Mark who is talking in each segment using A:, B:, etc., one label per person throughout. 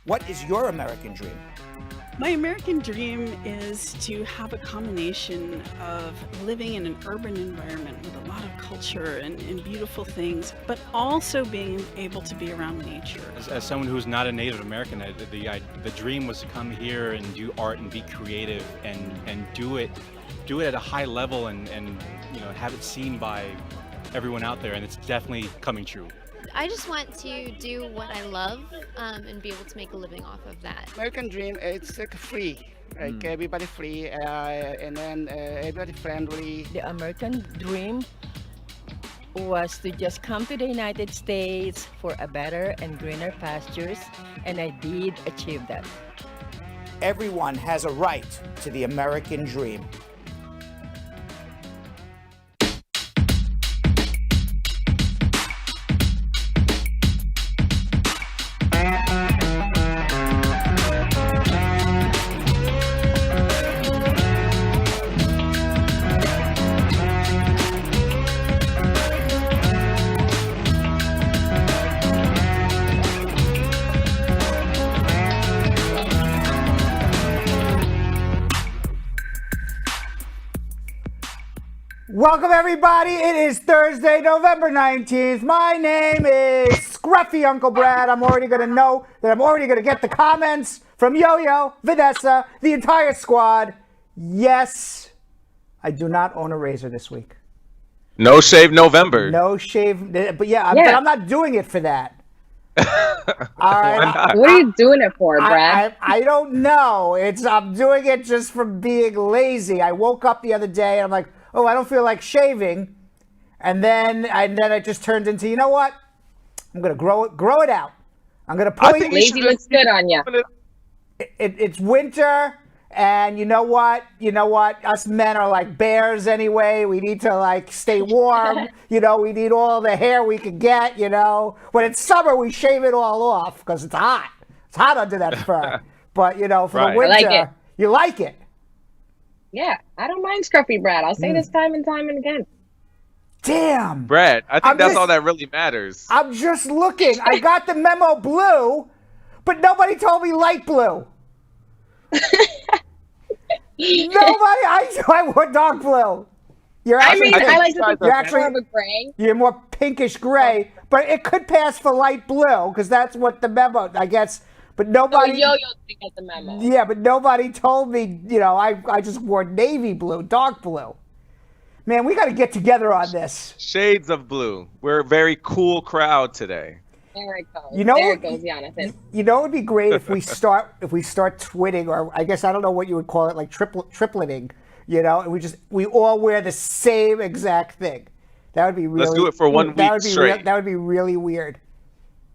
A: What is your American dream?
B: My American dream is to have a combination of living in an urban environment with a lot of culture and beautiful things, but also being able to be around nature.
C: As someone who's not a Native American, the dream was to come here and do art and be creative and do it at a high level and have it seen by everyone out there, and it's definitely coming true.
D: I just want to do what I love and be able to make a living off of that.
E: American dream, it's like free, like everybody free, and then everybody friendly.
F: The American dream was to just come to the United States for a better and greener pastures, and I did achieve that.
A: Everyone has a right to the American dream. Welcome, everybody. It is Thursday, November 19th. My name is Scruffy Uncle Brad. I'm already going to know that I'm already going to get the comments from Yo-Yo, Vanessa, the entire squad. Yes, I do not own a razor this week.
G: No shave November.
A: No shave. But yeah. But I'm not doing it for that. All right.
H: What are you doing it for, Brad?
A: I don't know. I'm doing it just for being lazy. I woke up the other day and I'm like, oh, I don't feel like shaving, and then it just turned into, you know what? I'm gonna grow it out. I'm gonna pull it.
H: Lazy looks good on you.
A: It's winter, and you know what? Us men are like bears anyway. We need to like stay warm. We need all the hair we can get. When it's summer, we shave it all off because it's hot. It's hot under that fur. But for the winter, you like it.
H: Yeah, I don't mind Scruffy Brad. I'll say this time and time and again.
A: Damn.
G: Brad, I think that's all that really matters.
A: I'm just looking. I got the memo blue, but nobody told me light blue. I wore dark blue.
H: I like to think you're more of a gray.
A: You're more pinkish gray, but it could pass for light blue because that's what the memo, I guess. But nobody.
H: Yo-Yo didn't get the memo.
A: Yeah, but nobody told me. I just wore navy blue, dark blue. Man, we got to get together on this.
G: Shades of blue. We're a very cool crowd today.
H: There it goes.
A: There
H: it goes, Yonathan.
A: It would be great if we start twitting, or I guess I don't know what you would call it, like tripleting. And we all wear the same exact thing. That would be really.
G: Let's do it for 1 week straight.
A: That would be really weird.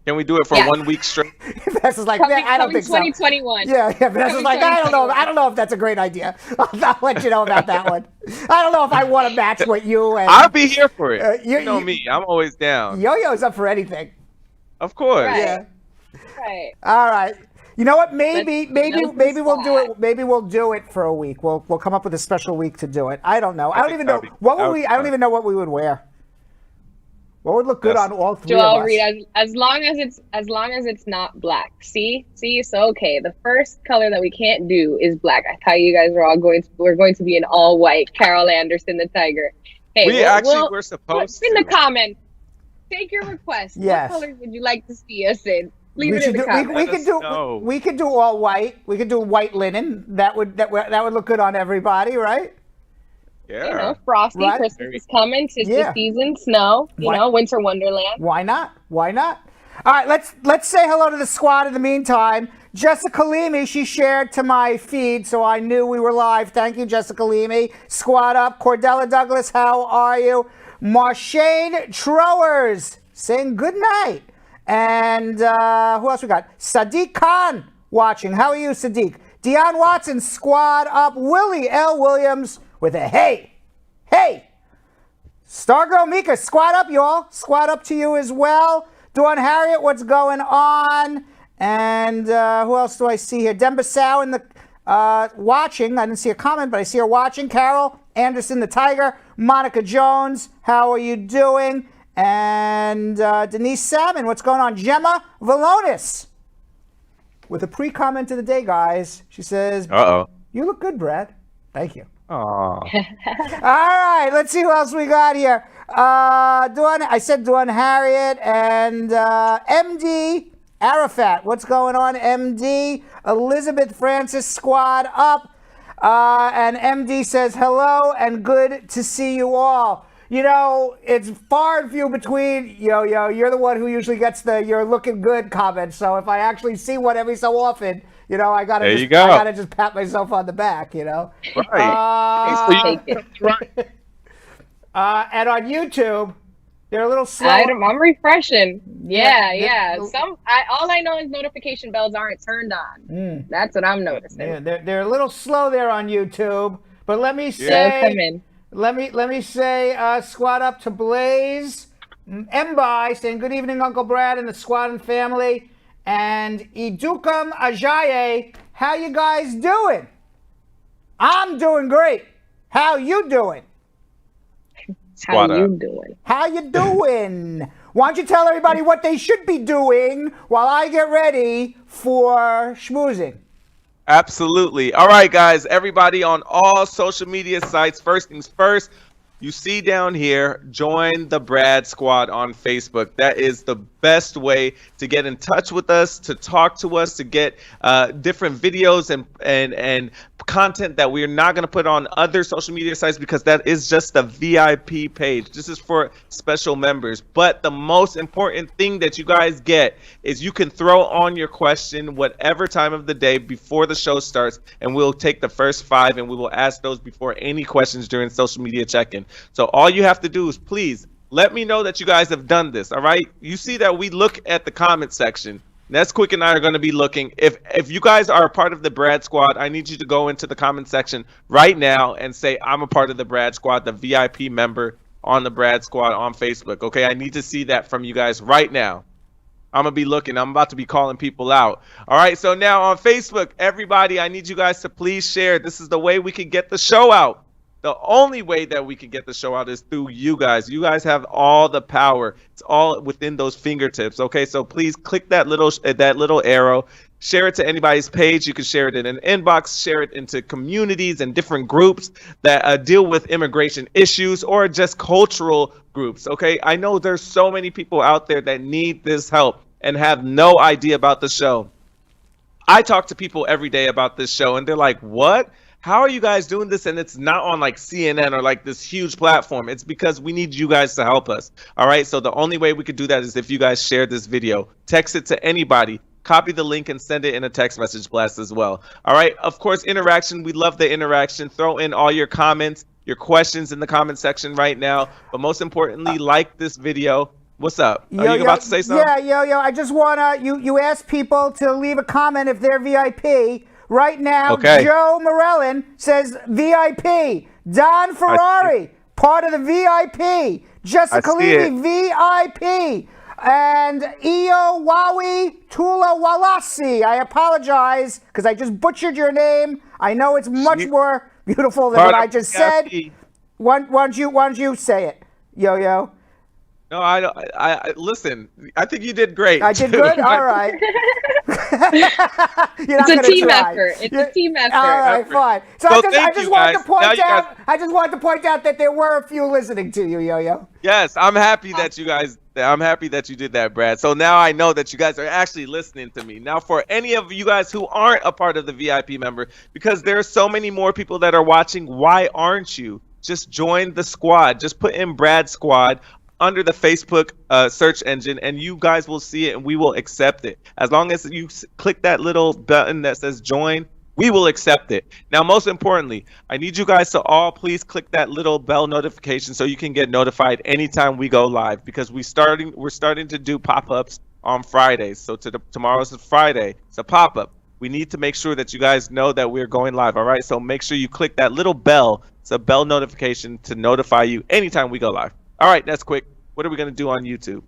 G: Can we do it for 1 week straight?
A: Vanessa's like, I don't think
H: 2021.
A: So. Yeah. Vanessa's like, I don't know if that's a great idea. I'll let you know about that one. I don't know if I want to match what you and.
G: I'll be here for it. You know me. I'm always down.
A: Yo-Yo's up for anything.
G: Of course.
H: Right.
A: Yeah.
H: Right.
A: All right. You know what? Maybe we'll do it. Maybe we'll do it for a week. We'll come up with a special week to do it. I don't know. I don't even know I don't even know what we would wear. What would look good on all three of us?
H: Read, as long as it's not black. See. So okay, the first color that we can't do is black. I thought you guys we're going to be in all white. Carol Anderson, the Tiger. Hey,
G: we're supposed to.
H: In the comments, take your request.
A: Yes.
H: What colors would you like to see us in? Leave it in the comments.
A: We could do all white. We could do white linen. That would look good on everybody, right?
G: Yeah.
H: Frosty, right? Christmas is coming, sister season, snow, winter wonderland.
A: Why not? All right, let's say hello to the squad in the meantime. Jessica Leamy, she shared to my feed, so I knew we were live. Thank you, Jessica Leamy. Squad up. Cordella Douglas, how are you? Marshane Trowers saying good night. And who else we got? Sadiq Khan watching. How are you, Sadiq? Deion Watson, squad up. Willie L. Williams with a hey. Stargirl Mika, squad up, y'all. Squad up to you as well. Dawn Harriet, what's going on? And who else do I see here? Demba Sow in the watching. I didn't see a comment, but I see her watching. Carol Anderson, the Tiger. Monica Jones, how are you doing? And Denise Salmon, what's going on? Gemma Valonis. with a pre-comment of the day, guys. She says,
G: Uh-oh.
A: "You look good, Brad." Thank you.
G: Aw.
A: All right, let's see who else we got here. I said Dawn Harriet and MD Arafat. What's going on, MD? Elizabeth Francis Squad up. And MD says, hello and good to see you all. You know, it's far and few between. Yo, you're the one who usually gets the "you're looking good" comment. So if I actually see one every so often, I gotta just pat myself on the back.
G: Right.
E: Right.
A: And on YouTube, they're a little slow.
H: I'm refreshing.
A: Yeah,
H: Yeah. All I know is notification bells aren't turned on. That's what I'm noticing.
A: Yeah, they're a little slow there on YouTube. But let me
H: They'll
A: say,
H: come in.
A: let me say, squad up to Blaze, Mbai saying good evening, Uncle Brad and the squad and family, and Idukam Ajaye. How you guys doing? I'm doing great. How you doing?
H: How you doing?
A: How you doing? Why don't you tell everybody what they should be doing while I get ready for schmoozing?
G: Absolutely. All right, guys, everybody on all social media sites, first things first, you see down here, join the Brad Squad on Facebook. That is the best way to get in touch with us, to talk to us, to get different videos and content that we're not going to put on other social media sites, because that is just the VIP page. This is for special members. But the most important thing that you guys get is you can throw on your question whatever time of the day before the show starts, and we'll take the first 5 and we will ask those before any questions during social media check-in. So all you have to do is please let me know that you guys have done this. All right, you see that we look at the comment section. Ness-Quick and I are going to be looking. If you guys are a part of the Brad Squad, I need you to go into the comment section right now and say, I'm a part of the Brad Squad, the VIP member on the Brad Squad on Facebook. Okay, I need to see that from you guys right now. I'm going to be looking. I'm about to be calling people out. All right, so now on Facebook, everybody, I need you guys to please share. This is the way we can get the show out. The only way that we can get the show out is through you guys. You guys have all the power. It's all within those fingertips. Okay, so please click that little arrow. Share it to anybody's page. You can share it in an inbox. Share it into communities and different groups that deal with immigration issues, or just cultural groups. Okay, I know there's so many people out there that need this help and have no idea about the show. I talk to people every day about this show, and they're like, what? How are you guys doing this? And it's not on like CNN or like this huge platform. It's because we need you guys to help us. All right. So the only way we could do that is if you guys share this video, text it to anybody, copy the link and send it in a text message blast as well. All right. Of course, interaction. We love the interaction. Throw in all your comments, your questions in the comment section right now. But most importantly, like this video. What's up? Are you about to say something?
A: Yeah, I just want to, you ask people to leave a comment if they're VIP. Right now,
G: okay.
A: Joe Morellin says VIP. Don Ferrari, part of the VIP. Jessica Levy, VIP. And Iyo Wawi Tula Walasi. I apologize because I just butchered your name. I know it's much more beautiful than what I just said. Why don't you say it, Yo-Yo?
G: No, I listen. I think you did great.
A: I did good. All right.
H: It's a team effort. It's a team effort.
A: All right, fine. So I just wanted to point out that there were a few listening to you, Yo-Yo.
G: Yes, I'm happy that you guys. I'm happy that you did that, Brad. So now I know that you guys are actually listening to me. Now, for any of you guys who aren't a part of the VIP member, because there are so many more people that are watching, why aren't you? Just join the squad. Just put in Brad Squad under the Facebook search engine, and you guys will see it, and we will accept it. As long as you click that little button that says join, we will accept it. Now, most importantly, I need you guys to all please click that little bell notification so you can get notified anytime we go live, because we're starting to do pop-ups on Fridays. So tomorrow's Friday. It's a pop-up. We need to make sure that you guys know that we're going live. All right, so make sure you click that little bell. It's a bell notification to notify you anytime we go live. All right, that's quick. What are we going to do on YouTube?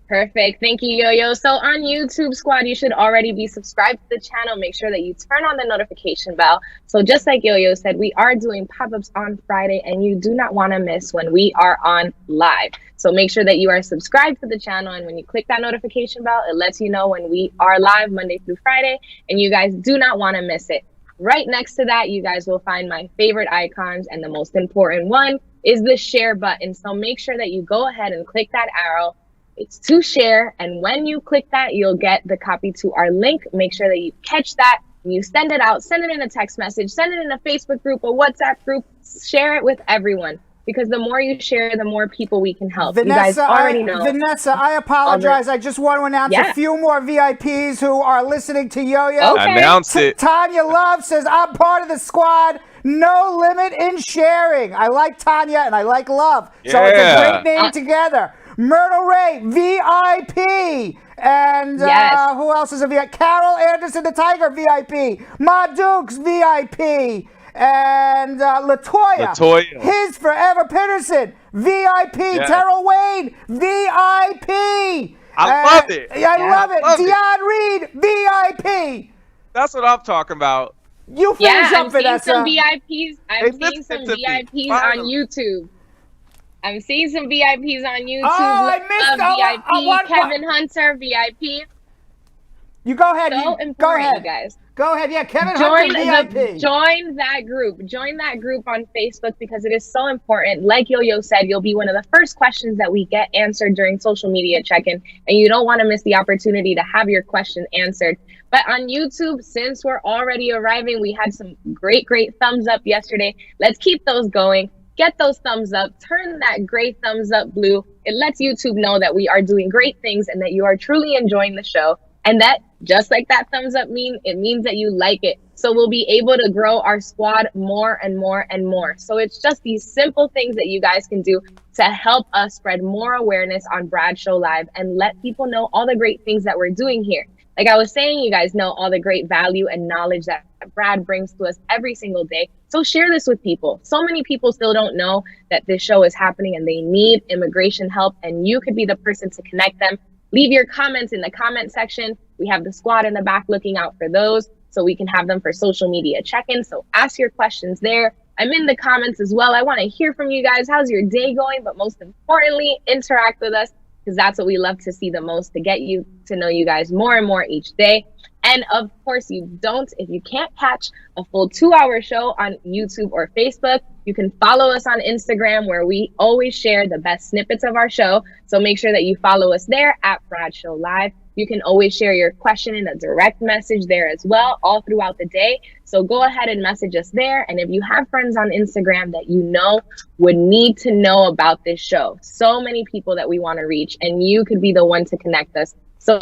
H: Perfect. Thank you, Yo-Yo. So on YouTube, squad, you should already be subscribed to the channel. Make sure that you turn on the notification bell. So just like Yo-Yo said, we are doing pop-ups on Friday, and you do not want to miss when we are on live. So make sure that you are subscribed to the channel, and when you click that notification bell, it lets you know when we are live Monday through Friday, and you guys do not want to miss it. Right next to that, you guys will find my favorite icons, and the most important one is the share button. So make sure that you go ahead and click that arrow. It's to share, and when you click that, you'll get the copy to our link. Make sure that you catch that, and you send it out, send it in a text message, send it in a Facebook group, a WhatsApp group, share it with everyone, because the more you share, the more people we can help.
A: Vanessa,
H: you guys already know.
A: Vanessa, I apologize. I just want to announce a few more VIPs who are listening to Yo-Yo.
H: Okay.
G: Announce it.
A: Tanya Love says, I'm part of the squad. No limit in sharing. I like Tanya and I like Love. So it's a great name together. Myrtle Ray, VIP. And who else is a VIP? Carol Anderson the Tiger, VIP. Ma Dukes, VIP. And Latoya. His Forever Peterson, VIP.
G: Yes.
A: Terrell Wayne, VIP.
G: I love it.
A: I love it. Dion Reed, VIP.
G: That's what I'm talking about.
A: You finish up, Vanessa.
H: I'm seeing some VIPs on YouTube. I'm seeing some VIPs on YouTube.
A: Oh, I missed
H: VIP. Kevin Hunter, VIP.
A: You go ahead.
H: So important,
A: go ahead,
H: you guys.
A: Go ahead. Yeah, Kevin Hunter, VIP.
H: Join that group. Join that group on Facebook, because it is so important. Like Yo-Yo said, you'll be one of the first questions that we get answered during social media check-in, and you don't want to miss the opportunity to have your question answered. But on YouTube, since we're already arriving, we had some great thumbs up yesterday. Let's keep those going. Get those thumbs up. Turn that great thumbs up blue. It lets YouTube know that we are doing great things and that you are truly enjoying the show. And that, just like that thumbs up it means that you like it. So we'll be able to grow our squad more and more and more. So it's just these simple things that you guys can do to help us spread more awareness on Brad Show Live and let people know all the great things that we're doing here. Like I was saying, you guys know all the great value and knowledge that Brad brings to us every single day. So share this with people. So many people still don't know that this show is happening and they need immigration help, and you could be the person to connect them. Leave your comments in the comment section. We have the squad in the back looking out for those, so we can have them for social media check-in. So ask your questions there. I'm in the comments as well. I want to hear from you guys. How's your day going? But most importantly, interact with us, because that's what we love to see the most, to get you to know you guys more and more each day. And of course, if you can't catch a full 2-hour show on YouTube or Facebook, you can follow us on Instagram, where we always share the best snippets of our show. So make sure that you follow us there at Brad Show Live. You can always share your question in a direct message there as well, all throughout the day. So go ahead and message us there. And if you have friends on Instagram that you know would need to know about this show, so many people that we want to reach, and you could be the one to connect us. So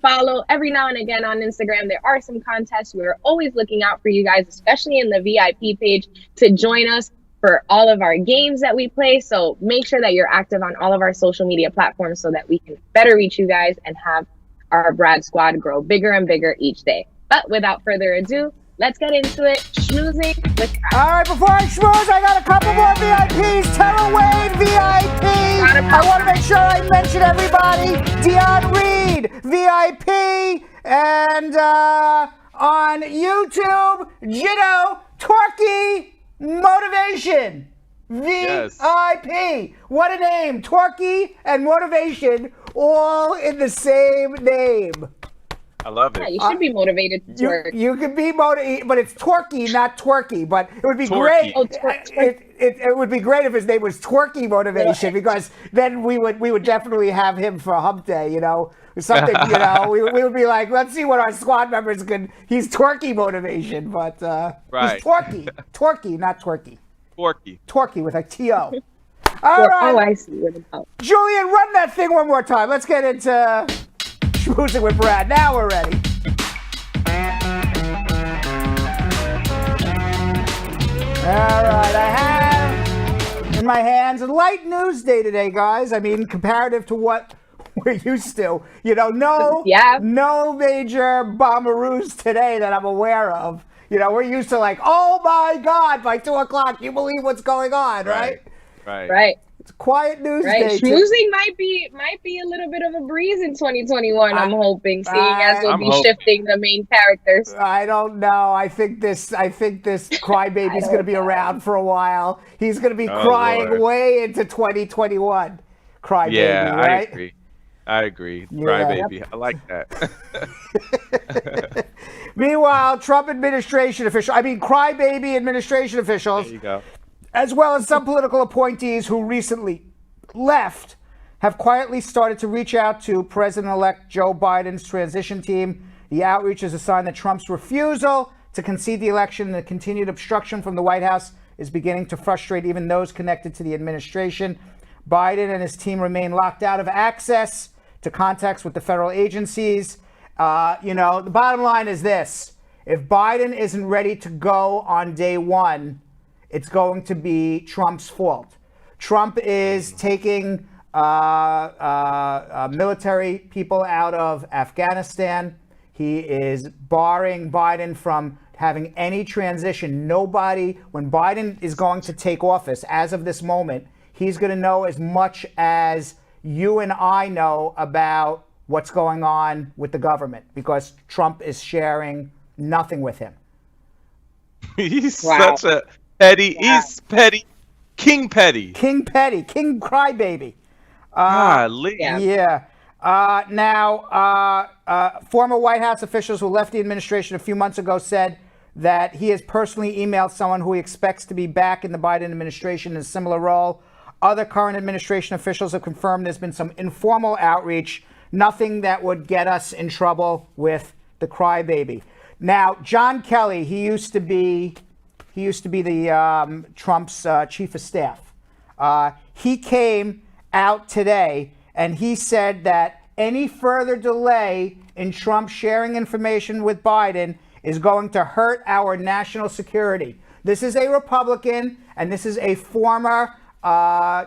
H: follow every now and again on Instagram. There are some contests. We're always looking out for you guys, especially in the VIP page, to join us for all of our games that we play. So make sure that you're active on all of our social media platforms so that we can better reach you guys and have our Brad squad grow bigger and bigger each day. But without further ado, let's get into it. Schmoozing with Brad.
A: All right, before I schmooze, I got a couple more VIPs. Terrell Wade, VIP. I want to make sure I mention everybody. Dion Reed, VIP. And on YouTube, Jitto, Torquay Motivation. VIP. What a name. Torquay and Motivation all in the same name.
G: I love it.
H: Yeah, you should be motivated to work.
A: You could be motivated, but it's Torquay, not Twerky. But it would be
G: Torquay.
A: great. It would be great if his name was Twerky Motivation, because then we would definitely have him for Hump Day. You know, something. You know, we would be like, let's see what our squad members can. He's Twerky Motivation, but
G: right.
A: He's Twerky, not Twerky. Torquay with a T-O. All right.
H: Oh, I see what it's about.
A: Julian, run that thing one more time. Let's get into schmoozing with Brad. Now we're ready. All right, I have in my hands a light news day today, guys. I mean, comparative to what we're used to. You know, no major bombaroos today that I'm aware of. You know, we're used to like, oh my God, by 2 o'clock, you believe what's going on, right?
G: Right.
A: It's a quiet news
H: Right,
A: day.
H: schmoozing might be a little bit of a breeze in 2021. I'm hoping, seeing as we'll
G: I'm
H: be
G: hoping.
H: shifting the main characters.
A: I don't know. I think this crybaby's going to be around for a while. He's going to be crying
G: Lord.
A: way into 2021. Crybaby,
G: Yeah,
A: right?
G: I agree.
A: Yeah.
G: Crybaby. I like that.
A: Meanwhile, Trump administration officials, crybaby administration officials,
G: There you go.
A: as well as some political appointees who recently left, have quietly started to reach out to President-elect Joe Biden's transition team. The outreach is a sign that Trump's refusal to concede the election and the continued obstruction from the White House is beginning to frustrate even those connected to the administration. Biden and his team remain locked out of access to contacts with the federal agencies. The bottom line is this. If Biden isn't ready to go on day one, it's going to be Trump's fault. Trump is taking military people out of Afghanistan. He is barring Biden from having any transition. Nobody, when Biden is going to take office, as of this moment, he's going to know as much as you and I know about what's going on with the government because Trump is sharing nothing with him.
G: He's such a petty.
H: Wow.
G: He's petty. King petty.
A: King petty. King crybaby.
G: Golly.
H: Yeah.
A: Former White House officials who left the administration a few months ago said that he has personally emailed someone who he expects to be back in the Biden administration in a similar role. Other current administration officials have confirmed there's been some informal outreach, nothing that would get us in trouble with the crybaby. Now, John Kelly, he used to be the Trump's chief of staff. He came out today and he said that any further delay in Trump sharing information with Biden is going to hurt our national security. This is a Republican and this is a former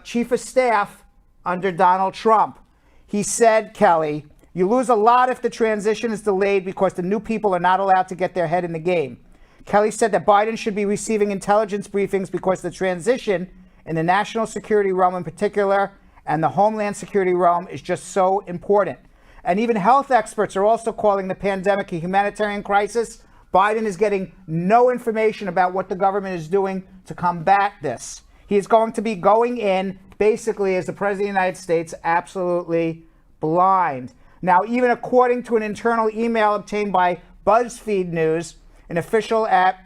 A: chief of staff under Donald Trump. He said, Kelly, you lose a lot if the transition is delayed because the new people are not allowed to get their head in the game. Kelly said that Biden should be receiving intelligence briefings because the transition in the national security realm in particular and the homeland security realm is just so important. And even health experts are also calling the pandemic a humanitarian crisis. Biden is getting no information about what the government is doing to combat this. He is going to be going in basically as the President of the United States, absolutely blind. Now, even according to an internal email obtained by BuzzFeed News, an official at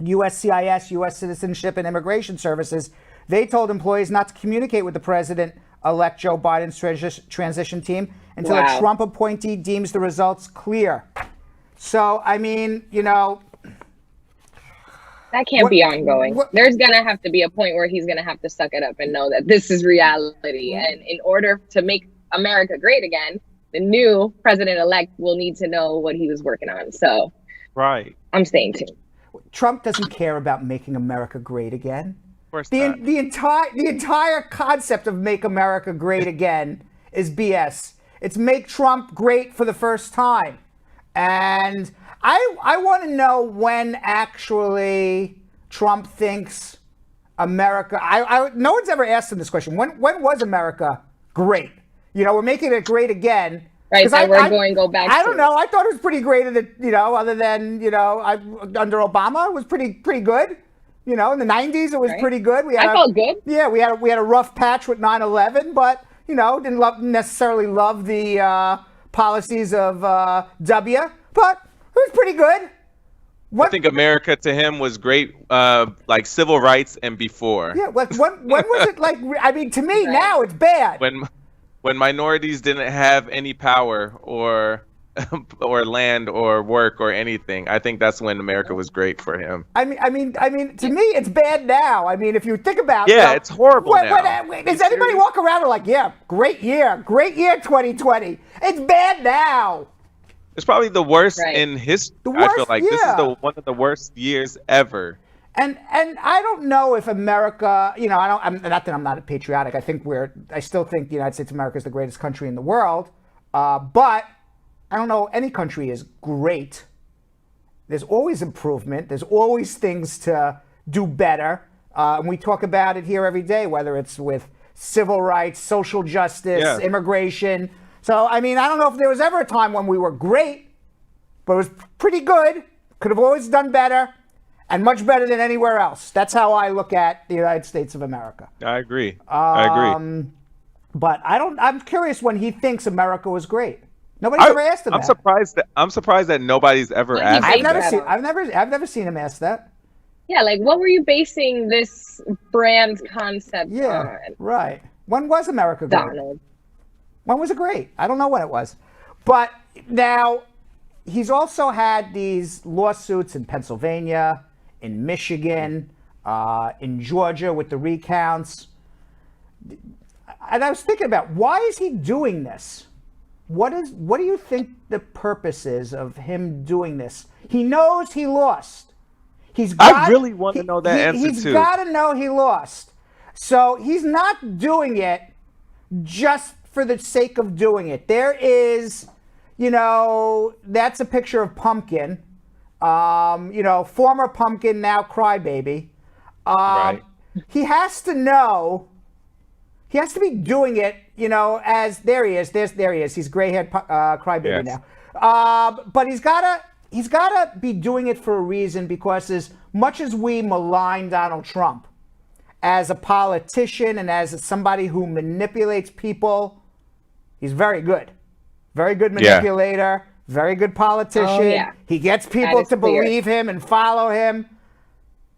A: USCIS, U.S. Citizenship and Immigration Services, they told employees not to communicate with the President-elect Joe Biden's transition team until a Trump appointee deems the results clear. So,
H: that can't be ongoing. There's going to have to be a point where he's going to have to suck it up and know that this is reality. And in order to make America great again, the new president-elect will need to know what he was working on. So,
G: Right.
H: I'm staying tuned.
A: Trump doesn't care about making America great again.
G: Of course
A: The
G: not.
A: entire concept of make America great again is BS. It's make Trump great for the first time. And I want to know when actually Trump thinks America. No one's ever asked him this question. When was America great? We're making it great again.
H: Right, so we're going to go back.
A: I don't know. I thought it was pretty great. Other than under Obama, it was pretty good. In the 90s, it was pretty good.
H: I felt good.
A: Yeah, we had a rough patch with 9/11, but didn't necessarily love the policies of W. But it was pretty good.
G: I think America to him was great, like civil rights and before.
A: Yeah, when was it like? To me now it's bad.
G: When minorities didn't have any power or land or work or anything, I think that's when America was great for him.
A: To me it's bad now. If you think about
G: it's horrible now.
A: Does anybody walk around and like, yeah, great year 2020? It's bad now.
G: It's probably the worst in history. I feel like this is one of the worst years ever.
A: And I don't know if America, I'm not that I'm not patriotic. I still think the United States of America is the greatest country in the world. But I don't know any country is great. There's always improvement. There's always things to do better. And we talk about it here every day, whether it's with civil rights, social justice,
G: Yeah.
A: immigration. So, I mean, I don't know if there was ever a time when we were great, but it was pretty good. Could have always done better, and much better than anywhere else. That's how I look at the United States of America.
G: I agree. I agree.
A: But I'm curious when he thinks America was great. Nobody's ever asked him
G: I'm
A: that.
G: I'm surprised that nobody's ever
H: Well,
G: asked.
H: he
G: him that.
A: I've never seen him ask that.
H: Yeah, like what were you basing this brand concept
A: Yeah,
H: on?
A: right. When was America great?
H: Donald.
A: When was it great? I don't know when it was. But now he's also had these lawsuits in Pennsylvania, in Michigan, in Georgia with the recounts. And I was thinking about, why is he doing this? What do you think the purpose is of him doing this? He knows he lost.
G: I really want to know that answer
A: He's
G: too.
A: got to know he lost. So he's not doing it just for the sake of doing it. There is, that's a picture of Pumpkin. Former Pumpkin, now Crybaby.
G: Right.
A: He has to know. He has to be doing it, as there he is. There he is. He's gray-haired Crybaby
G: Yes.
A: now. But he's gotta be doing it for a reason, because as much as we malign Donald Trump as a politician and as somebody who manipulates people, he's very good. Very good manipulator, very good politician.
H: Oh, yeah.
A: He gets people
H: is
A: to
H: clear.
A: believe him and follow him.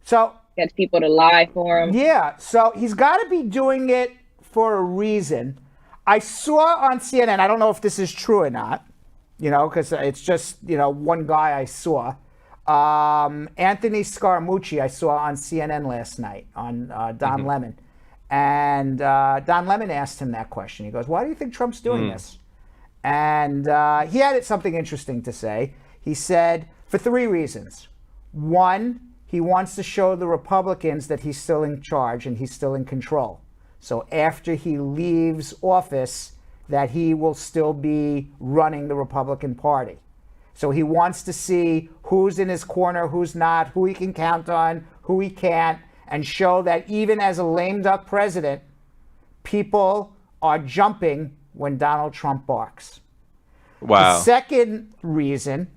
A: So
H: Gets people to lie for him.
A: yeah, so he's got to be doing it for a reason. I saw on CNN, I don't know if this is true or not, because it's just, one guy I saw. Anthony Scaramucci, I saw on CNN last night on Don Lemon. And Don Lemon asked him that question. He goes, why do you think Trump's doing this? And he had something interesting to say. He said, for 3 reasons. One, he wants to show the Republicans that he's still in charge and he's still in control. So after he leaves office, that he will still be running the Republican Party. So he wants to see who's in his corner, who's not, who he can count on, who he can't, and show that even as a lame duck president, people are jumping when Donald Trump barks.
G: Wow.
A: The second reason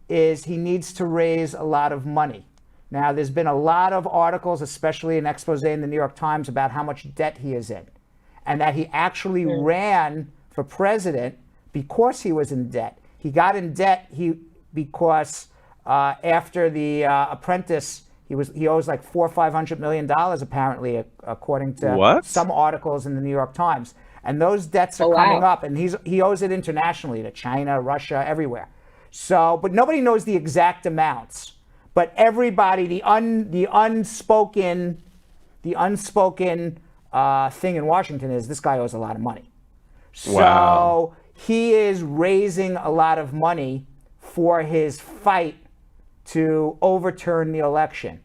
A: is he needs to raise a lot of money. Now, there's been a lot of articles, especially an expose in the New York Times, about how much debt he is in, and that he actually ran for president because he was in debt. He got in debt because after The Apprentice, he owes like $400 or $500 million apparently, according to some articles in the New York Times. And those debts are coming up, and he owes it internationally to China, Russia, everywhere. So, but nobody knows the exact amounts. But everybody, the unspoken thing in Washington is this guy owes a lot of money. So he is raising a lot of money for his fight to overturn the election.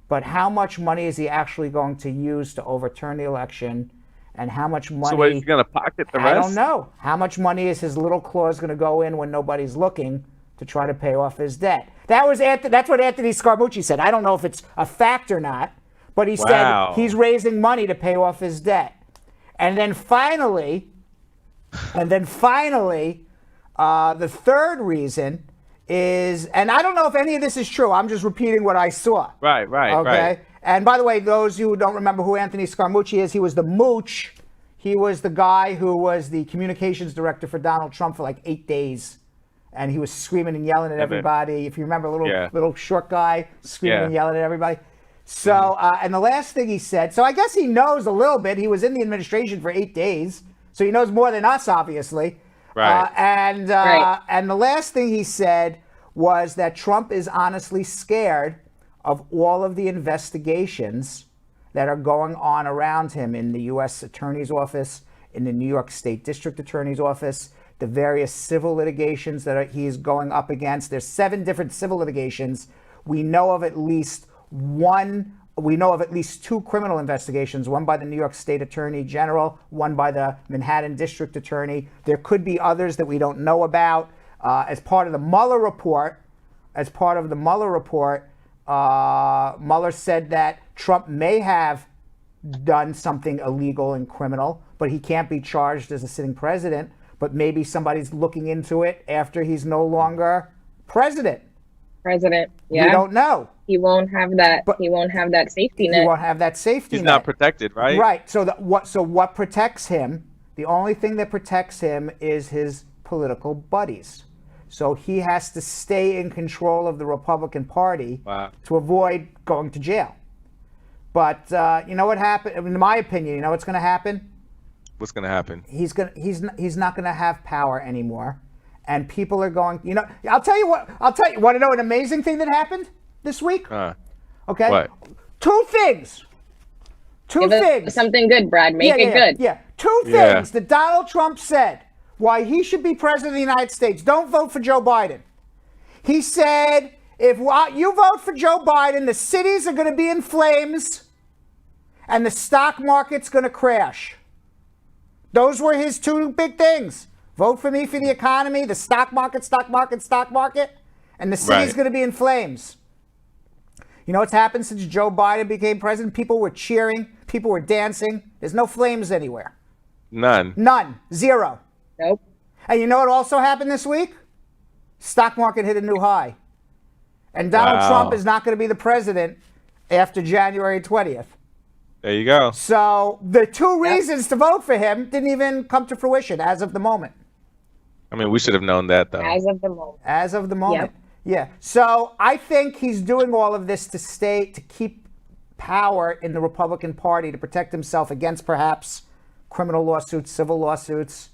A: But how much money is he actually going to use to overturn the election? And how much money?
G: So what, is he going to pocket the rest?
A: I don't know. How much money is his little clause going to go in when nobody's looking to try to pay off his debt? That's what Anthony Scaramucci said. I don't know if it's a fact or not, but he said he's raising money to pay off his debt. And then finally, the third reason is, and I don't know if any of this is true. I'm just repeating what I saw.
G: Right.
A: Okay. And by the way, those who don't remember who Anthony Scaramucci is, he was the mooch. He was the guy who was the communications director for Donald Trump for like 8 days. And he was screaming and yelling at everybody. If you remember, little short guy screaming and yelling at everybody. So, and the last thing he said, so I guess he knows a little bit. He was in the administration for 8 days. So he knows more than us, obviously.
G: Right.
A: And the last thing he said was that Trump is honestly scared of all of the investigations that are going on around him in the U.S. Attorney's Office, in the New York State District Attorney's Office, the various civil litigations that he's going up against. There's 7 different civil litigations. We know of at least 2 criminal investigations, one by the New York State Attorney General, one by the Manhattan District Attorney. There could be others that we don't know about. As part of the Mueller report, Mueller said that Trump may have done something illegal and criminal, but he can't be charged as a sitting president. But maybe somebody's looking into it after he's no longer president.
H: President, yeah.
A: We don't know.
H: He won't have that. He won't have that safety net.
A: He won't have that safety
G: He's
A: net.
G: not protected, right?
A: Right. So what protects him? The only thing that protects him is his political buddies. So he has to stay in control of the Republican Party to avoid going to jail. But you know what happened? In my opinion, you know what's going to happen?
G: What's going to happen?
A: He's not going to have power anymore, and people are going. You know, I'll tell you what. Want to know an amazing thing that happened this week? Okay.
G: What?
A: Two things.
H: Give us something good, Brad. Make it good.
A: Yeah. Two things that Donald Trump said why he should be president of the United States. Don't vote for Joe Biden. He said, if you vote for Joe Biden, the cities are going to be in flames and the stock market's going to crash. Those were his two big things. Vote for me for the economy, the stock market, and the city's going to be in flames. You know what's happened since Joe Biden became president? People were cheering. People were dancing. There's no flames anywhere.
G: None.
A: Zero.
H: Nope.
A: And you know what also happened this week? Stock market hit a new high. And Donald Trump is not going to be the president after January 20th.
G: There you go.
A: So the two reasons to vote for him didn't even come to fruition as of the moment.
G: I mean, we should have known that, though.
H: As of the moment.
A: As of the moment. Yeah. So I think he's doing all of this to keep power in the Republican Party, to protect himself against perhaps criminal lawsuits, civil lawsuits,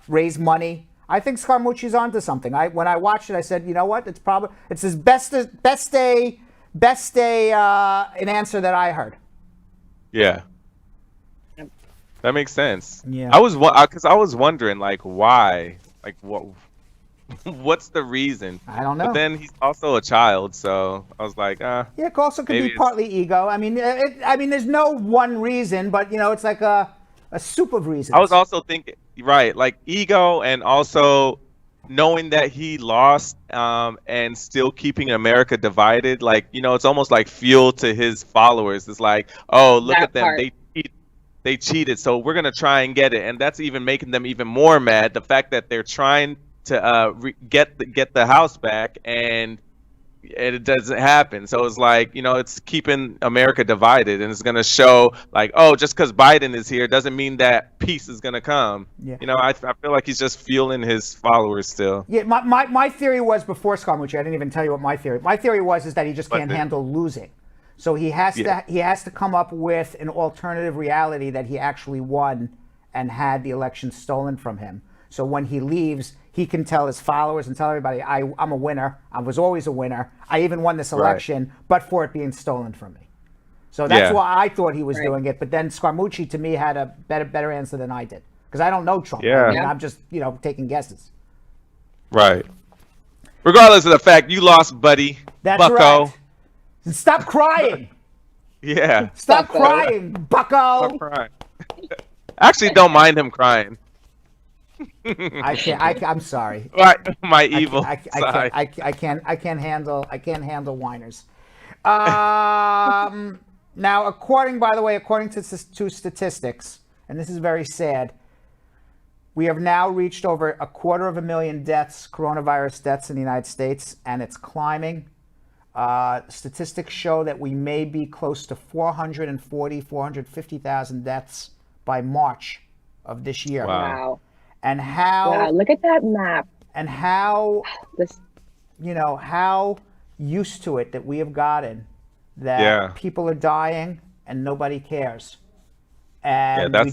A: raise money. I think Scaramucci's onto something. When I watched it, I said, you know what? It's his best day an answer that I heard.
G: Yeah. That makes sense.
A: Yeah.
G: I was wondering, like, why? Like, what's the reason?
A: I don't know.
G: But then he's also a child, so I was like,
A: Yeah, it also could be
G: it's
A: partly ego. I mean, there's no one reason, but you know, it's like a soup of reasons.
G: I was also thinking, like ego, and also knowing that he lost, and still keeping America divided. Like, you know, it's almost like fuel to his followers. It's like, oh, look at them, they cheated, so we're gonna try and get it, and that's even making them even more mad. The fact that they're trying to get the house back, and it doesn't happen. So it's like, you know, it's keeping America divided, and it's going to show like, oh, just because Biden is here doesn't mean that peace is going to come.
A: Yeah.
G: You know, I feel like he's just fueling his followers still.
A: Yeah, my theory was before Scaramucci. I didn't even tell you what my theory. My theory is that he just can't handle losing. So he has to come up with an alternative reality that he actually won and had the election stolen from him. So when he leaves, he can tell his followers and tell everybody, I'm a winner. I was always a winner. I even won this election, but for it being stolen from me. So that's why I thought he was doing it. But then Scaramucci, to me, had a better answer than I did. Because I don't know Trump.
G: Yeah.
A: I mean, I'm just, taking guesses.
G: Right. Regardless of the fact you lost, buddy.
A: That's
G: Bucko.
A: right. Stop crying.
G: Yeah.
A: Stop crying, Bucko.
G: Stop crying. Actually, don't mind him crying.
A: I can't. I'm sorry.
G: Right, my evil side.
A: I can't handle whiners. Now, according to statistics, and this is very sad, we have now reached over 250,000 deaths, coronavirus deaths in the United States, and it's climbing. Statistics show that we may be close to 450,000 deaths by March of this year.
H: Wow.
A: And how
H: look at that map.
A: And how how used to it that we have gotten that people are dying and nobody cares. And
G: that's
A: we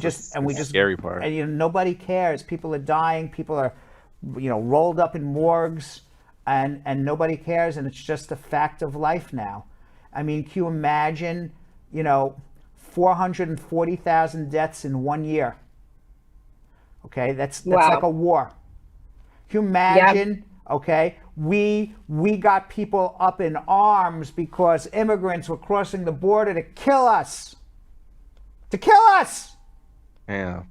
A: just
G: scary part.
A: And nobody cares. People are dying, people are rolled up in morgues, and nobody cares, and it's just a fact of life now. I mean, can you imagine, 440,000 deaths in 1 year? Okay, that's like a war. Can you imagine? Okay, we got people up in arms because immigrants were crossing the border to kill us.
G: Yeah.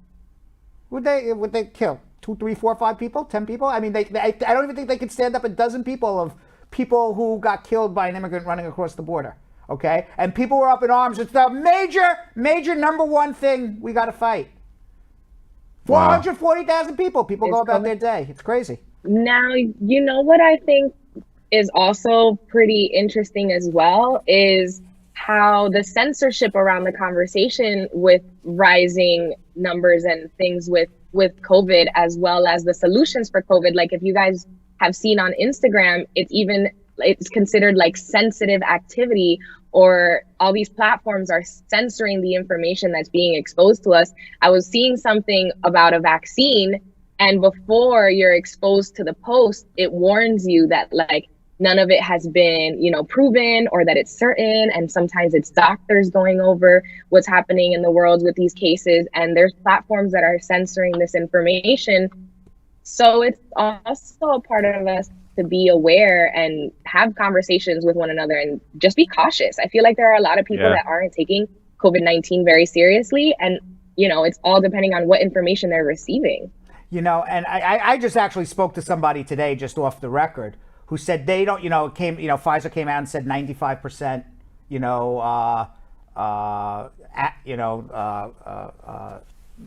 A: Would they kill 2, 3, 4, 5 people, 10 people? I mean, I don't even think they could stand up a dozen people of people who got killed by an immigrant running across the border Okay? And people were up in arms. It's the major number one thing we got to fight. 440,000 people. People go about their day. It's crazy.
H: Now, you know what I think is also pretty interesting as well is how the censorship around the conversation with rising numbers and things with COVID, as well as the solutions for COVID. Like if you guys have seen on Instagram, it's considered like sensitive activity, or all these platforms are censoring the information that's being exposed to us. I was seeing something about a vaccine, and before you're exposed to the post, it warns you that like none of it has been, proven, or that it's certain. And sometimes it's doctors going over what's happening in the world with these cases. And there's platforms that are censoring this information. So it's also a part of us to be aware and have conversations with one another and just be cautious. I feel like there are a lot of people that aren't taking COVID-19 very seriously. And, it's all depending on what information they're receiving.
A: And I just actually spoke to somebody today, just off the record, who said they don't, Pfizer came out and said 95%,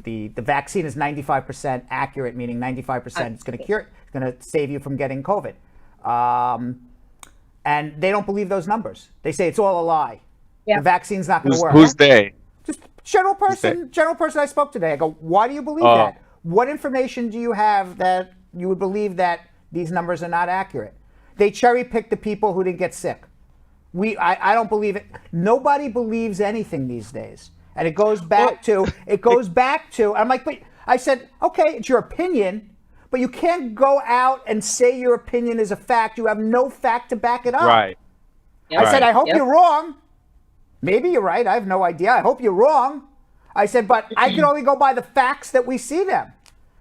A: the vaccine is 95% accurate, meaning 95% it's going to cure, it's going to save you from getting COVID. And they don't believe those numbers. They say it's all a lie. The vaccine's not going to work.
G: Who's they?
A: Just general person I spoke today. I go, why do you believe that? What information do you have that you would believe that these numbers are not accurate? They cherry pick the people who didn't get sick. I don't believe it. Nobody believes anything these days. And it goes back to, I'm like, but I said, okay, it's your opinion, but you can't go out and say your opinion is a fact. You have no fact to back it up.
G: Right.
A: I said, I hope you're wrong. Maybe you're right. I have no idea. I hope you're wrong. I said, but I can only go by the facts that we see them.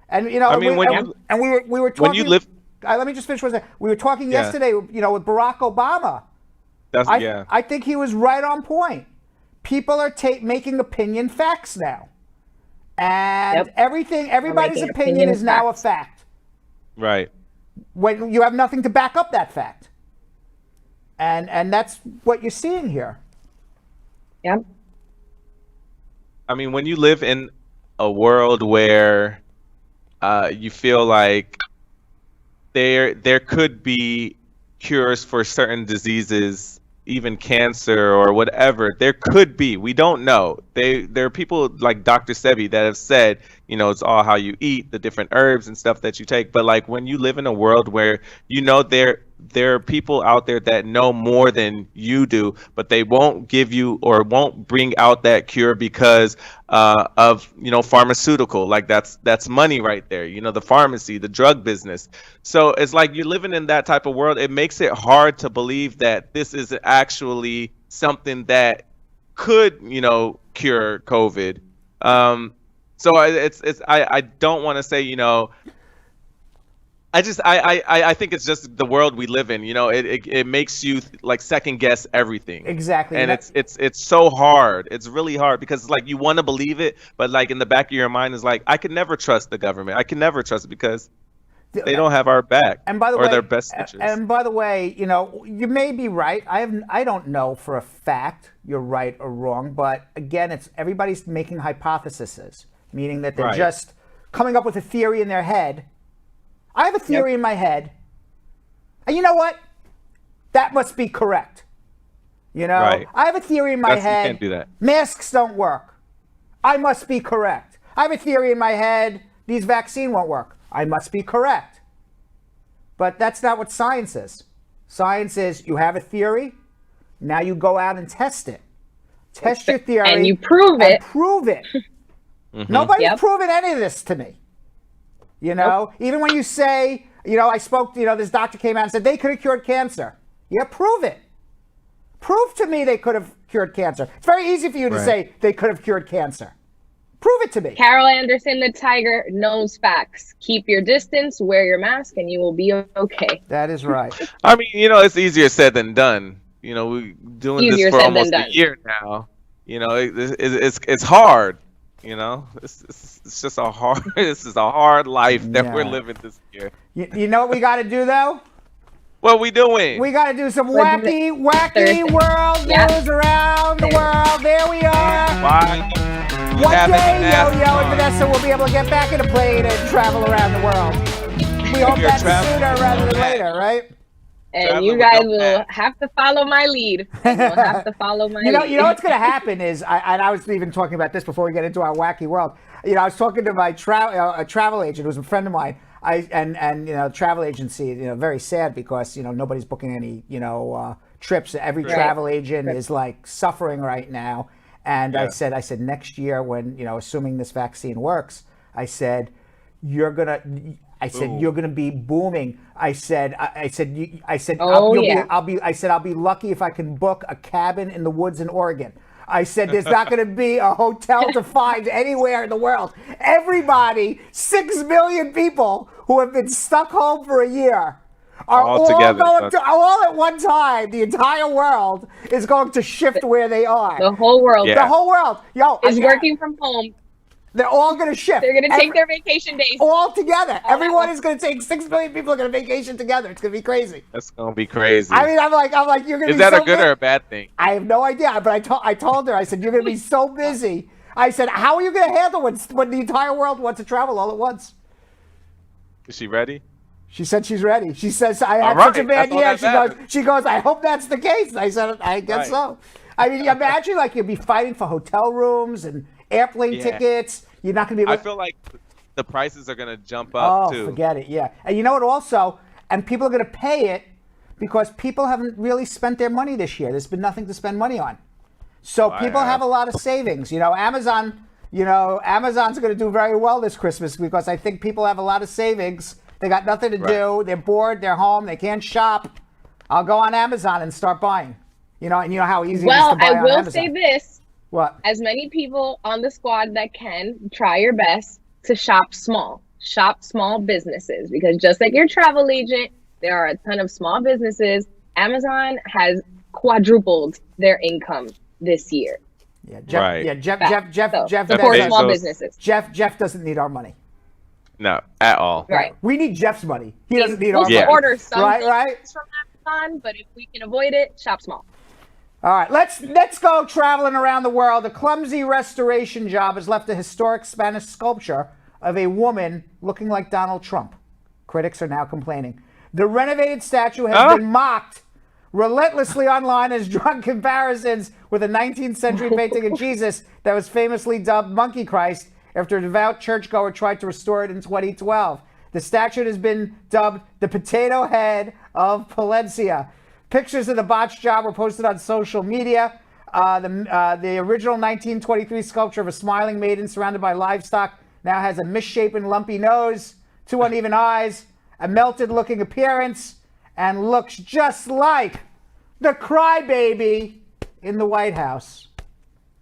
A: And, we were talking.
G: When you live.
A: Let me just finish one second. We were talking yesterday, with Barack Obama. I think he was right on point. People are making opinion facts now. And everybody's opinion is now a fact.
G: Right.
A: When you have nothing to back up that fact. And that's what you're seeing here.
H: Yep.
G: I mean, when you live in a world where you feel like there could be cures for certain diseases, even cancer or whatever, there could be. We don't know. There are people like Dr. Sebi that have said, it's all how you eat, the different herbs and stuff that you take. But like when you live in a world where there are people out there that know more than you do, but they won't give you or won't bring out that cure because of pharmaceutical. Like that's money right there. The pharmacy, the drug business. So it's like you're living in that type of world. It makes it hard to believe that this is actually something that could cure COVID. So I don't want to say I think it's just the world we live in. It makes you like second guess everything.
A: Exactly.
G: And it's so hard. It's really hard because like you want to believe it, but like in the back of your mind is like, I can never trust the government. I can never trust it because they don't have our back.
A: And by the way,
G: their best interests.
A: And by the way, you may be right. I don't know for a fact you're right or wrong, but again, everybody's making hypotheses, meaning that they're just coming up with a theory in their head. I have a theory in my head, and you know what? That must be correct. I have a theory in my head.
G: You can't do that.
A: Masks don't work. I must be correct. I have a theory in my head. These vaccines won't work. I must be correct. But that's not what science is. Science is you have a theory. Now you go out and test it. Test your theory.
H: And you prove it.
A: Prove it. Nobody's proven any of this to me. Even when you say, I spoke, this doctor came out and said they could have cured cancer. Yeah, prove it. Prove to me they could have cured cancer. It's very easy for you to say they could have cured cancer. Prove it to me.
H: Carol Anderson, the Tiger, knows facts. Keep your distance, wear your mask, and you will be okay.
A: That is right.
G: I mean, it's easier said than done. We're doing this for almost a year now. It's hard. It's just a hard. This is a hard life that we're living this year.
A: You know what we got to do though?
G: What we doing?
A: We got to do some
H: What's
A: wacky
H: Thursday.
A: world
H: Yeah.
A: news around the world. There we are.
G: Why?
A: One
G: having
A: day, Yo-Yo and
G: NASCAR.
A: Vanessa will be able to get back in a plane and travel around the world. We hope
G: You're
A: that's
G: traveling
A: sooner rather than
G: back.
A: later, right?
H: And
G: Traveling
H: you
G: with
H: guys
G: no
H: will
G: map.
H: have to follow my lead. You'll have to follow my lead.
A: You know what's going to happen is, I was even talking about this before we get into our wacky world. I was talking to my a travel agent, who was a friend of mine. Travel agency, very sad because nobody's booking any trips. Every travel agent is like suffering right now. And I said next year when assuming this vaccine works, I said you're gonna be booming. I said I'll be lucky if I can book a cabin in the woods in Oregon. I said there's not going to be a hotel to find anywhere in the world. Everybody, 6 million people who have been stuck home for a year are
G: All
A: all
G: together.
A: going to, all at one time. The entire world is going to shift where they are.
H: The whole world
G: Yeah.
A: The whole world,
H: is working from home.
A: They're all going to shift.
H: They're going to take their vacation days.
A: all together. Everyone is going to take 6 million people are going to vacation together. It's going to be crazy.
G: That's gonna be crazy.
A: I mean, I'm like, you're going to be
G: Is that
A: so
G: a good or a bad thing?
A: I have no idea, but I told her, I said, you're going to be so busy. I said, how are you going to handle when the entire world wants to travel all at once?
G: Is she ready?
A: She said she's ready. She says, I had
G: All
A: such a
G: right,
A: bad
G: that's all
A: year.
G: that
A: She goes, I hope that's the case. And I said, I guess
G: Right.
A: so. I mean, imagine like you'd be fighting for hotel rooms and airplane
G: Yeah.
A: tickets. You're not going to be able
G: I feel like the prices are gonna jump up too.
A: forget it. Yeah. And you know what also? And people are going to pay it because people haven't really spent their money this year. There's been nothing to spend money on. So people have a lot of savings. Amazon's going to do very well this Christmas because I think people have a lot of savings. They got nothing to do. They're bored. They're home. They can't shop. I'll go on Amazon and start buying. And you know how easy it is to buy
H: I
A: on
H: will
A: Amazon.
H: say this.
A: What?
H: As many people on the squad that can, try your best to shop small. Shop small businesses because just like your travel agent, there are a ton of small businesses. Amazon has quadrupled their income this year.
A: Yeah, Jeff.
G: Right.
A: Yeah, Jeff.
H: Fact.
A: Jeff.
H: So,
A: Jeff.
H: for
A: Vanessa-
H: small
G: Bezos.
H: businesses.
A: Jeff doesn't need our money.
G: No, at all.
H: Right.
A: We need Jeff's money. He doesn't need
H: We'll
A: our
G: Yeah.
A: money.
H: order some
A: Right.
H: things from Amazon, but if we can avoid it, shop small.
A: All right, let's go traveling around the world. A clumsy restoration job has left a historic Spanish sculpture of a woman looking like Donald Trump. Critics are now complaining. The renovated statue has been mocked relentlessly online as drawn comparisons with a 19th century painting of Jesus that was famously dubbed Monkey Christ after a devout churchgoer tried to restore it in 2012. The statue has been dubbed the Potato Head of Palencia. Pictures of the botched job were posted on social media. The original 1923 sculpture of a smiling maiden surrounded by livestock now has a misshapen, lumpy nose, 2 uneven eyes, a melted-looking appearance, and looks just like the crybaby in the White House.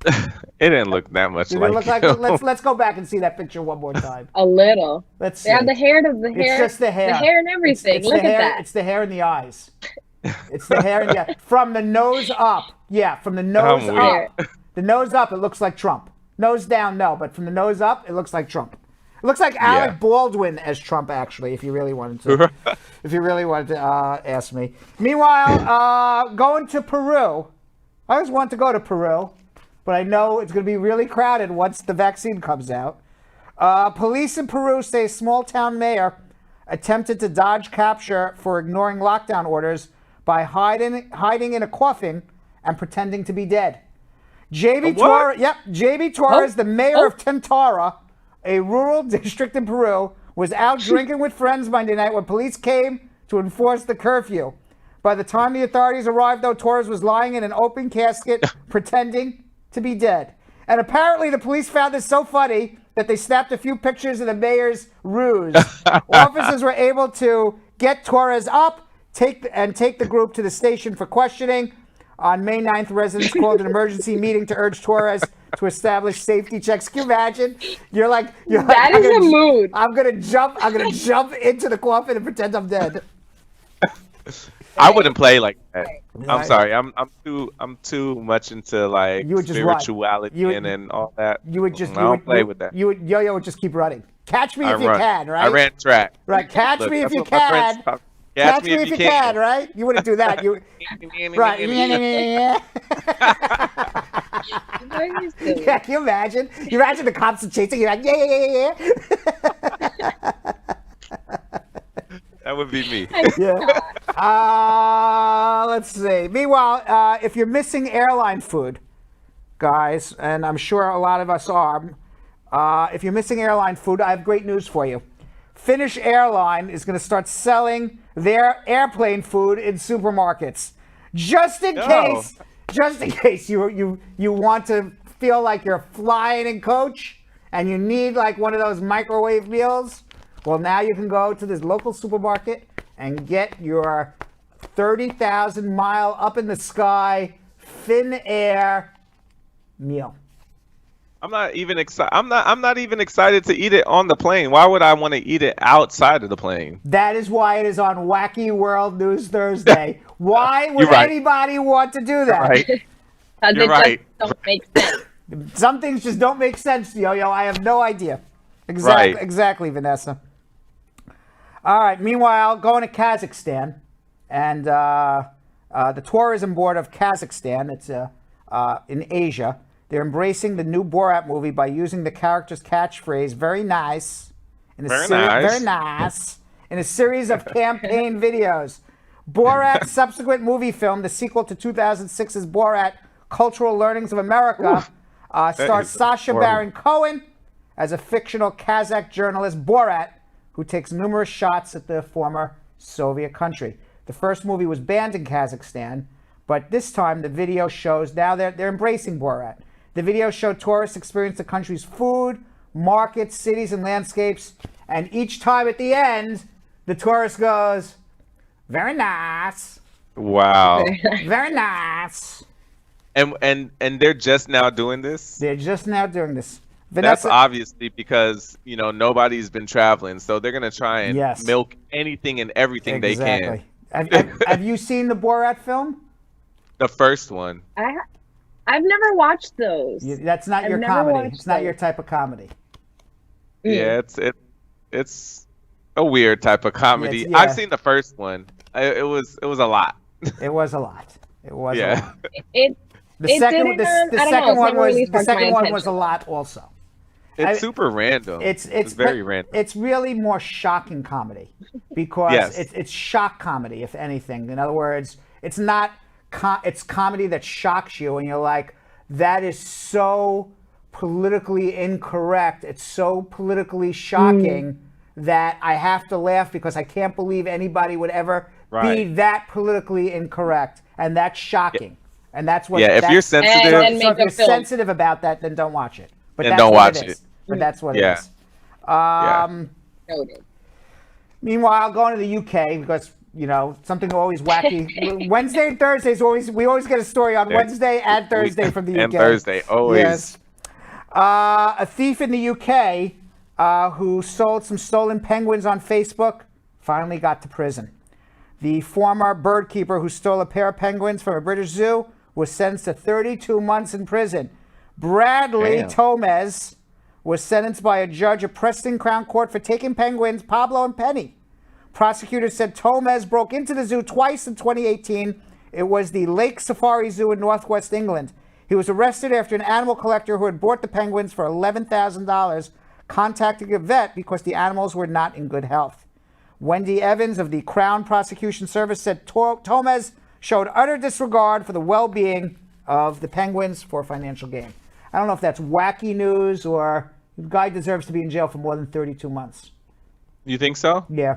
G: It didn't look that much
A: Did
G: like
A: it look like?
G: him.
A: Let's go back and see that picture one more time.
H: A little.
A: Let's see.
H: They have the hair,
A: It's just the hair.
H: the hair and everything.
A: It's
H: Look
A: the
H: at
A: hair,
H: that.
A: It's the hair and the eyes. It's the hair and the eye. From the nose up. Yeah, from the nose
G: I'm
A: up. The nose up, it looks like Trump. Nose down, no, but from the nose up, it looks like Trump. It looks like Alec Baldwin as Trump, actually, if you really wanted to. Ask me. Meanwhile, going to Peru. I always want to go to Peru, but I know it's going to be really crowded once the vaccine comes out. Police in Peru say a small town mayor attempted to dodge capture for ignoring lockdown orders by hiding in a coffin and pretending to be dead. JB Torres, the mayor of Tintara, a rural district in Peru, was out drinking with friends Monday night when police came to enforce the curfew. By the time the authorities arrived, though, Torres was lying in an open casket, pretending to be dead. And apparently the police found this so funny that they snapped a few pictures of the mayor's ruse. Officers were able to get Torres up, take the group to the station for questioning. On May 9th, residents called an emergency meeting to urge Torres to establish safety checks. Can you imagine? You're like
H: That is a mood.
A: I'm gonna jump into the coffin and pretend I'm dead.
G: I wouldn't play like that.
A: Right.
G: I'm sorry. I'm too much into like
A: You would just run.
G: spirituality
A: You would-
G: and all that.
A: You would just
G: I don't play with that.
A: Yo-yo would just keep running. Catch me if you
G: run.
A: can, right?
G: I ran track.
A: Right, catch
G: Look,
A: me if
G: that's
A: you
G: what my friends
A: can.
G: talk-
A: Catch me if you can, right? You wouldn't do that. You right? Yeah, can you imagine? You imagine the cops are chasing you like yeah.
G: That would be me.
A: Yeah. Let's see. Meanwhile, if you're missing airline food, guys, and I'm sure a lot of us are, if you're missing airline food, I have great news for you. Finnish Airline is going to start selling their airplane food in supermarkets, just in case you want to feel like you're flying in coach and you need like one of those microwave meals. Well, now you can go to this local supermarket and get your 30,000 mile up in the sky Finnair meal.
G: I'm not even excited. I'm not even excited to eat it on the plane. Why would I want to eat it outside of the plane?
A: That is why it is on Wacky World News Thursday. Why would anybody want to do that?
G: Right.
H: You're right. Just don't make sense.
A: Some things just don't make sense, Yo-Yo. I have no idea. Exactly, Vanessa. All right. Meanwhile, going to Kazakhstan, and the tourism board of Kazakhstan, it's in Asia, they're embracing the new Borat movie by using the character's catchphrase "very nice" very nice in a series of campaign videos. Borat's subsequent movie film, the sequel to 2006's Borat: Cultural Learnings of America, stars Sacha Baron Cohen as a fictional Kazakh journalist, Borat, who takes numerous shots at the former Soviet country. The first movie was banned in Kazakhstan, but this time the video shows now they're embracing Borat. The video showed tourists experience the country's food, markets, cities, and landscapes, and each time at the end, the tourist goes, "Very nice."
G: Wow.
A: Very nice.
G: And they're just now doing this?
A: They're just now doing this. Vanessa,
G: that's obviously because, nobody's been traveling, so they're going to try and milk anything and everything they can.
A: Have you seen the Borat film?
G: The first one.
H: I've never watched those.
A: That's not your comedy. It's not your type of comedy.
G: Yeah, it's a weird type of comedy. I've seen the first one. It was a lot.
A: It was a lot. It was a lot. The second one was a lot also.
G: It's super random. It's very random.
A: It's really more shocking comedy because it's shock comedy, if anything. In other words, it's not. It's comedy that shocks you, and you're like, "That is so politically incorrect. It's so politically shocking that I have to laugh because I can't believe anybody would ever be that politically incorrect, and that's shocking." And that's what.
G: Yeah, if you're sensitive,
A: so if you're sensitive about that, then don't watch it. But
G: that's don't watch it.
A: But that's what it is. Meanwhile, going to the UK because something always wacky. Wednesday and Thursdays we always get a story on Wednesday and Thursday from the UK.
G: And Thursday always.
A: Yes. A thief in the UK who sold some stolen penguins on Facebook finally got to prison. The former bird keeper who stole a pair of penguins from a British zoo was sentenced to 32 months in prison. Bradley Tomez was sentenced by a judge at Preston Crown Court for taking penguins, Pablo and Penny. Prosecutors said Tomez broke into the zoo twice in 2018. It was the Lake Safari Zoo in northwest England. He was arrested after an animal collector who had bought the penguins for $11,000 contacted a vet because the animals were not in good health. Wendy Evans of the Crown Prosecution Service said Tomez showed utter disregard for the well-being of the penguins for financial gain. I don't know if that's wacky news or the guy deserves to be in jail for more than 32 months.
G: You think so?
A: Yeah.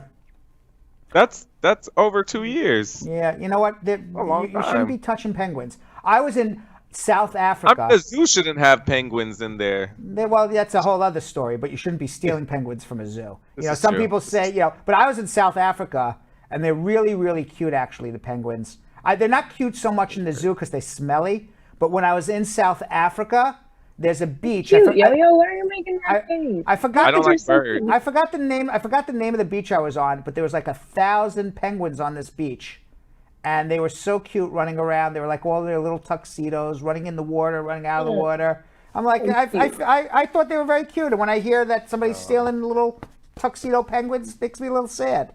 G: That's over 2 years.
A: Yeah, you know what? You shouldn't be touching penguins. I was in South Africa.
G: The zoo shouldn't have penguins in there.
A: Well, that's a whole other story, but you shouldn't be stealing penguins from a zoo. Some people say, but I was in South Africa, and they're really, really cute, actually, the penguins. They're not cute so much in the zoo because they're smelly, but when I was in South Africa, there's a beach.
H: Cute, Yo-Yo, why are you making that face?
A: I forgot.
G: I don't like birds.
A: I forgot the name of the beach I was on, but there was like 1,000 penguins on this beach. And they were so cute running around. They were like all their little tuxedos, running in the water, running out of the water. I'm like, I thought they were very cute. And when I hear that somebody's stealing little tuxedo penguins, it makes me a little sad.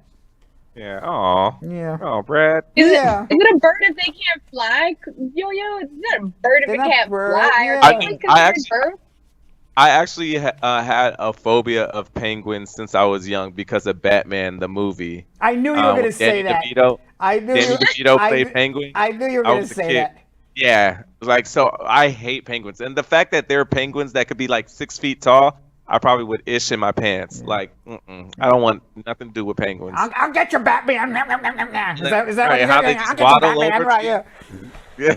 G: Yeah. Oh.
A: Yeah.
G: Oh, Brad.
H: Is
A: Yeah.
H: it a bird if they can't fly? Yo, it's not a bird if
A: They're
H: it
A: not
H: can't
A: bird,
H: fly.
A: yeah.
H: Are penguins
G: I
H: considered birds?
G: I actually had a phobia of penguins since I was young because of Batman the movie.
A: I knew you were going to
G: With
A: say
G: Danny
A: that.
G: DeVito.
A: I knew
G: Danny
A: you.
G: DeVito
A: I
G: played
A: kn-
G: Penguin.
A: I knew you were
G: I
A: going
G: was
A: to
G: a
A: say
G: kid.
A: that.
G: Yeah, like so I hate penguins, and the fact that there are penguins that could be like 6 feet tall, I probably would ish in my pants. Like, I don't want nothing to do with penguins.
A: I'll get your Batman. Is that
G: Right,
A: what you're
G: how
A: saying?
G: they
A: I'll
G: just
A: get your
G: waddle
A: Batman.
G: over
A: Right,
G: to
A: yeah.
G: you.
A: All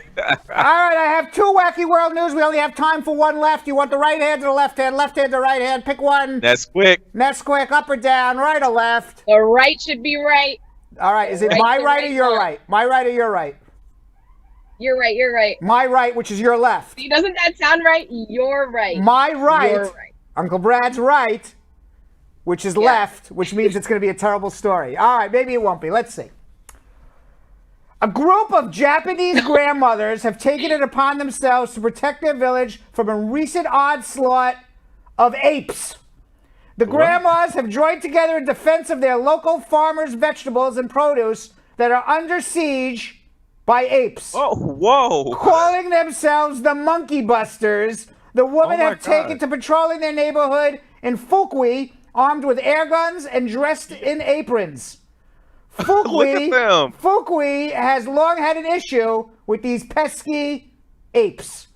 A: right, I have 2 wacky world news. We only have time for one left. You want the right hand or the left hand? Left hand or right hand? Pick one.
G: Ness-Quick.
A: Ness-Quick, up or down, right or left?
H: The right should be right.
A: All right, is it
H: Right,
A: my
H: the
A: right or
H: right
A: your
H: one.
A: right? My right or your right?
H: You're right. You're right.
A: My right, which is your left.
H: See, doesn't that sound right? You're right.
A: My right,
H: You're right.
A: Uncle Brad's right, which is left, which means it's going to be a terrible story. All right, maybe it won't be. Let's see. A group of Japanese grandmothers have taken it upon themselves to protect their village from a recent onslaught of apes. The grandmas have joined together in defense of their local farmers' vegetables and produce that are under siege by apes.
G: Oh, whoa.
A: Calling themselves the Monkey Busters, the women
G: Oh my
A: have taken
G: God.
A: to patrolling their neighborhood in Fukui, armed with air guns and dressed in aprons.
G: Look at them.
A: Fukui has long had an issue with these pesky apes.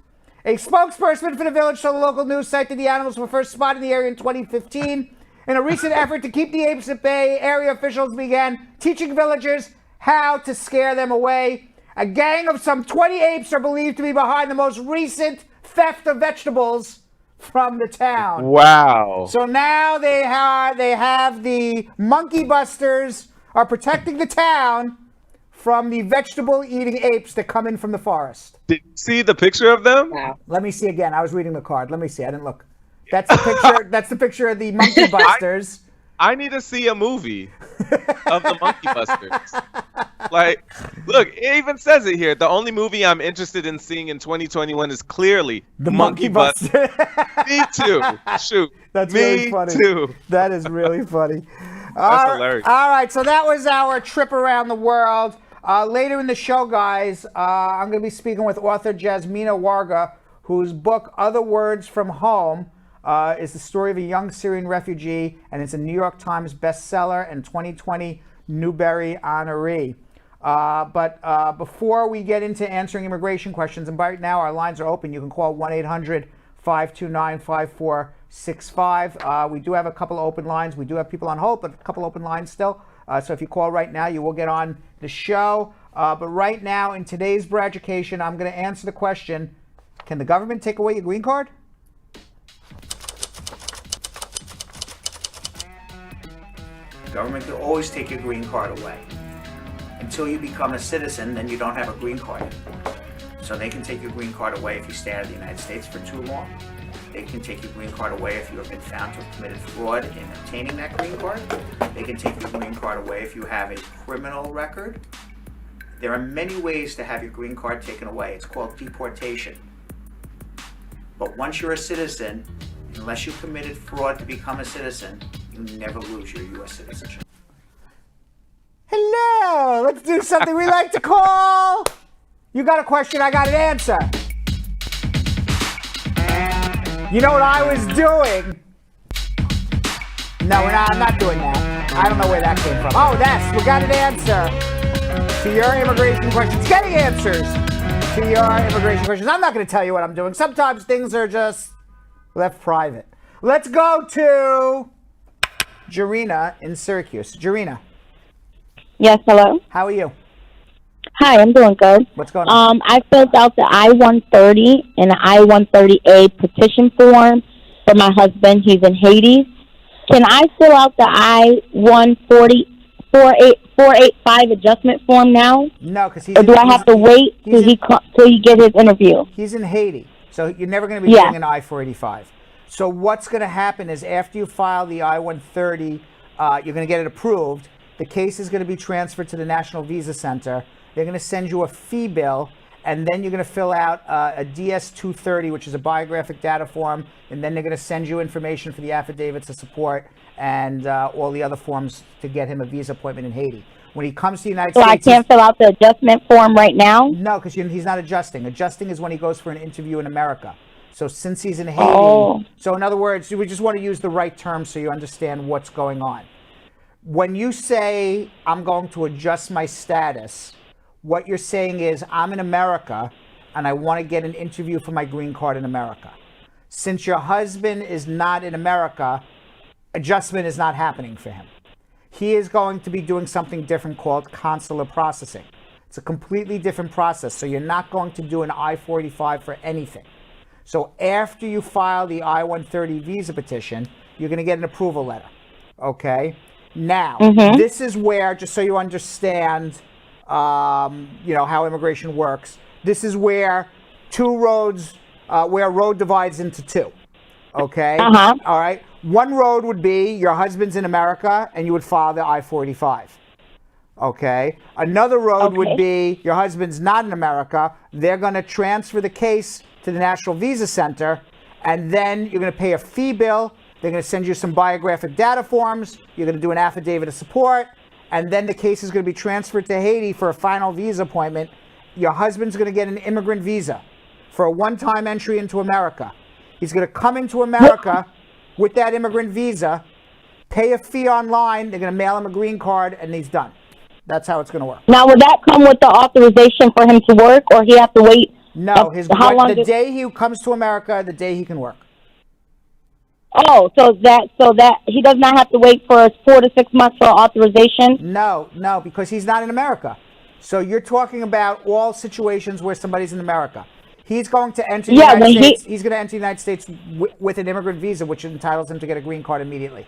A: A spokesperson for the village told the local news site that the animals were first spotted in the area in 2015. In a recent effort to keep the apes at bay, area officials began teaching villagers how to scare them away. A gang of some 20 apes are believed to be behind the most recent theft of vegetables from the town.
G: Wow.
A: So now they have the Monkey Busters are protecting the town from the vegetable-eating apes that come in from the forest.
G: Did you see the picture of them?
H: Wow.
A: Let me see again. I was reading the card. Let me see. I didn't look. That's the picture. That's the picture of the Monkey Busters.
G: I need to see a movie of the Monkey Busters. Like, look, it even says it here. The only movie I'm interested in seeing in 2021 is clearly
A: The Monkey
G: Busters.
A: Busters.
G: Me too. Shoot.
A: That's
G: Me
A: really funny.
G: too.
A: That is really funny.
G: That's hilarious.
A: All right, so that was our trip around the world. Later in the show, guys, I'm going to be speaking with author Jasmine Warga, whose book, Other Words from Home, is the story of a young Syrian refugee, and it's a New York Times bestseller and 2020 Newbery Honoree. But before we get into answering immigration questions, and right now our lines are open, you can call 1-800-529-5465. We do have a couple open lines. We do have people on hold, but a couple open lines still. So if you call right now, you will get on the show. But right now, in today's Brad Education, I'm going to answer the question, can the government take away your green card? The government can always take your green card away. Until you become a citizen, then you don't have a green card anymore. So they can take your green card away if you stay out of the United States for too long. They can take your green card away if you have been found to have committed fraud in obtaining that green card. They can take your green card away if you have a criminal record. There are many ways to have your green card taken away. It's called deportation. But once you're a citizen, unless you committed fraud to become a citizen, you never lose your U.S. citizenship. Hello, let's do something we like to call. You got a question, I got an answer. You know what I was doing? No, I'm not doing that. I don't know where that came from. Oh, we got an answer to your immigration questions. Getting answers to your immigration questions. I'm not going to tell you what I'm doing. Sometimes things are just left private. Let's go to Jarina in Syracuse. Jarina.
I: Yes, hello.
A: How are you?
I: Hi, I'm doing good.
A: What's going on?
I: I filled out the I-130 and the I-130A petition form for my husband. He's in Haiti. Can I fill out the I-140-485 adjustment form now?
A: No, because
I: or do I have to wait till he get his interview?
A: He's in Haiti, so you're never going to be doing an I-485. So what's going to happen is after you file the I-130, you're going to get it approved. The case is going to be transferred to the National Visa Center. They're going to send you a fee bill, and then you're going to fill out a DS-230, which is a biographic data form, and then they're going to send you information for the affidavits of support and all the other forms to get him a visa appointment in Haiti. When he comes to the United
I: So
A: States...
I: I can't fill out the adjustment form right now?
A: No, because he's not adjusting. Adjusting is when he goes for an interview in America. So since he's in Haiti... So in other words, we just want to use the right terms so you understand what's going on. When you say, I'm going to adjust my status, what you're saying is, I'm in America and I want to get an interview for my green card in America. Since your husband is not in America, adjustment is not happening for him. He is going to be doing something different called consular processing. It's a completely different process, so you're not going to do an I-45 for anything. So after you file the I-130 visa petition, you're going to get an approval letter, okay? Now, this is where, just so you understand, how immigration works, this is where where a road divides into two, okay? All right? One road would be your husband's in America, and you would file the I-45, okay? Another road would be your husband's not in America. They're going to transfer the case to the National Visa Center, and then you're going to pay a fee bill. They're going to send you some biographic data forms. You're going to do an affidavit of support, and then the case is going to be transferred to Haiti for a final visa appointment. Your husband's going to get an immigrant visa for a one-time entry into America. He's going to come into America with that immigrant visa, pay a fee online. They're going to mail him a green card, and he's done. That's how it's going to work.
I: Now, will that come with the authorization for him to work, or he have to wait?
A: No, the day he comes to America, the day he can work.
I: Oh, so that he does not have to wait for 4 to 6 months for authorization?
A: No, because he's not in America. So you're talking about all situations where somebody's in America. He's going to enter the United States. He's going to enter the United States with an immigrant visa, which entitles him to get a green card immediately.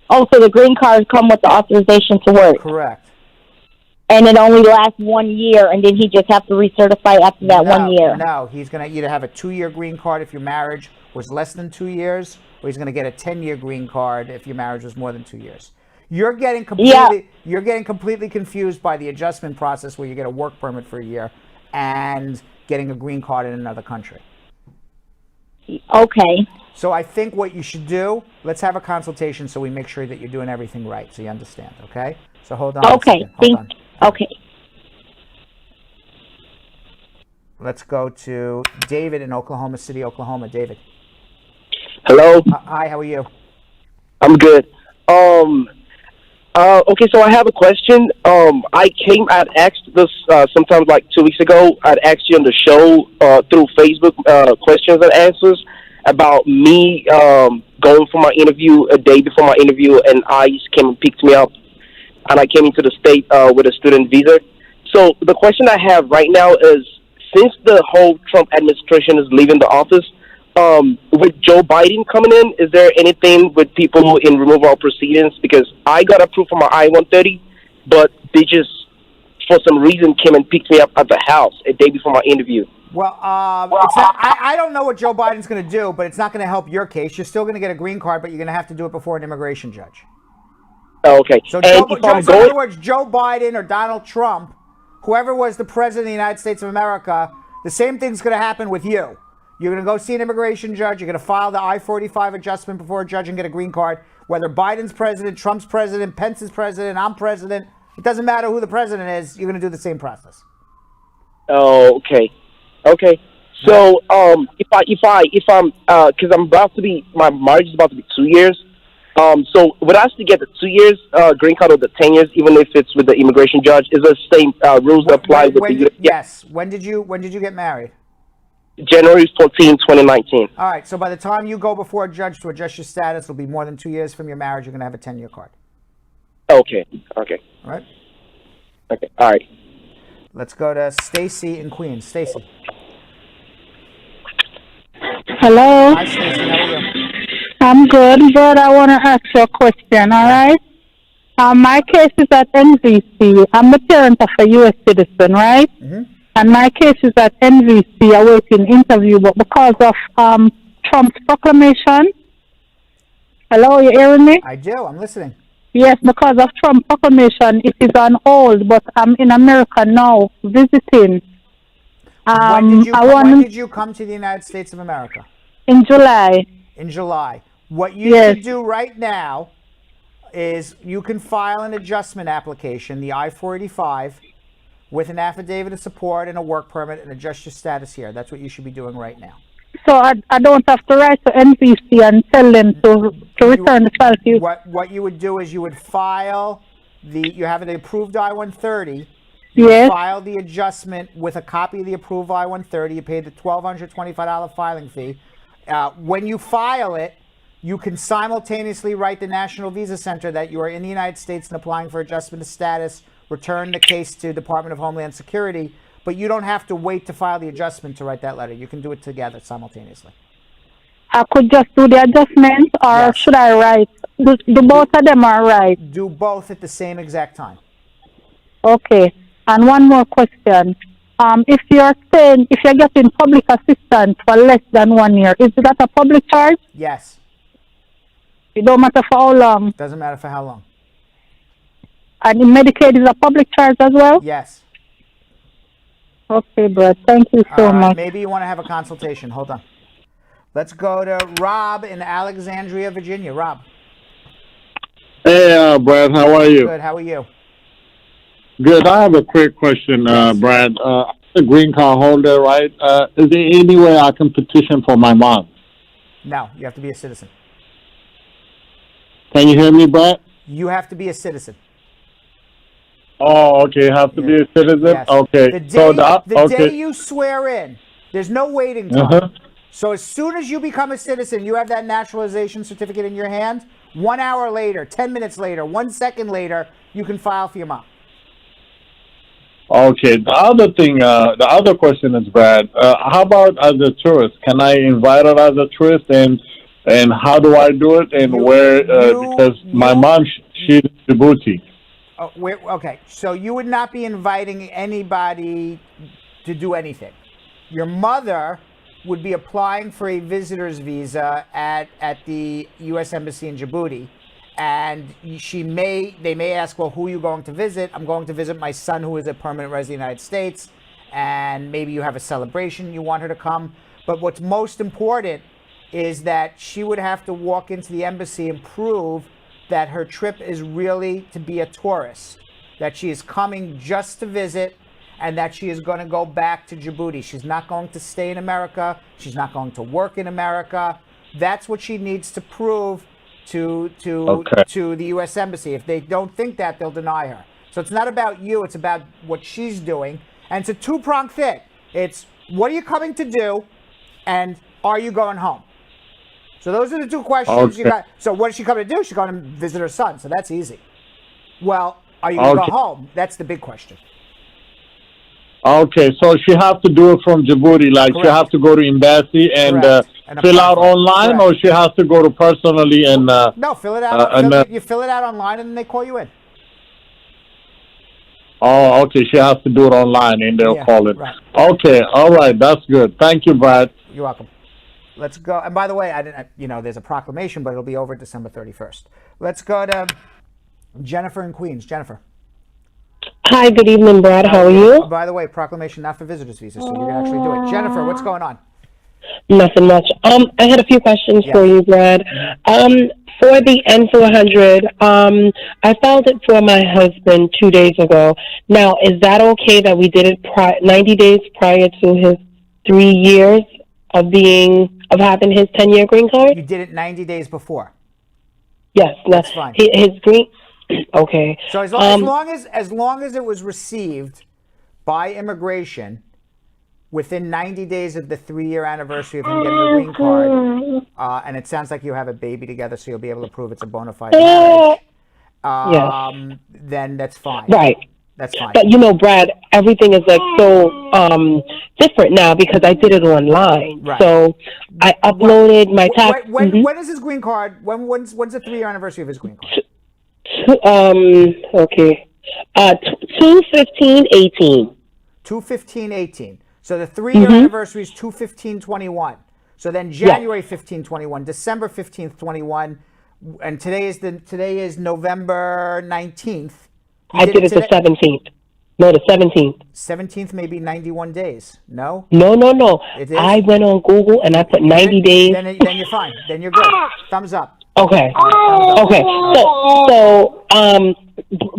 I: Oh, so the green cards come with the authorization to work?
A: Correct.
I: And it only lasts 1 year, and then he just have to recertify after that 1 year?
A: No, he's going to either have a 2-year green card if your marriage was less than 2 years, or he's going to get a 10-year green card if your marriage was more than 2 years. You're getting completely confused by the adjustment process where you get a work permit for a year and getting a green card in another country.
I: Okay.
A: So I think what you should do, let's have a consultation so we make sure that you're doing everything right, so you understand, okay? So hold on.
I: Okay. Okay.
A: Let's go to David in Oklahoma City, Oklahoma. David.
J: Hello.
A: Hi, how are you?
J: I'm good. Okay, so I have a question. I'd asked this sometimes like 2 weeks ago. I'd asked you on the show through Facebook questions and answers about me going for my interview a day before my interview, and ICE came and picked me up, and I came into the state with a student visa. So the question I have right now is, since the whole Trump administration is leaving the office, with Joe Biden coming in, is there anything with people in removal proceedings? Because I got approved for my I-130, but they just, for some reason, came and picked me up at the house a day before my interview.
A: Well, I don't know what Joe Biden's going to do, but it's not going to help your case. You're still going to get a green card, but you're going to have to do it before an immigration judge.
J: Oh, okay.
A: So, in other words, Joe Biden or Donald Trump, whoever was the president of the United States of America, the same thing's going to happen with you. You're going to go see an immigration judge. You're going to file the I-45 adjustment before a judge and get a green card. Whether Biden's president, Trump's president, Pence's president, I'm president, it doesn't matter who the president is. You're going to do the same process.
J: Oh, okay. Okay. So, if I'm, because I'm about to be, my marriage is about to be 2 years. So would I still get the 2 years green card or the 10 years, even if it's with the immigration judge? Is the same rules that apply with the?
A: Yes. When did you get married?
J: January 14, 2019.
A: All right. So by the time you go before a judge to adjust your status, it'll be more than 2 years from your marriage. You're going to have a 10-year card.
J: Okay. Okay.
A: All right.
J: Okay. All right.
A: Let's go to Stacy in Queens. Stacy.
K: Hello.
A: Hi, Stacy. How are you?
K: I'm good, but I want to ask you a question, all right? My case is at NVC. I'm the parent of a U.S. citizen, right?
A: Mm-hmm.
K: And my case is at NVC awaiting interview, but because of Trump's proclamation. Hello, you hearing me?
A: I do. I'm listening.
K: Yes, because of Trump's proclamation, it is on hold, but I'm in America now visiting.
A: When did you come to the United States of America?
K: In July.
A: In July. What you should do right now is you can file an adjustment application, the I-485, with an affidavit of support and a work permit, and adjust your status here. That's what you should be doing right now.
K: So I don't have to write to NVC and tell them to return the file to you?
A: What you would do is you would file you have an approved I-130.
K: Yes.
A: File the adjustment with a copy of the approved I-130. You pay the $1,225 filing fee. When you file it, you can simultaneously write the National Visa Center that you are in the United States and applying for adjustment of status, return the case to Department of Homeland Security, but you don't have to wait to file the adjustment to write that letter. You can do it together simultaneously.
K: I could just do the adjustment, or should I write? Do both of them are right?
A: Do both at the same exact time.
K: Okay. And one more question. If you're getting public assistance for less than 1 year, is that a public charge?
A: Yes.
K: It don't matter for how long?
A: Doesn't matter for how long.
K: And in Medicaid is a public charge as well?
A: Yes.
K: Okay, Brad. Thank you so much.
A: Maybe you want to have a consultation. Hold on. Let's go to Rob in Alexandria, Virginia. Rob.
L: Hey, Brad. How are you?
A: Good. How are you?
L: Good. I have a quick question, Brad. I'm a green card holder, right? Is there any way I can petition for my mom?
A: No, you have to be a citizen.
L: Can you hear me, Brad?
A: You have to be a citizen.
L: Oh, okay. Have to be a citizen?
A: Yes.
L: Okay.
A: The day you swear in, there's no waiting time. So as soon as you become a citizen, you have that naturalization certificate in your hand. 1 hour later, 10 minutes later, 1 second later, you can file for your mom.
L: Okay. The other question is, Brad, how about as a tourist? Can I invite her as a tourist, and how do I do it, and because my mom, she's Djibouti.
A: Oh, okay, so you would not be inviting anybody to do anything. Your mother would be applying for a visitor's visa at the U.S. Embassy in Djibouti, and they may ask, well, who are you going to visit? I'm going to visit my son, who is a permanent resident of the United States, and maybe you have a celebration, you want her to come. But what's most important is that she would have to walk into the embassy and prove that her trip is really to be a tourist, that she is coming just to visit, and that she is going to go back to Djibouti. She's not going to stay in America. She's not going to work in America. That's what she needs to prove to the U.S. Embassy. If they don't think that, they'll deny her. So it's not about you. It's about what she's doing. And it's a two-pronged thing. It's what are you coming to do, and are you going home? So those are the two questions you got. So what is she coming to do? She's going to visit her son. So that's easy. Well, are you going to go home? That's the big question.
L: Okay, so she has to do it from Djibouti, like she has to go to embassy and fill out online, or she has to go to personally and
A: no, fill it out. You fill it out online, and then they call you in.
L: Oh, okay, she has to do it online, and they'll call it. Right. Okay, all right, that's good. Thank you, Brad.
A: You're welcome. Let's go. And by the way, there's a proclamation, but it'll be over December 31st. Let's go to Jennifer in Queens. Jennifer.
M: Hi, good evening, Brad. How are you?
A: By the way, proclamation not for visitors visa, so you can actually do it. Jennifer, what's going on?
M: Nothing much. I had a few questions for you, Brad. For the N400, I filed it for my husband 2 days ago. Now, is that okay that we did it 90 days prior to his 3 years of having his 10-year green card?
A: You did it 90 days before.
M: Yes,
A: that's fine.
M: His green. Okay.
A: So as long as it was received by immigration within 90 days of the 3-year anniversary of him getting a green card, and it sounds like you have a baby together, so you'll be able to prove it's a bona fide marriage. Then that's fine.
M: Right.
A: That's fine.
M: But Brad, everything is like so different now because I did it online.
A: Right.
M: So I uploaded my tax.
A: When is his green card? When's the 3-year anniversary of his green card?
M: Okay. 2/15/18.
A: 2/15/18. So the 3-year anniversary is 2/15/21. So then January 15/21, December 15th 21, and today is November 19th.
M: I did it the 17th. No, the 17th.
A: 17th may be 91 days. No?
M: No, no, no.
A: It is?
M: I went on Google and I put 90 days.
A: Then you're fine. Then you're good. Thumbs up.
M: Okay.
A: Thumbs up.
M: Okay. So,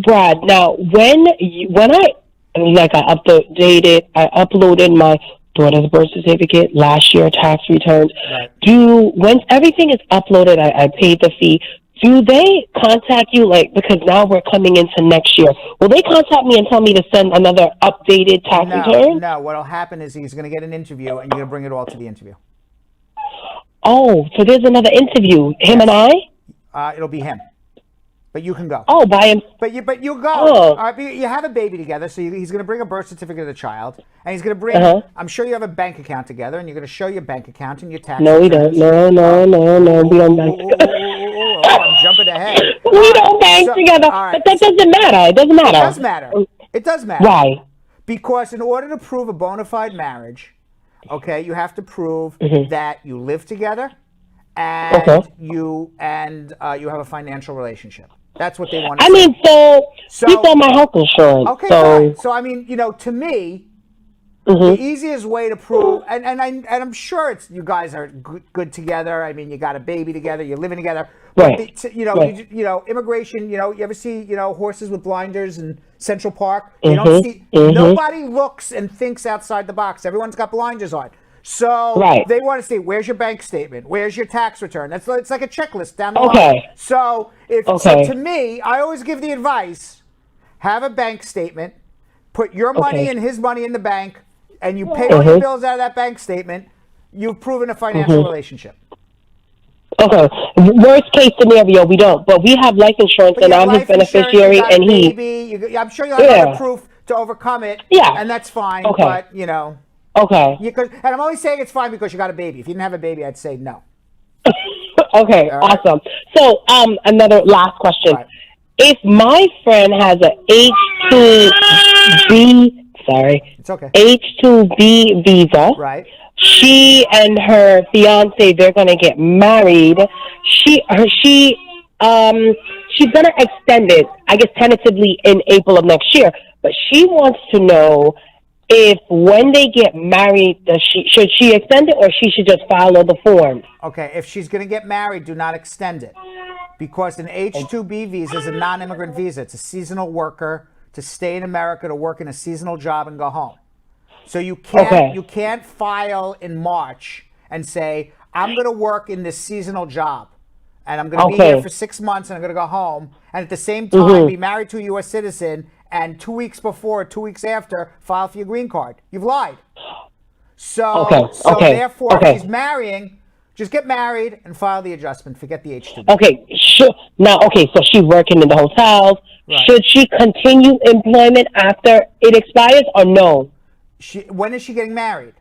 M: Brad, now when I uploaded my daughter's birth certificate, last year tax returns.
A: Right.
M: Once everything is uploaded, I paid the fee. Do they contact you, because now we're coming into next year? Will they contact me and tell me to send another updated tax return?
A: No. What'll happen is he's going to get an interview, and you're going to bring it all to the interview.
M: Oh, so there's another interview. Him and I?
A: It'll be him. But you can go.
M: Oh, by him.
A: But you go.
M: Oh.
A: You have a baby together, so he's going to bring a birth certificate of the child, and he's going to bring. I'm sure you have a bank account together, and you're going to show your bank account and your tax.
M: No, we don't. No, we don't bank.
A: I'm jumping ahead.
M: We don't bank together, but that doesn't matter. It doesn't matter.
A: It does matter. It does matter.
M: Why?
A: Because in order to prove a bona fide marriage, okay, you have to prove that you live together, and you have a financial relationship. That's what they want to say.
M: So you saw my health insurance.
A: Okay,
M: so.
A: fine. So I mean, to me, the easiest way to prove, and I'm sure you guys are good together. I mean, you got a baby together, you're living together.
M: Right.
A: But immigration. You ever see horses with blinders in Central Park? You don't see. Nobody looks and thinks outside the box. Everyone's got blinders on. So they want to see, where's your bank statement? Where's your tax return? It's like a checklist down the line. So so to me, I always give the advice: have a bank statement, put your money and his money in the bank, and you pay all your bills out of that bank statement. You've proven a financial relationship.
M: Okay. Worst case scenario, we don't, but we have life insurance, and I'm his beneficiary, and he.
A: I'm sure you'll have other proof to overcome it. Yeah, and that's fine. But
M: Okay.
A: And I'm only saying it's fine because you got a baby. If you didn't have a baby, I'd say no.
M: Okay, awesome. So, another last question.
A: Right.
M: If my friend has a
A: It's okay.
M: H-2B visa,
A: right?
M: She and her fiance, they're gonna get married. She's gonna extend it, I guess, tentatively in April of next year. But she wants to know if when they get married, should she extend it or she should just follow the form?
A: Okay, if she's going to get married, do not extend it. Because an H-2B visa is a non-immigrant visa. It's a seasonal worker to stay in America to work in a seasonal job and go home. So you can't file in March and say, I'm going to work in this seasonal job. And I'm going to be here for 6 months and I'm going to go home. And at the same time, be married to a U.S. citizen. And 2 weeks before, 2 weeks after, file for your green card. You've lied. So therefore, if she's marrying, just get married and file the adjustment. Forget the H-2B.
M: Okay, sure. Now, so she's working in the hotels. Right. Should she continue employment after it expires or no?
A: When is she getting married?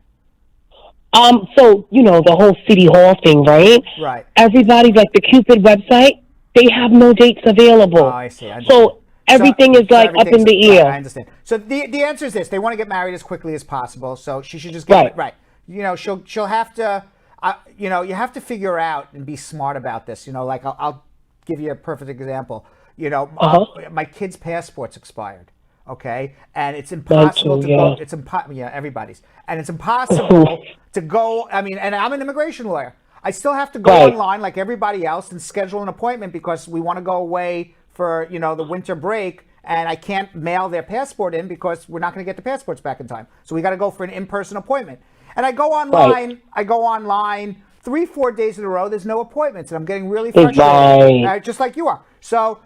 M: So, the whole City Hall thing, right?
A: Right.
M: Everybody, like the Cupid website, they have no dates available.
A: Oh, I see.
M: So everything is up in the air.
A: Right, I understand. So the answer is this: they want to get married as quickly as possible. So she should just get right. She'll have to. You have to figure out and be smart about this. I'll give you a perfect example. My kid's passport's expired. Okay, and it's impossible to go. It's everybody's, and it's impossible to go. I mean, and I'm an immigration lawyer. I still have to go online like everybody else and schedule an appointment because we want to go away for the winter break, and I can't mail their passport in because we're not going to get the passports back in time. So we got to go for an in-person appointment. And I go online. I go online 3-4 days in a row. There's no appointments, and I'm getting really frustrated, just like you are. So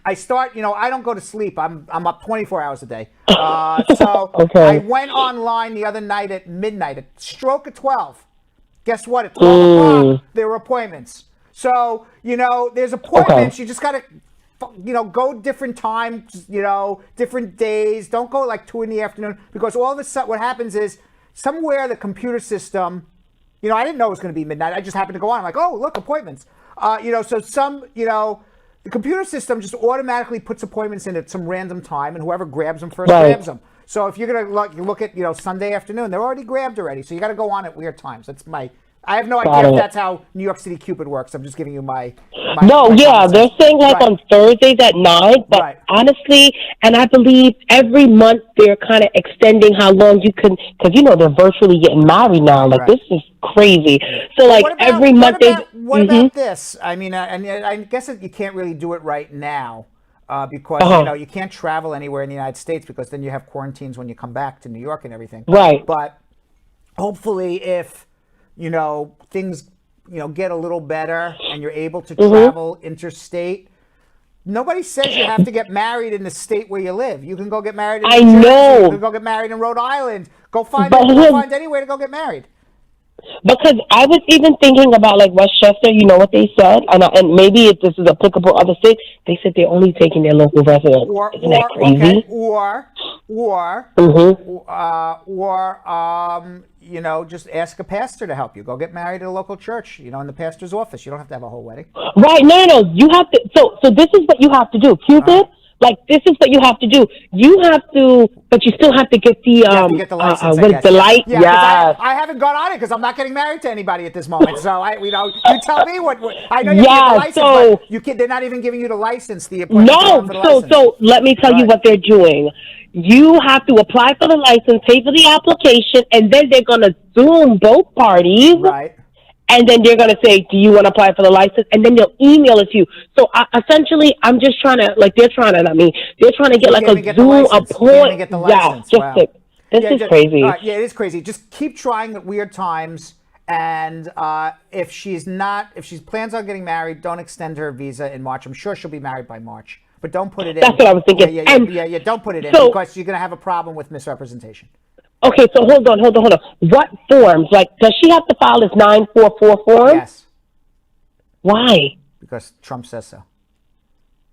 A: I start. I don't go to sleep. I'm up 24 hours a day. I went online the other night at midnight, at stroke of 12. Guess what? At 12 o'clock, there were appointments. So there's appointments. You just got to. Go different times, different days. Don't go like 2 in the afternoon because all of a sudden what happens is somewhere the computer system, I didn't know it was going to be midnight. I just happened to go on. I'm like, oh, look, appointments. The computer system just automatically puts appointments in at some random time and whoever grabs them first grabs them. So if you're going to look at, Sunday afternoon, they're already grabbed already. So you got to go on at weird times. That's I have no
M: Got
A: idea if
M: it.
A: that's how New York City Cupid works. I'm just giving you my
M: No,
A: my
M: yeah,
A: common
M: they're
A: sense.
M: saying like
A: Right.
M: on Thursdays at 9, but
A: Right.
M: honestly, and I believe every month they're kind of extending how long you can, because they're virtually getting married now. Like,
A: Right.
M: this is crazy. So, like, every month
A: what about this? I mean, and I guess you can't really do it right now because you can't travel anywhere in the United States because then you have quarantines when you come back to New York and everything.
M: Right.
A: But hopefully, if things get a little better and you're able to travel interstate. Nobody says you have to get married in the state where you live. You can go get married in New Jersey. You can go get married in Rhode Island. Go find anywhere to go get married.
M: Because I was even thinking about like Westchester, you know what they said, and maybe if this is applicable other states, they said they're only taking their local residents. Isn't that crazy?
A: Okay, just ask a pastor to help you. Go get married at a local church, in the pastor's office. You don't have to have a whole wedding.
M: Right? No. You have to. So this is what you have to do, Cupid. Like, this is what you have to do. You have to, but you still have to get the
A: license.
M: what is the light?
A: Yeah. I haven't gone on it because I'm not getting married to anybody at this moment. So you tell me what I know. You have to get the license, but they're not even giving you the license. The appointment for the license.
M: So let me tell you what they're doing. You have to apply for the license, pay for the application, and then they're gonna Zoom both parties.
A: Right.
M: And then they're going to say, do you want to apply for the license? And then they'll email it to you. So essentially, I'm just trying to, they're trying to get like a Zoom appointment. Yeah, this is crazy.
A: Yeah, it is crazy. Just keep trying at weird times. And if she plans on getting married, don't extend her visa in March. I'm sure she'll be married by March. But don't put it in.
M: That's what I was thinking.
A: Yeah, don't put it in because you're going to have a problem with misrepresentation.
M: Okay, so hold on. What forms? Like, does she have to file this 944 form?
A: Yes.
M: Why?
A: Because Trump says so.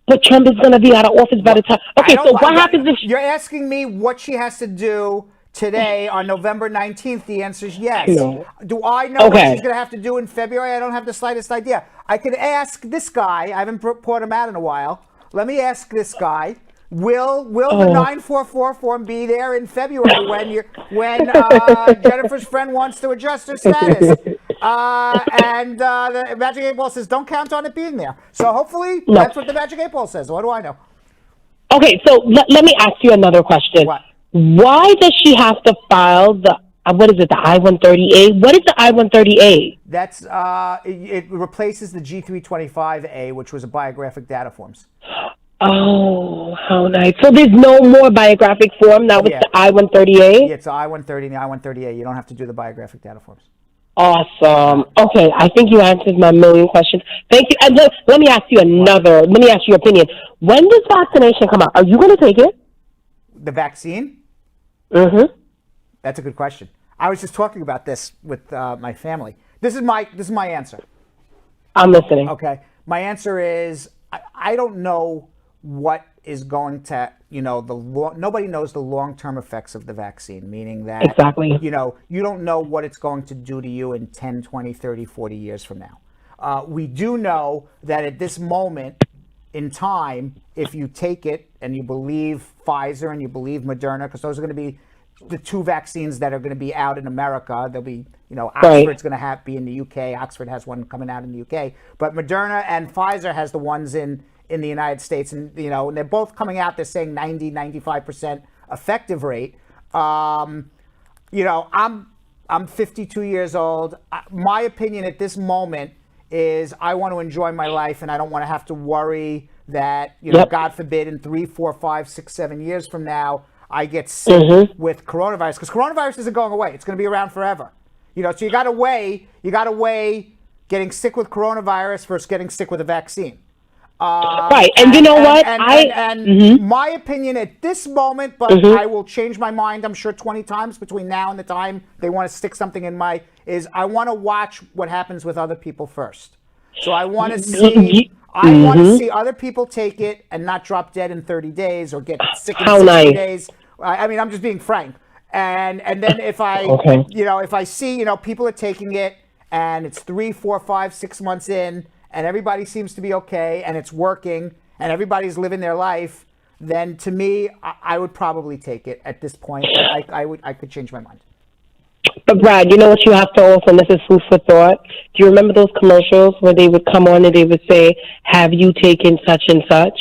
M: But Trump is going to be out of office by the time. Okay, so what happens if
A: you're asking me what she has to do today on November 19th? The answer is yes.
M: No.
A: Do I know what she's going to have to do in February? I don't have the slightest idea. I could ask this guy. I haven't brought him out in a while. Let me ask this guy. Will the 944 form be there in February when Jennifer's friend wants to adjust her status? And the Magic 8 Ball says don't count on it being there. So hopefully that's what the Magic 8 Ball says. What do I know?
M: Okay, so let me ask you another question.
A: What?
M: Why does she have to file the the I-130A? What is the I-130A?
A: That's it replaces the G325A, which was a biographic data forms.
M: Oh, how nice. So there's no more biographic form now with the I-130A?
A: Yeah, it's the I-130 and the I-130A. You don't have to do the biographic data forms.
M: Awesome. Okay, I think you answered my million questions. Thank you. And let me ask you let me ask your opinion. When does vaccination come out? Are you going to take it?
A: The vaccine?
M: Mm-hmm.
A: That's a good question. I was just talking about this with my family. This is my answer.
M: I'm listening.
A: Okay. My answer is I don't know what is going to, nobody knows the long-term effects of the vaccine, meaning that,
M: exactly.
A: You don't know what it's going to do to you in 10, 20, 30, 40 years from now. We do know that at this moment in time, if you take it and you believe Pfizer and you believe Moderna, because those are going to be the two vaccines that are going to be out in America. There'll be, Oxford's going to be in the UK. Oxford has one coming out in the UK. But Moderna and Pfizer has the ones in the United States. And, and they're both coming out. They're saying 90, 95% effective rate. I'm 52 years old. My opinion at this moment is I want to enjoy my life and I don't want to have to worry that, God forbid, in 3, 4, 5, 6, 7 years from now, I get sick with coronavirus, because coronavirus isn't going away. It's going to be around forever. So you got to weigh getting sick with coronavirus versus getting sick with a vaccine.
M: Right. And you know what?
A: My opinion at this moment, but I will change my mind, I'm sure 20 times between now and the time they want to stick something in is I want to watch what happens with other people first. So I want to see other people take it and not drop dead in 30 days or get sick in 60 days. I mean, I'm just being frank. And then if I, if I see, people are taking it and it's 3, 4, 5, 6 months in and everybody seems to be okay and it's working and everybody's living their life, then to me, I would probably take it at this point. I could change my mind.
M: But Brad, you know what you have to also, and this is food for thought. Do you remember those commercials where they would come on and they would say, "Have you taken such and such?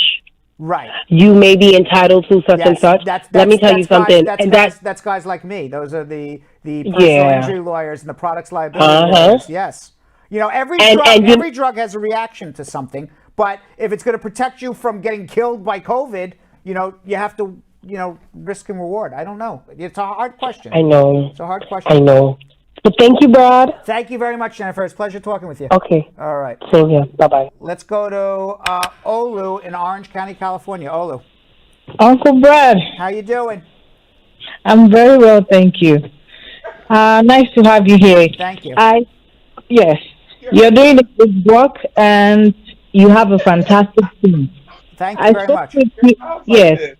A: Right.
M: You may be entitled to such and such." Let me tell you something.
A: That's guys like me. Those are the personal injury lawyers and the products liability lawyers. Yes. You know, every drug has a reaction to something, but if it's going to protect you from getting killed by COVID, you know, you have to, you know, risk and reward. I don't know. It's a hard question.
M: I know.
A: It's a hard question.
M: I know. But thank you, Brad.
A: Thank you very much, Jennifer. It's a pleasure talking with you.
M: Okay.
A: All right.
M: Same here. Bye-bye.
A: Let's go to Olu in Orange County, California. Olu.
N: Uncle Brad.
A: How you doing?
N: I'm very well, thank you. Nice to have you here.
A: Thank you.
N: Yes, you're doing a good work, and you have a fantastic team.
A: Thank you very much.
N: Yes,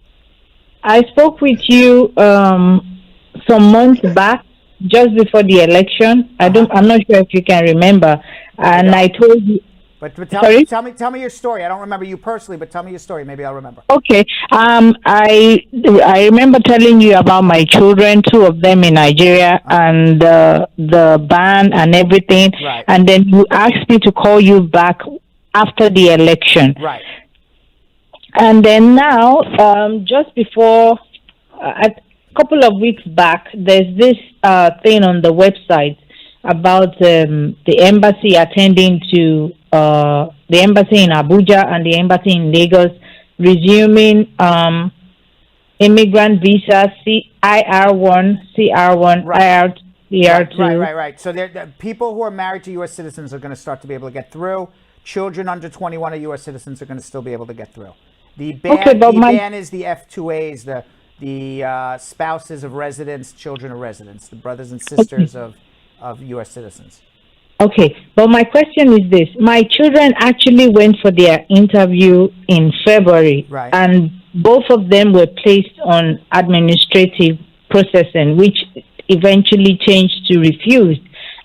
N: I spoke with you some months back, just before the election. I'm not sure if you can remember, and I told you.
A: But tell me your story. I don't remember you personally, but tell me your story. Maybe I'll remember.
N: Okay. I remember telling you about my children, 2 of them in Nigeria, and the ban and everything.
A: Right.
N: And then you asked me to call you back after the election.
A: Right.
N: And then now, just before, a couple of weeks back, there's this thing on the website about the embassy attending to the embassy in Abuja and the embassy in Lagos resuming immigrant visa IR1, CR1, IR2.
A: Right. So the people who are married to U.S. citizens are going to start to be able to get through. Children under 21 of U.S. citizens are going to still be able to get through. The ban is the F2As, the spouses of residents, children of residents, the brothers and sisters of U.S. citizens.
N: Okay, but my question is this. My children actually went for their interview in February,
A: right,
N: and both of them were placed on administrative processing, which eventually changed to refused.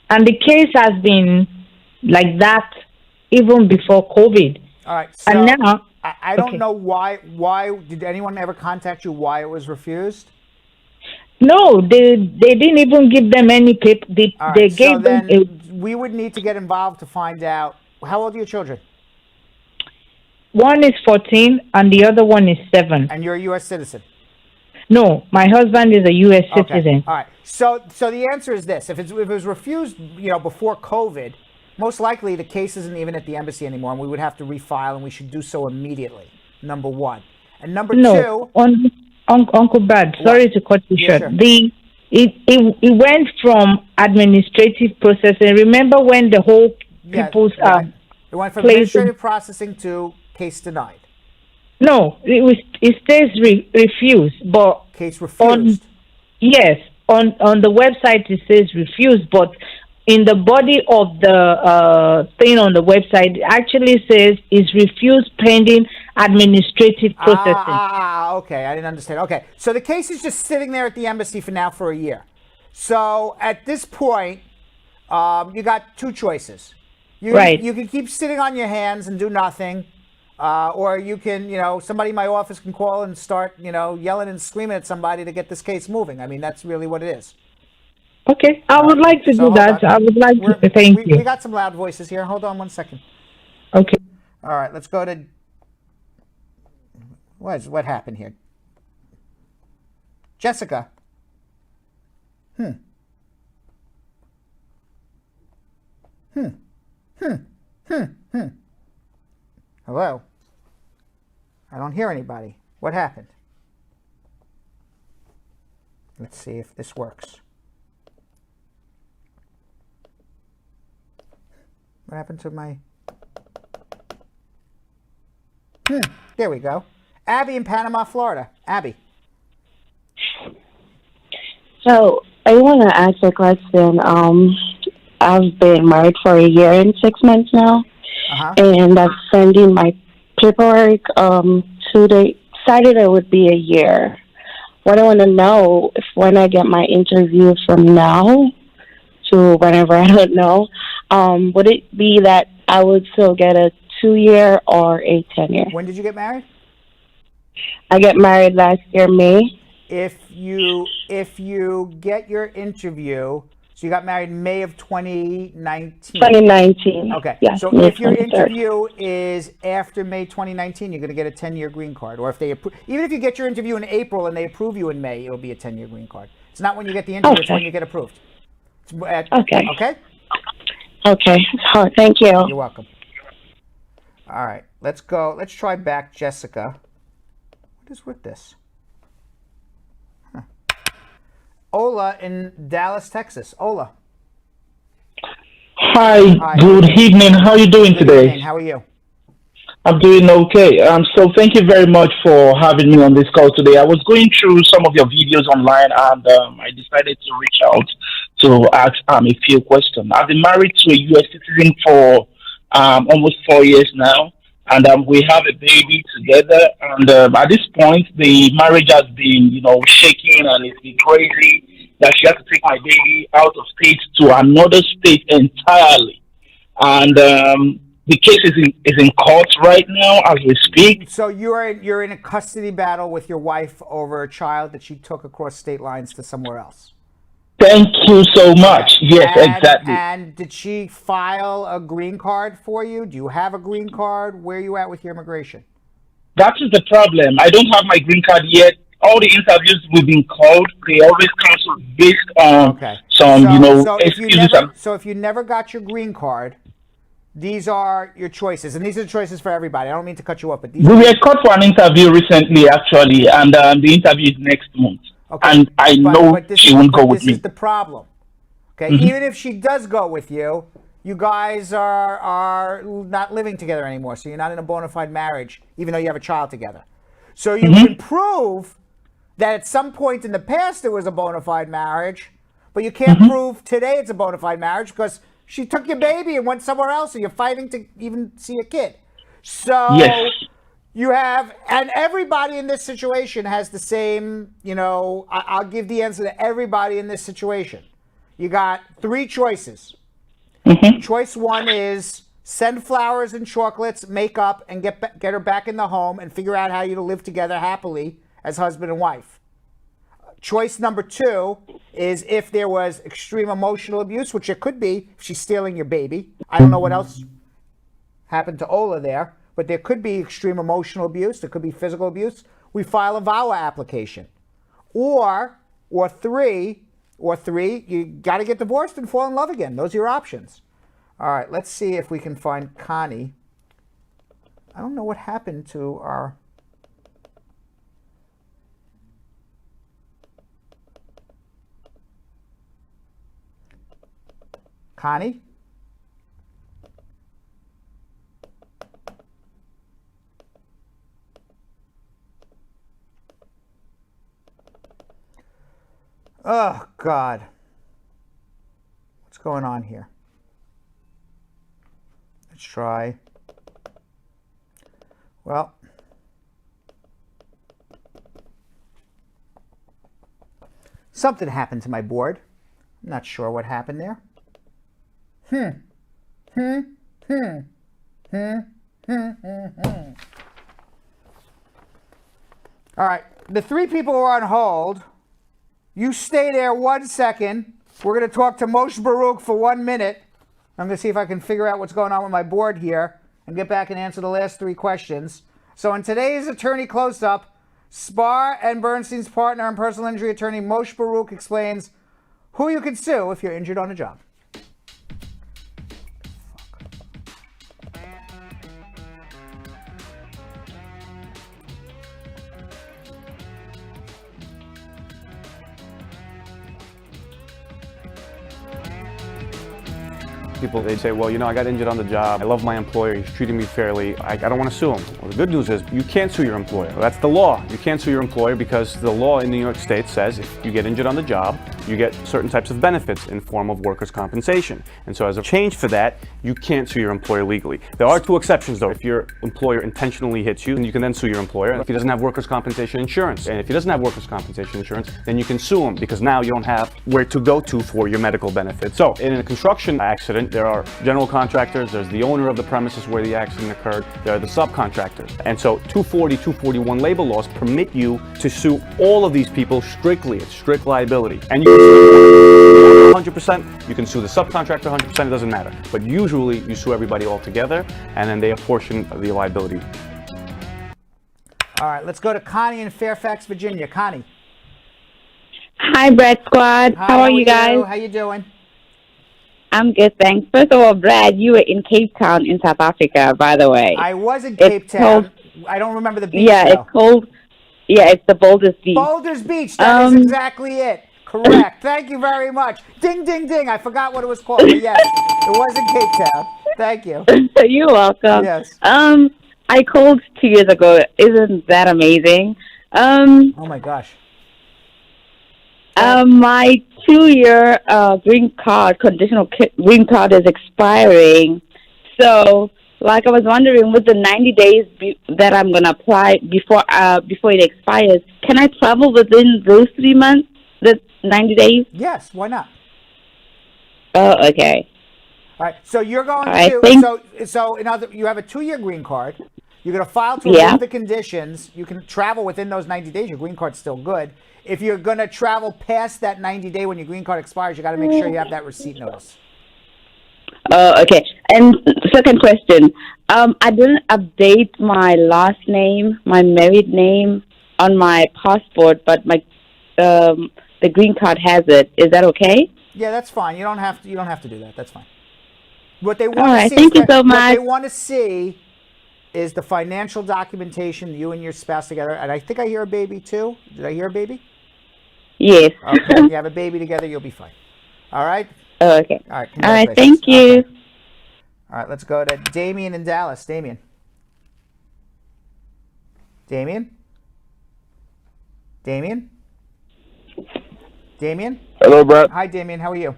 N: And the case has been like that even before COVID.
A: All right, so
N: and now,
A: I don't know why. Did anyone ever contact you why it was refused?
N: No, they didn't even give them any paper. They gave them
A: we would need to get involved to find out. How old are your children?
N: One is 14 and the other one is 7.
A: And you're a U.S. citizen?
N: No, my husband is a U.S. citizen.
A: All right. So the answer is this: if it was refused, before COVID, most likely the case isn't even at the embassy anymore, and we would have to refile, and we should do so immediately. Number one, and number two.
N: Uncle Brad, sorry to cut you short.
A: Sure.
N: It went from administrative processing. Remember when the whole people's
A: it went from administrative processing to case denied.
N: No, it says refused, but
A: case refused.
N: On the website it says refused, but in the body of the thing on the website, it actually says is refused pending administrative processing.
A: Okay, I didn't understand. Okay, so the case is just sitting there at the embassy for a year. So at this point, you got 2 choices. You can keep sitting on your hands and do nothing, or you can, somebody in my office can call and start, yelling and screaming at somebody to get this case moving. I mean, that's really what it is.
N: Okay, I would like to do that. I would like to thank you.
A: We got some loud voices here. Hold on one second.
N: Okay.
A: All right, let's go to... What happened here? Jessica. Hello? I don't hear anybody. What happened? Let's see if this works. What happened to my... There we go. Abby in Panama, Florida. Abby.
O: So, I want to ask a question. I've been married for a year and 6 months now. And I'm sending my paperwork Saturday would be a year. What I want to know if when I get my interview from now to whenever, I don't know, would it be that I would still get a 2-year or a 10-year?
A: When did you get married?
O: I got married last year, May.
A: if you get your interview, so you got married in May of 2019.
O: 2019.
A: Okay.
O: Yeah,
A: So
O: May
A: if your
O: 23rd.
A: interview is after May 2019, you're going to get a 10-year green card. Or if they even if you get your interview in April and they approve you in May, it'll be a 10-year green card. It's not when you get the interview; it's
O: Okay.
A: when you get approved.
O: Okay.
A: Okay.
O: Okay. Oh, thank you.
A: You're welcome. All right. Let's go. Let's try back Jessica. What is with this? Huh. Ola in Dallas, Texas. Ola.
P: Hi, good evening. How are you doing
A: Good
P: today?
A: evening. How are you?
P: I'm doing okay. So thank you very much for having me on this call today. I was going through some of your videos online, and I decided to reach out to ask a few questions. I've been married to a U.S. citizen for almost 4 years now, and we have a baby together. And at this point, the marriage has been, shaking, and it's been crazy that she has to take my baby out of state to another state entirely. And the case is in court right now as we speak.
A: So you're in a custody battle with your wife over a child that she took across state lines to somewhere else.
P: Thank you so much. Yes, exactly.
A: And did she file a green card for you? Do you have a green card? Where are you at with your immigration?
P: That is the problem. I don't have my green card yet. All the interviews we've been called, they always cancel based on some, excuses.
A: So if you never got your green card, these are your choices, and these are the choices for everybody. I don't mean to cut you up, but these
P: We were called for an interview recently, actually, and the interview is next month.
A: Okay.
P: And I know she won't go with
A: This
P: me.
A: is the problem. Okay,
P: Mhm.
A: even if she does go with you, you guys are not living together anymore, so you're not in a bona fide marriage, even though you have a child together. So you can prove that at some point in the past it was a bona fide marriage, but you can't prove today it's a bona fide marriage because she took your baby and went somewhere else, and you're fighting to even see a kid. So
P: Yes.
A: you have, and everybody in this situation has the same, I'll give the answer to everybody in this situation. You got three choices. Choice one is send flowers and chocolates, make up, and get her back in the home and figure out how you to live together happily as husband and wife. Choice number two is if there was extreme emotional abuse, which it could be if she's stealing your baby. I don't know what else happened to Ola there, but there could be extreme emotional abuse. There could be physical abuse. We file a VAWA application. Or three, you got to get divorced and fall in love again. Those are your options. All right, let's see if we can find Connie. I don't know what happened to our... Connie? Oh, God. What's going on here? Let's try. Well, something happened to my board. I'm not sure what happened there. All right, the three people who are on hold, you stay there 1 second. We're going to talk to Moshe Baruch for 1 minute. I'm going to see if I can figure out what's going on with my board here and get back and answer the last three questions. So in today's attorney close-up, Spar and Bernstein's partner and personal injury attorney Moshe Baruch explains who you can sue if you're injured on a job.
Q: People, they'd say, well, I got injured on the job. I love my employer. He's treating me fairly. I don't want to sue him. Well, the good news is you can't sue your employer. That's the law. You can't sue your employer because the law in New York State says if you get injured on the job, you get certain types of benefits in form of workers' compensation. And so as a change for that, you can't sue your employer legally. There are two exceptions, though. If your employer intentionally hits you, then you can then sue your employer if he doesn't have workers' compensation insurance. And if he doesn't have workers' compensation insurance, then you can sue him because now you don't have where to go to for your medical benefits. So in a construction accident, management, there are general contractors, there's the owner of the premises where the accident occurred, there are the subcontractors. And so 240, 241 labor laws permit you to sue all of these people strictly. It's strict liability. And you can sue 100%, you can sue the subcontractor 100%, it doesn't matter. But usually you sue everybody all together, and then they apportion the liability.
A: All right, let's go to Connie in Fairfax, Virginia. Connie.
R: Hi, Brad Squad.
A: Hi,
R: how are you guys?
A: How you doing?
R: I'm good, thanks. First of all, Brad, you were in Cape Town in South Africa, by the way.
A: I was in Cape Town. I don't remember the beach.
R: Yeah,
A: though.
R: it's cold. Yeah, it's the Boulders Beach.
A: Boulders Beach. That is exactly it. Correct. Thank you very much. Ding, ding, ding. I forgot what it was called. But yes, it was in Cape Town. Thank you.
R: You're welcome.
A: Yes.
R: I called 2 years ago. Isn't that amazing?
A: Oh my gosh.
R: My 2-year green card, conditional green card, is expiring. So, like, I was wondering, with the 90 days that I'm gonna apply before it expires, can I travel within those 3 months? The 90 days?
A: Yes. Why not?
R: Oh, okay.
A: All right. So you're going so in other, you have a 2-year green card. You're going to file to remove the conditions. You can travel within those 90 days. Your green card's still good. If you're going to travel past that 90 day when your green card expires, you got to make sure you have that receipt notice.
R: Oh, okay. And second question, I didn't update my last name, my married name, on my passport, but my the green card has it. Is that okay?
A: Yeah, that's fine. You don't have to. You don't have to do that. That's fine. What they want
R: All
A: to
R: right.
A: see.
R: Thank you so much.
A: What they want to see is the financial documentation, you and your spouse together. And I think I hear a baby too. Did I hear a baby?
R: Yes.
A: Okay. If you have a baby together, you'll be fine. All right.
R: Oh, okay.
A: All right.
R: All right. Thank you.
A: Okay. All right. Let's go to Damien in Dallas. Damien. Damien. Damien. Damien.
L: Hello, Brad.
A: Hi, Damien. How are you?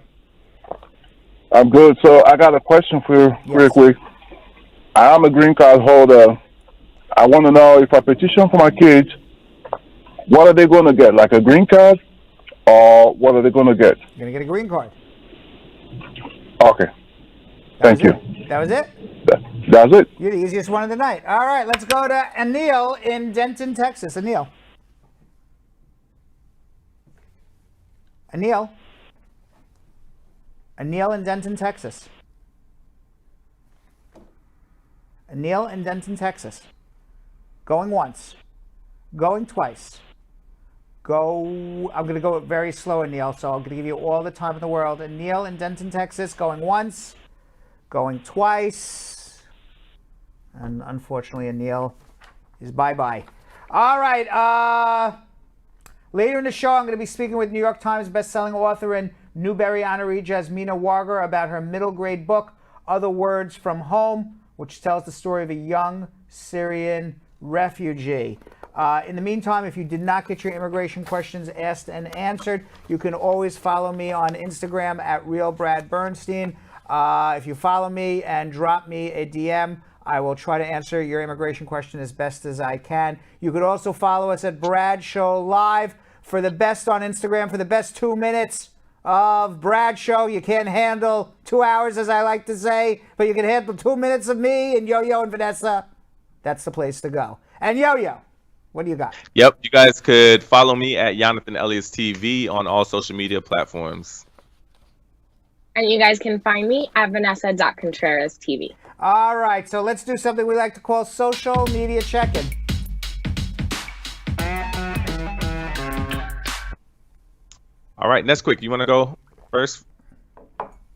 L: I'm good. So I got a question for you real quick. I am a green card holder. I want to know if I petition for my kids, what are they going to get? Like a green card, or what are they going to get?
A: You're going to get a green card.
L: Okay. Thank you.
A: That was it?
L: That's it.
A: You're the easiest one of the night. All right, let's go to Anil in Denton, Texas. Anil. Anil. Anil in Denton, Texas. Anil in Denton, Texas. Going once. Going twice. I'm going to go very slow, Anil, so I'm going to give you all the time in the world. Anil in Denton, Texas. Going once. Going twice. And unfortunately, Anil is bye-bye. All right. Later in the show, I'm going to be speaking with New York Times bestselling author and Newbery Honoree Jasmine Warga about her middle grade book, Other Words from Home, which tells the story of a young Syrian refugee. In the meantime, if you did not get your immigration questions asked and answered, you can always follow me on Instagram at RealBradBernstein. If you follow me and drop me a DM, I will try to answer your immigration question as best as I can. You could also follow us at Brad Show Live for the best on Instagram, for the best 2 minutes of Brad Show. You can't handle 2 hours, as I like to say, but you can handle 2 minutes of me and Yo-Yo and Vanessa. That's the place to go. And Yo-Yo, what do you got?
G: Yep, you guys could follow me at Yonathan Elias TV on all social media platforms.
H: And you guys can find me at Vanessa.Contreras TV.
A: All right, so let's do something we like to call social media check-in.
G: All right, Ness-Quick, you want to go first?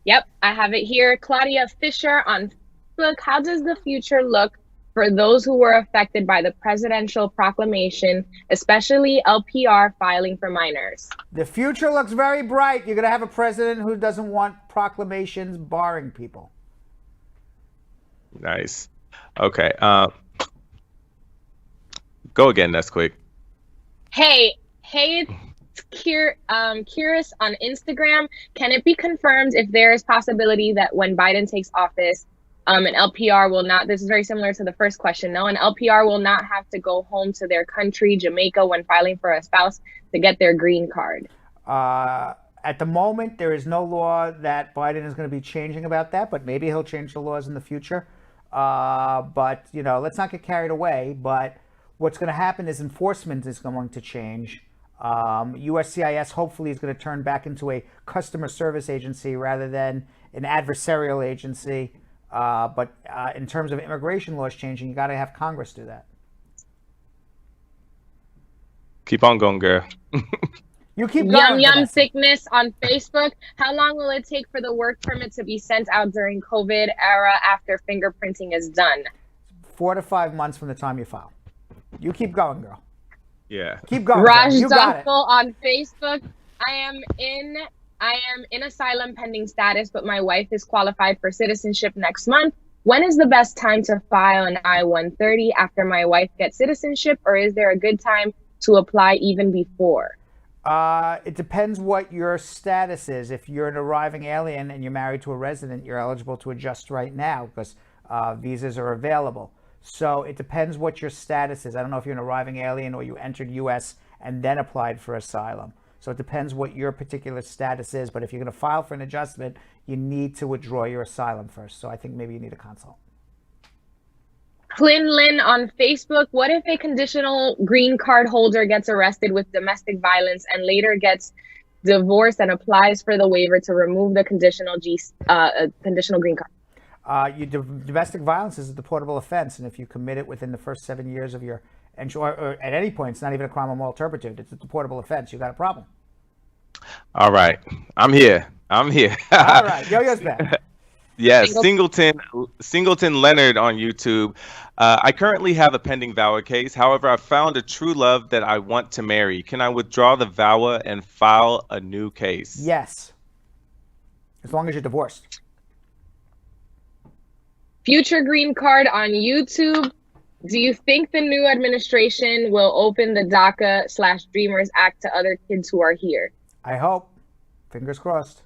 H: Yep, I have it here. Claudia Fisher on Facebook. How does the future look for those who were affected by the presidential proclamation, especially LPR filing for minors?
A: The future looks very bright. You're going to have a president who doesn't want proclamations barring people.
G: Nice. Okay. Go again, Ness-Quick.
H: Hey, it's Curious on Instagram. Can it be confirmed if there is possibility that when Biden takes office, an LPR will not, this is very similar to the first question, no, an LPR will not have to go home to their country, Jamaica, when filing for a spouse to get their green card?
A: At the moment, there is no law that Biden is going to be changing about that, but maybe he'll change the laws in the future. But, let's not get carried away. But what's going to happen is enforcement is going to change. USCIS hopefully is going to turn back into a customer service agency rather than an adversarial agency. But in terms of immigration laws changing, you got to have Congress do that.
G: Keep on going, girl.
A: You keep
H: Yum
A: going.
H: Yum
A: Vanessa.
H: Sickness on Facebook. How long will it take for the work permit to be sent out during COVID era after fingerprinting is done?
A: 4 to 5 months from the time you file. You keep going, girl.
G: Yeah.
A: Keep going.
H: Raj
A: girl. You got it.
H: Dunkel on Facebook. I am in asylum pending status, but my wife is qualified for citizenship next month. When is the best time to file an I-130 after my wife gets citizenship, or is there a good time to apply even before?
A: It depends what your status is. If you're an arriving alien and you're married to a resident, you're eligible to adjust right now because visas are available. So it depends what your status is. I don't know if you're an arriving alien or you entered U.S. and then applied for asylum. So it depends what your particular status is. But if you're going to file for an adjustment, you need to withdraw your asylum first. So I think maybe you need a consult.
H: Clin Lin on Facebook. What if a conditional green card holder gets arrested with domestic violence and later gets divorced and applies for the waiver to remove the conditional green card?
A: Domestic violence is a deportable offense, and if you commit it within the first 7 years of your or at any point, it's not even a crime of moral turpitude. It's a deportable offense. You got a problem.
G: All right. I'm here.
A: All right. Yo-Yo's back.
G: Yes, Singleton Leonard on YouTube. I currently have a pending VAWA case. However, I found a true love that I want to marry. Can I withdraw the VAWA and file a new case?
A: Yes. As long as you're divorced.
H: Future Green Card on YouTube. Do you think the new administration will open the DACA/Dreamers Act to other kids who are here?
A: I hope. Fingers crossed.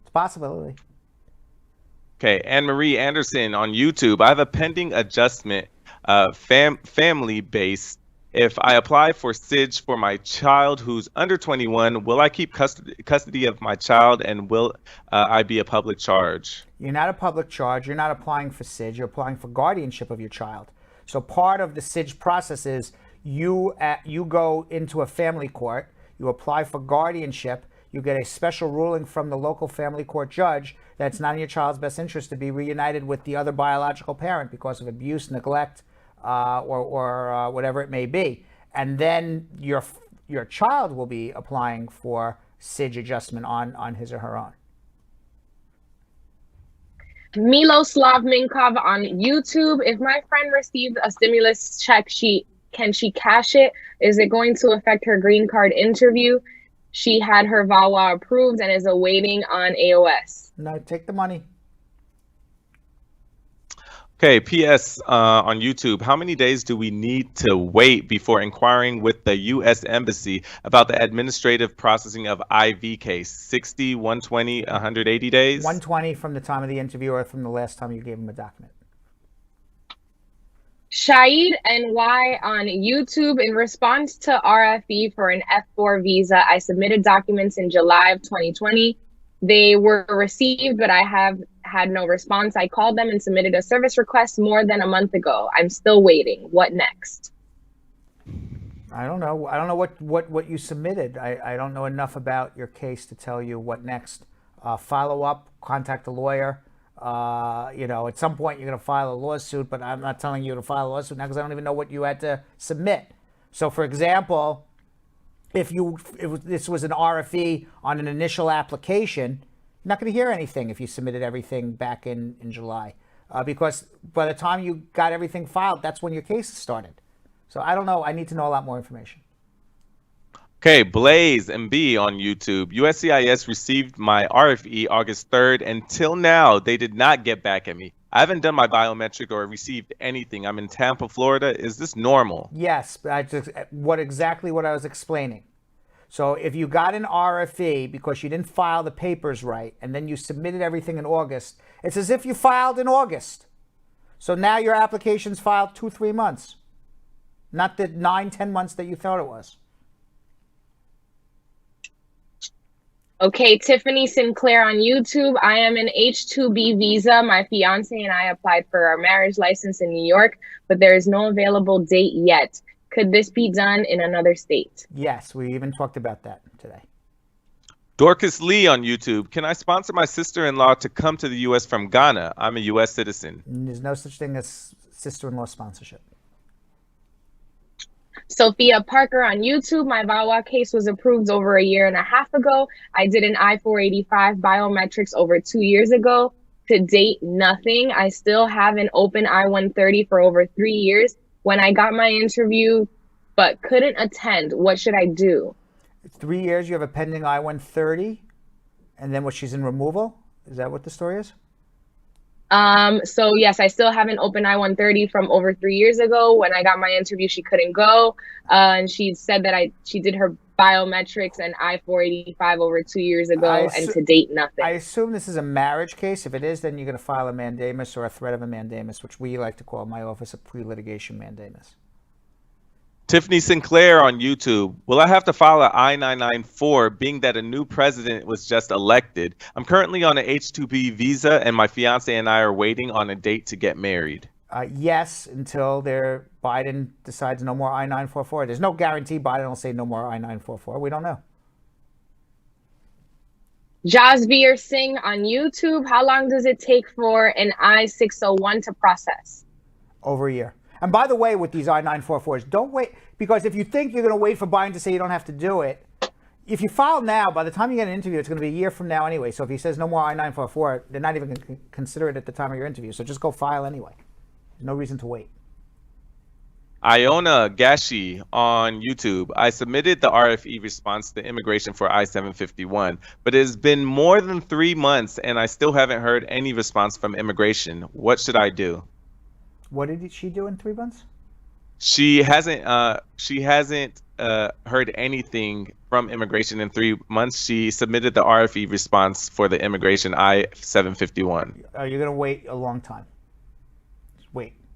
A: It's a possibility.
G: Okay, Anne-Marie Anderson on YouTube. I have a pending adjustment, family-based. If I apply for SIDS for my child who's under 21, will I keep custody of my child, and will I be a public charge?
A: You're not a public charge. You're not applying for SIDS. You're applying for guardianship of your child. So part of the SIDS process is you go into a family court, you apply for guardianship, you get a special ruling from the local family court judge that's not in your child's best interest to be reunited with the other biological parent because of abuse, neglect, or whatever it may be. And then your child will be applying for SIDS adjustment on his or her own.
H: Miloslav Minkov on YouTube. If my friend received a stimulus check, can she cash it? Is it going to affect her green card interview? She had her VAWA approved and is awaiting on AOS.
A: No, take the money.
G: Okay, PS on YouTube. How many days do we need to wait before inquiring with the U.S. Embassy about the administrative processing of IV case? 60, 120, 180 days?
A: 120 from the time of the interview or from the last time you gave him a document.
H: Shahid NY on YouTube. In response to RFE for an F4 visa, I submitted documents in July of 2020. They were received, but I have had no response. I called them and submitted a service request more than a month ago. I'm still waiting. What next?
A: I don't know. I don't know what you submitted. I don't know enough about your case to tell you what next. Follow up, contact a lawyer. At some point you're going to file a lawsuit, but I'm not telling you to file a lawsuit now because I don't even know what you had to submit. So, for example, if this was an RFE on an initial application, you're not going to hear anything if you submitted everything back in July, because by the time you got everything filed, that's when your case started. So I don't know. I need to know a lot more information.
G: Okay, Blaze MB on YouTube. USCIS received my RFE August 3rd. Until now, they did not get back at me. I haven't done my biometric or received anything. I'm in Tampa, Florida. Is this normal?
A: Yes, but exactly what I was explaining. So if you got an RFE because you didn't file the papers right and then you submitted everything in August, it's as if you filed in August. So now your application's filed 2-3 months, not the 9-10 months that you thought it was.
H: Okay, Tiffany Sinclair on YouTube. I am an H-2B visa. My fiance and I applied for our marriage license in New York, but there is no available date yet. Could this be done in another state?
A: Yes, we even talked about that today.
G: Dorcas Lee on YouTube. Can I sponsor my sister-in-law to come to the U.S. from Ghana? I'm a U.S. citizen.
A: There's no such thing as sister-in-law sponsorship.
H: Sophia Parker on YouTube. My VAWA case was approved over a year and a half ago. I did an I-485 biometrics over 2 years ago. To date, nothing. I still have an open I-130 for over 3 years. When I got my interview but couldn't attend, what should I do?
A: 3 years, you have a pending I-130, and then what, she's in removal? Is that what the story is?
H: So yes, I still have an open I-130 from over 3 years ago. When I got my interview, she couldn't go. And she said that she did her biometrics and I-485 over 2 years ago, and to date, nothing.
A: I assume this is a marriage case. If it is, then you're going to file a mandamus or a threat of a mandamus, which we like to call in my office a pre-litigation mandamus.
G: Tiffany Sinclair on YouTube. Will I have to file an I-994 being that a new president was just elected? I'm currently on an H-2B visa and my fiance and I are waiting on a date to get married.
A: Yes, until Biden decides no more I-944. There's no guarantee Biden will say no more I-944. We don't know.
H: Jasveer Singh on YouTube. How long does it take for an I-601 to process?
A: Over a year. And by the way, with these I-944s, don't wait, because if you think you're going to wait for Biden to say you don't have to do it, if you file now, by the time you get an interview, it's going to be a year from now anyway. So if he says no more I-944, they're not even going to consider it at the time of your interview. So just go file anyway. There's no reason to wait.
G: Iona Gashi on YouTube. I submitted the RFE response to immigration for I-751, but it has been more than 3 months and I still haven't heard any response from immigration. What should I do?
A: What did she do in 3 months?
G: She hasn't heard anything from immigration in 3 months. She submitted the RFE response for the immigration I-751.
A: You're going to wait a long time.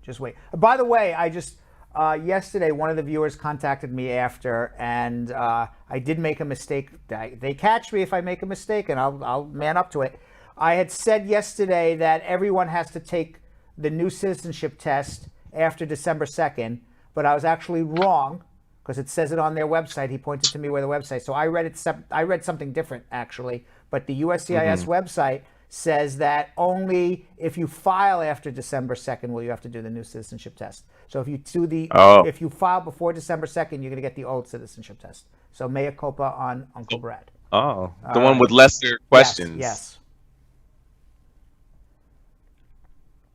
A: Just wait. By the way, I just yesterday one of the viewers contacted me after, and I did make a mistake. They catch me if I make a mistake, and I'll man up to it. I had said yesterday that everyone has to take the new citizenship test after December 2nd, but I was actually wrong because it says it on their website. He pointed to me where the website. So I read something different actually, but the USCIS website says that only if you file after December 2nd will you have to do the new citizenship test. So if you do if you file before December 2nd, you're going to get the old citizenship test. So mea culpa on Uncle Brad.
G: Oh, the one with lesser questions.
A: Yes.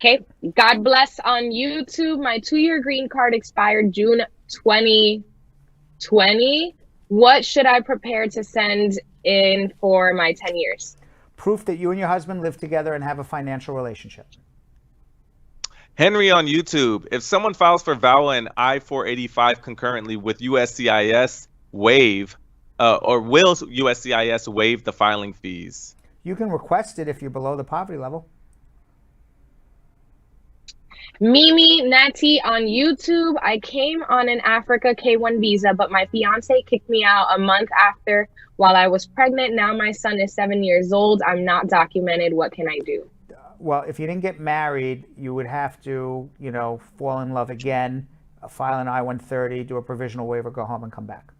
H: Okay, God bless on YouTube. My 2-year green card expired June 2020. What should I prepare to send in for my 10 years?
A: Proof that you and your husband live together and have a financial relationship.
G: Henry on YouTube. If someone files for VAWA and I-485 concurrently with USCIS, will USCIS waive the filing fees?
A: You can request it if you're below the poverty level.
H: Mimi Natty on YouTube. I came on an Africa K1 visa, but my fiance kicked me out a month after while I was pregnant. Now my son is 7 years old. I'm not documented. What can I do?
A: Well, if you didn't get married, you would have to, fall in love again, file an I-130, do a provisional waiver, go home and come back.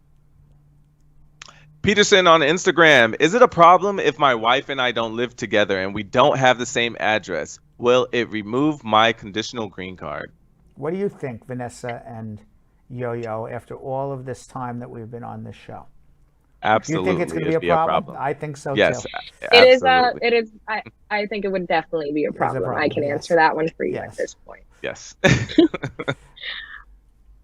G: Peterson on Instagram. Is it a problem if my wife and I don't live together and we don't have the same address? Will it remove my conditional green card?
A: What do you think, Vanessa and Yo-Yo, after all of this time that we've been on this show?
G: Absolutely.
A: Do you think it's going to be a problem? I think so,
G: yes,
A: too.
G: Absolutely.
H: It is. I think it would definitely be a problem. I can answer that one for you at this point.
G: Yes.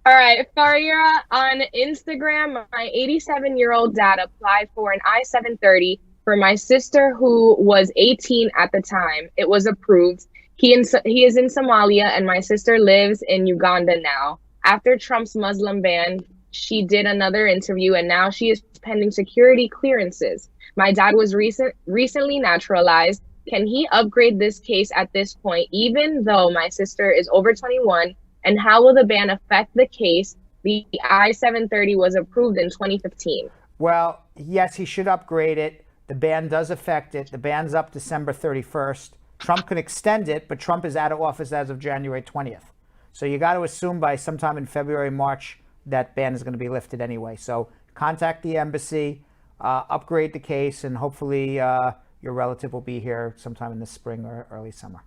H: All right, Faria on Instagram. My 87-year-old dad applied for an I-730 for my sister who was 18 at the time. It was approved. He is in Somalia and my sister lives in Uganda now. After Trump's Muslim ban, she did another interview and now she is pending security clearances. My dad was recently naturalized. Can he upgrade this case at this point, even though my sister is over 21? And how will the ban affect the case? The I-730 was approved in 2015.
A: Well, yes, he should upgrade it. The ban does affect it. The ban's up December 31st. Trump can extend it, but Trump is out of office as of January 20th. So you got to assume by sometime in February, March, that ban is going to be lifted anyway. So contact the embassy, upgrade the case, and hopefully your relative will be here sometime in the spring or early summer.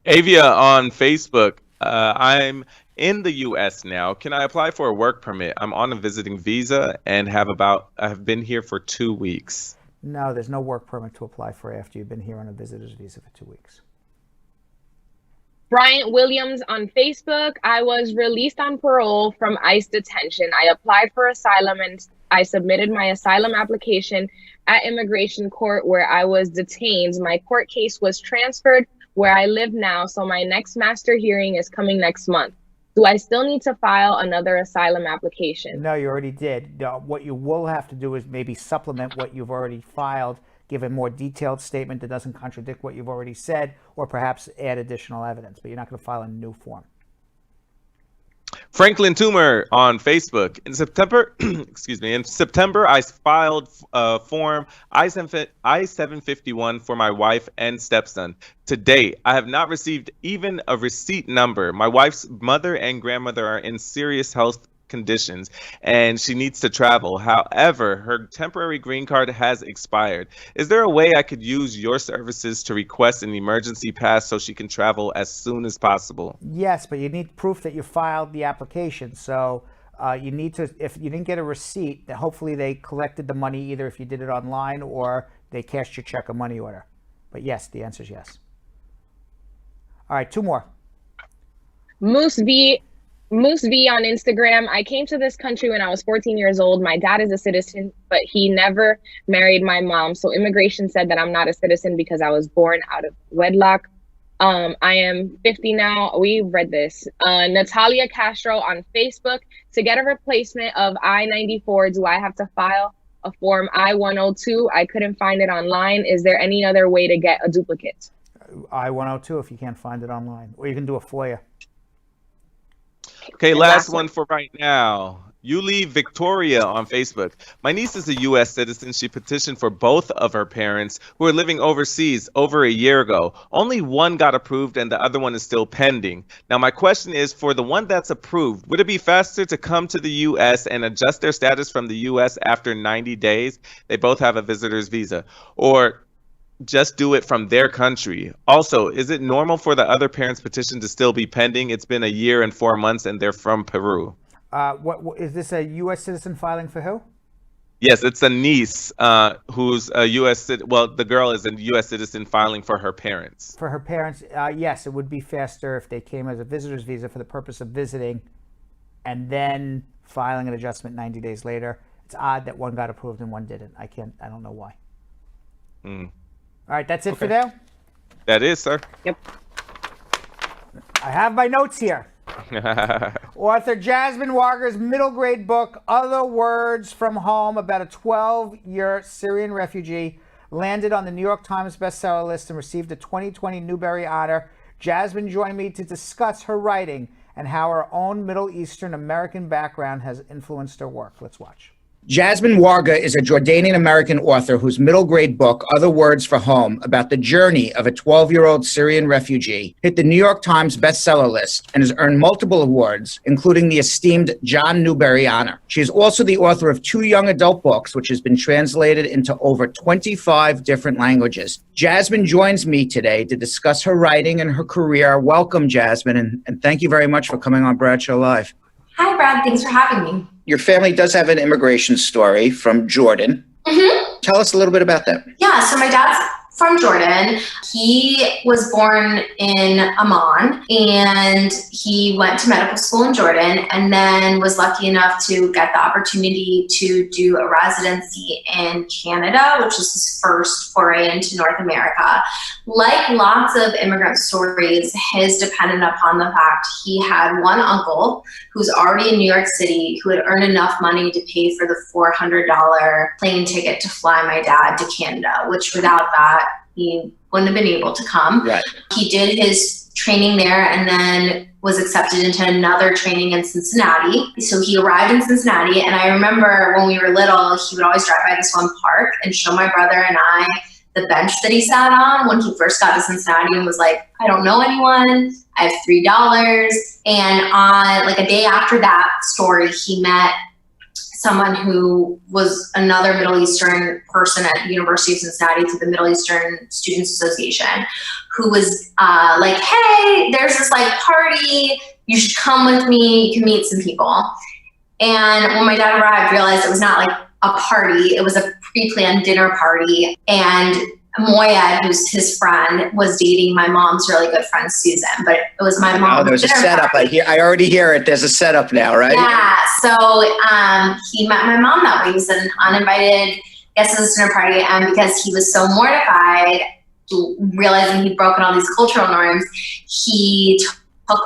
G: Avia on Facebook. I'm in the U.S. now. Can I apply for a work permit? I'm on a visiting visa and have been here for 2 weeks.
A: No, there's no work permit to apply for after you've been here on a visitor's visa for 2 weeks.
H: Bryant Williams on Facebook. I was released on parole from ICE detention. I applied for asylum and I submitted my asylum application at immigration court where I was detained. My court case was transferred where I live now, so my next master hearing is coming next month. Do I still need to file another asylum application?
A: No, you already did. What you will have to do is maybe supplement what you've already filed, give a more detailed statement that doesn't contradict what you've already said, or perhaps add additional evidence, but you're not going to file a new form.
G: Franklin Toomer on Facebook. In September, in September, I filed a form I-751 for my wife and stepson. To date, I have not received even a receipt number. My wife's mother and grandmother are in serious health conditions and she needs to travel. However, her temporary green card has expired. Is there a way I could use your services to request an emergency pass so she can travel as soon as possible?
A: Yes, but you need proof that you filed the application. So you need to, if you didn't get a receipt, then hopefully they collected the money either if you did it online or they cashed your check or money order. But yes, the answer is yes. All right, two more.
H: Moose V on Instagram. I came to this country when I was 14 years old. My dad is a citizen, but he never married my mom. So immigration said that I'm not a citizen because I was born out of wedlock. I am 50 now. We read this. Natalia Castro on Facebook. To get a replacement of I-94, do I have to file a form I-102? I couldn't find it online. Is there any other way to get a duplicate?
A: I-102 if you can't find it online. Or you can do a FOIA.
G: Okay, last one for right now. Yuli Victoria on Facebook. My niece is a U.S. citizen. She petitioned for both of her parents who are living overseas over a year ago. Only one got approved and the other one is still pending. Now, my question is, for the one that's approved, would it be faster to come to the U.S. and adjust their status from the U.S. after 90 days? They both have a visitor's visa. Or just do it from their country? Also, is it normal for the other parent's petition to still be pending? It's been a year and 4 months and they're from Peru.
A: What is this, a U.S. citizen filing for who?
G: Yes, it's a niece who's a U.S. Well, the girl is a U.S. citizen filing for her parents.
A: For her parents, yes, it would be faster if they came as a visitor's visa for the purpose of visiting and then filing an adjustment 90 days later. It's odd that one got approved and one didn't. I don't know why. All right, that's it for now?
G: That is, sir.
H: Yep.
A: I have my notes here. Author Jasmine Warga's middle grade book, Other Words from Home, about a 12-year Syrian refugee, landed on the New York Times bestseller list and received a 2020 Newbery Honor. Jasmine joined me to discuss her writing and how her own Middle Eastern American background has influenced her work. Let's watch. Jasmine Warga is a Jordanian-American author whose middle grade book, Other Words for Home, about the journey of a 12-year-old Syrian refugee, hit the New York Times bestseller list and has earned multiple awards, including the esteemed John Newbery Honor. She is also the author of 2 young adult books, which has been translated into over 25 different languages. Jasmine joins me today to discuss her writing and her career. Welcome, Jasmine, and thank you very much for coming on Bradshaw Live.
S: Hi, Brad. Thanks for having me.
A: Your family does have an immigration story from Jordan.
S: Mm-hmm.
A: Tell us a little bit about that.
S: Yeah, so my dad's from Jordan. He was born in Amman and he went to medical school in Jordan and then was lucky enough to get the opportunity to do a residency in Canada, which is his first foray into North America. Like lots of immigrant stories, his depended upon the fact he had one uncle who's already in New York City who had earned enough money to pay for the $400 plane ticket to fly my dad to Canada, which without that, he wouldn't have been able to come.
A: Right.
S: He did his training there and then was accepted into another training in Cincinnati. So he arrived in Cincinnati, and I remember when we were little, he would always drive by this one park and show my brother and I the bench that he sat on when he first got to Cincinnati and was like, I don't know anyone, I have $3. And on like a day after that story, he met someone who was another Middle Eastern person at the University of Cincinnati through the Middle Eastern Students Association, who was like, hey, there's this like party, you should come with me, you can meet some people. And when my dad arrived, I realized it was not like a party, it was a pre-planned dinner party. And Moyed, who's his friend, was dating my mom's really good friend Susan, but it was my mom's.
T: Oh, there's a setup. I already hear it. There's a setup now, right?
S: Yeah. So he met my mom that way. He was an uninvited guest at this dinner party, and because he was so mortified, realizing he'd broken all these cultural norms, he took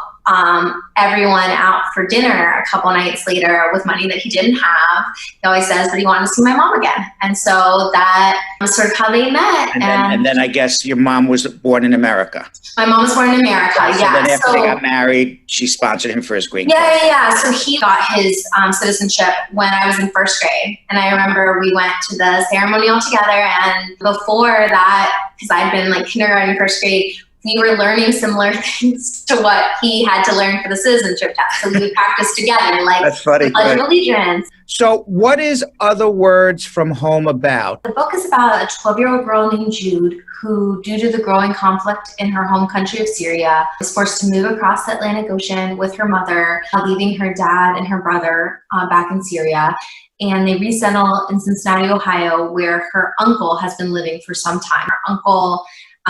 S: everyone out for dinner a couple nights later with money that he didn't have. He always says, but he wanted to see my mom again. And so that was sort of how they met.
T: And then I guess your mom was born in America.
S: My mom was born in America,
T: So
S: yeah.
T: then after they got married, she sponsored him for his green card.
S: Yeah. So he got his citizenship when I was in first grade. And I remember we went to the ceremony all together. And before that, because I'd been like kindergarten, first grade, we were learning similar things to what he had to learn for the citizenship test. So we would practice together, like
T: That's funny.
S: Pledge of Allegiance.
T: So what is Other Words from Home about?
S: The book is about a 12-year-old girl named Jude who, due to the growing conflict in her home country of Syria, was forced to move across the Atlantic Ocean with her mother, leaving her dad and her brother back in Syria. And they resettle in Cincinnati, Ohio, where her uncle has been living for some time. Her uncle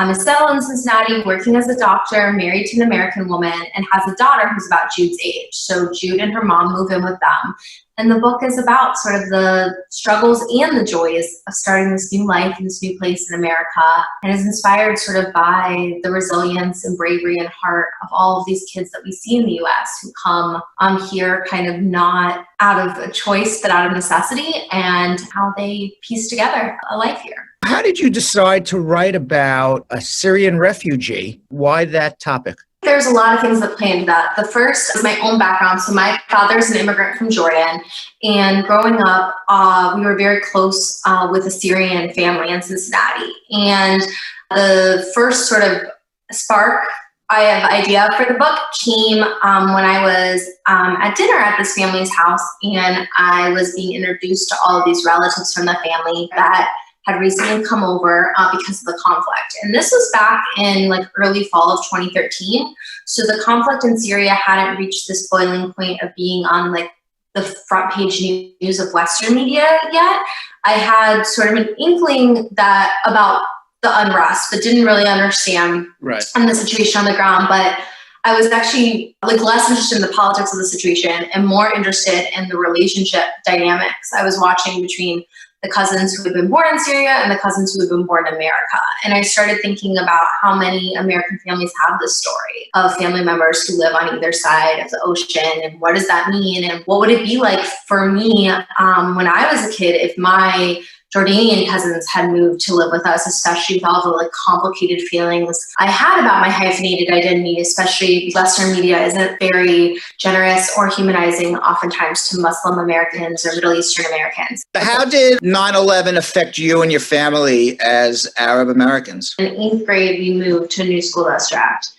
S: is settled in Cincinnati, working as a doctor, married to an American woman, and has a daughter who's about Jude's age. So Jude and her mom move in with them. And the book is about sort of the struggles and the joys of starting this new life in this new place in America, and is inspired sort of by the resilience and bravery and heart of all of these kids that we see in the US who come here kind of not out of a choice, but out of necessity, and how they piece together a life here.
T: How did you decide to write about a Syrian refugee? Why that topic?
S: There's a lot of things that play into that. The first is my own background. So my father's an immigrant from Jordan, and growing up, we were very close with a Syrian family in Cincinnati. And the first sort of spark I have idea for the book came when I was at dinner at this family's house, and I was being introduced to all of these relatives from the family that had recently come over because of the conflict. And this was back in like early fall of 2013. So the conflict in Syria hadn't reached this boiling point of being on like the front page news of Western media yet. I had sort of an inkling that about the unrest, but didn't really understand the situation on the ground. But I was actually like less interested in the politics of the situation and more interested in the relationship dynamics I was watching between the cousins who had been born in Syria and the cousins who had been born in America. And I started thinking about how many American families have this story of family members who live on either side of the ocean, and what does that mean? And what would it be like for me when I was a kid if my Jordanian cousins had moved to live with us, especially with all the like complicated feelings I had about my hyphenated identity, especially Western media isn't very generous or humanizing oftentimes to Muslim Americans or Middle Eastern Americans.
T: How did 9/11 affect you and your family as Arab Americans?
S: In 8th grade, we moved to a new school district,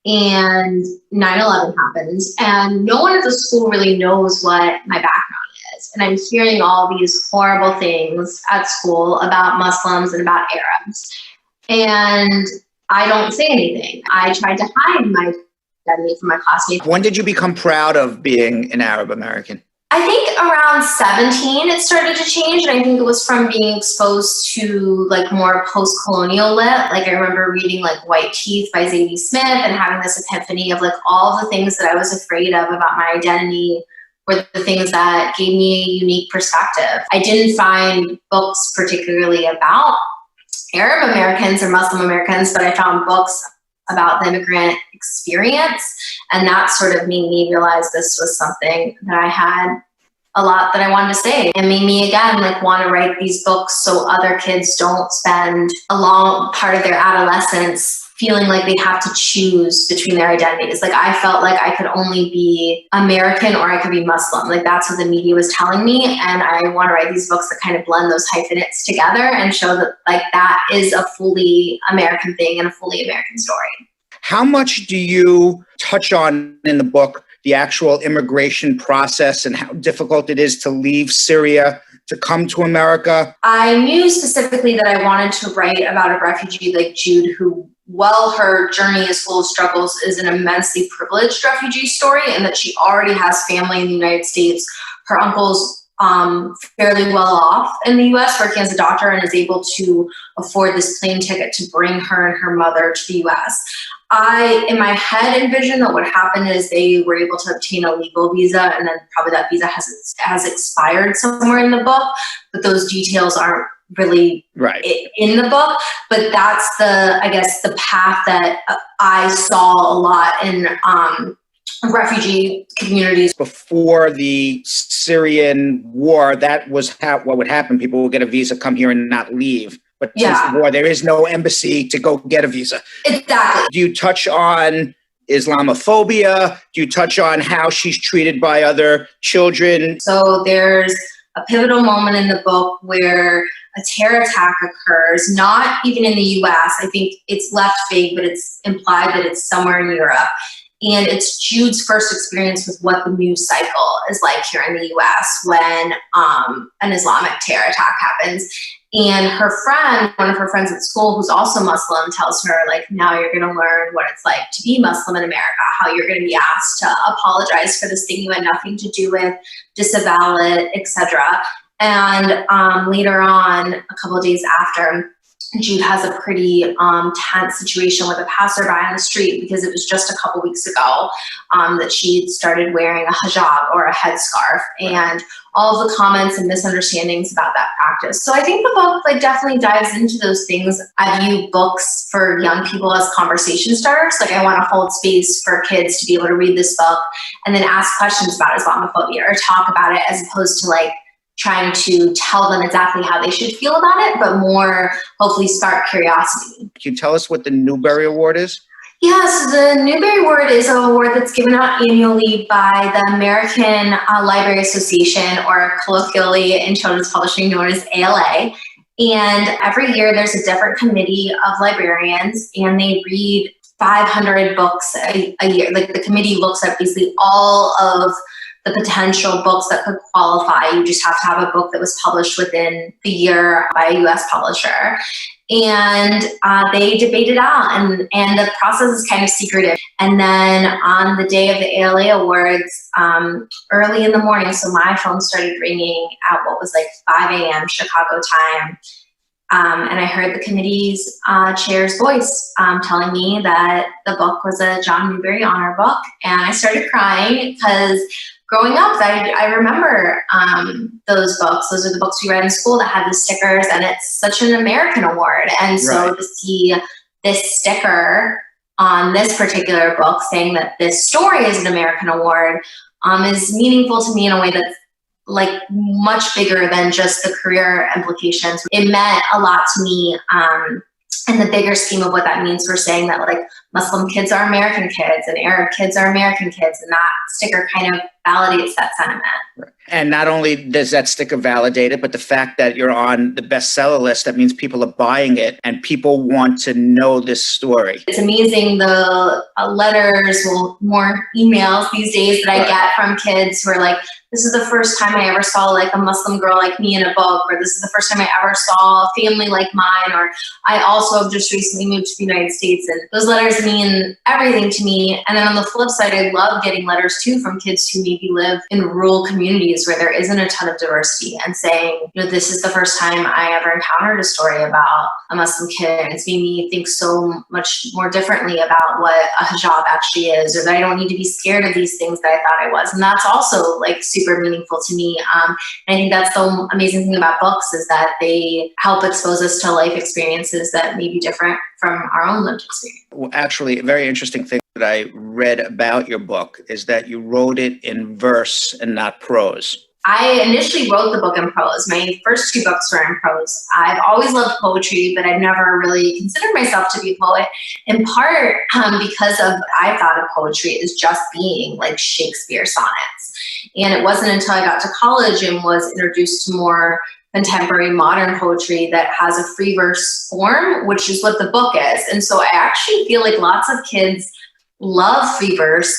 S: and 9/11 happened, and no one at the school really knows what my background is. And I'm hearing all these horrible things at school about Muslims and about Arabs. And I don't say anything. I tried to hide my identity from my classmates.
T: When did you become proud of being an Arab American?
S: I think around 17 it started to change, and I think it was from being exposed to like more post-colonial lit. Like I remember reading like White Teeth by Zadie Smith and having this epiphany of like all the things that I was afraid of about my identity were the things that gave me a unique perspective. I didn't find books particularly about Arab Americans or Muslim Americans, but I found books about the immigrant experience, and that sort of made me realize this was something that I had a lot that I wanted to say. It made me again like want to write these books so other kids don't spend a long part of their adolescence feeling like they have to choose between their identities. Like I felt like I could only be American or I could be Muslim. Like that's what the media was telling me. And I want to write these books that kind of blend those hyphenates together and show that like that is a fully American thing and a fully American story.
T: How much do you touch on in the book the actual immigration process and how difficult it is to leave Syria to come to America?
S: I knew specifically that I wanted to write about a refugee like Jude, who, while her journey is full of struggles, is an immensely privileged refugee story, and that she already has family in the United States. Her uncle's fairly well off in the US, working as a doctor, and is able to afford this plane ticket to bring her and her mother to the US. I, in my head, envisioned that what happened is they were able to obtain a legal visa, and then probably that visa has expired somewhere in the book, but those details aren't really in the book. But that's I guess, the path that I saw a lot in refugee communities.
T: Before the Syrian war, that was what would happen. People would get a visa, come here and not leave. But since the war, there is no embassy to go get a visa.
S: Exactly.
T: Do you touch on Islamophobia? Do you touch on how she's treated by other children?
S: So there's a pivotal moment in the book where a terror attack occurs, not even in the US. I think it's left vague, but it's implied that it's somewhere in Europe. And it's Jude's first experience with what the news cycle is like here in the US when an Islamic terror attack happens. And her friend, one of her friends at school who's also Muslim, tells her, like, now you're going to learn what it's like to be Muslim in America, how you're going to be asked to apologize for this thing you had nothing to do with, disavow it, etc. And later on, a couple of days after, Jude has a pretty tense situation with a passerby on the street because it was just a couple weeks ago that she started wearing a hijab or a headscarf, and all of the comments and misunderstandings about that practice. So I think the book like definitely dives into those things. I view books for young people as conversation starters. Like I want to hold space for kids to be able to read this book and then ask questions about Islamophobia or talk about it, as opposed to like trying to tell them exactly how they should feel about it, but more hopefully spark curiosity.
T: Can you tell us what the Newbery Award is?
S: Yes, the Newbery Award is an award that's given out annually by the American Library Association, or colloquially in children's publishing known as ALA. And every year there's a different committee of librarians, and they read 500 books a year. Like the committee looks at basically all of the potential books that could qualify. You just have to have a book that was published within the year by a US publisher. And they debate it out, and the process is kind of secretive. And then on the day of the ALA Awards, early in the morning, so my phone started ringing at what was like 5 a.m. Chicago time. And I heard the committee's chair's voice telling me that the book was a John Newbery Honor book. And I started crying because growing up, I remember those books. Those are the books we read in school that had the stickers, and it's such an American award. And so to see this sticker on this particular book saying that this story is an American award is meaningful to me in a way that's like much bigger than just the career implications. It meant a lot to me in the bigger scheme of what that means for saying that like Muslim kids are American kids and Arab kids are American kids, and that sticker kind of validates that sentiment.
T: And not only does that sticker validate it, but the fact that you're on the bestseller list, that means people are buying it and people want to know this story.
S: It's amazing the letters, well, more emails these days that I get from kids who are like, this is the first time I ever saw like a Muslim girl like me in a book, or this is the first time I ever saw a family like mine, or I also have just recently moved to the United States. And those letters mean everything to me. And then on the flip side, I love getting letters too from kids who maybe live in rural communities where there isn't a ton of diversity, and saying, you know, this is the first time I ever encountered a story about a Muslim kid. It's made me think so much more differently about what a hijab actually is, or that I don't need to be scared of these things that I thought I was. And that's also like super meaningful to me. And I think that's the amazing thing about books, is that they help expose us to life experiences that may be different from our own lived experience.
T: Well, actually, a very interesting thing that I read about your book is that you wrote it in verse and not prose.
S: I initially wrote the book in prose. My first 2 books were in prose. I've always loved poetry, but I've never really considered myself to be a poet, in part because I thought of poetry as just being like Shakespeare sonnets. And it wasn't until I got to college and was introduced to more contemporary modern poetry that has a free verse form, which is what the book is. And so I actually feel like lots of kids love free verse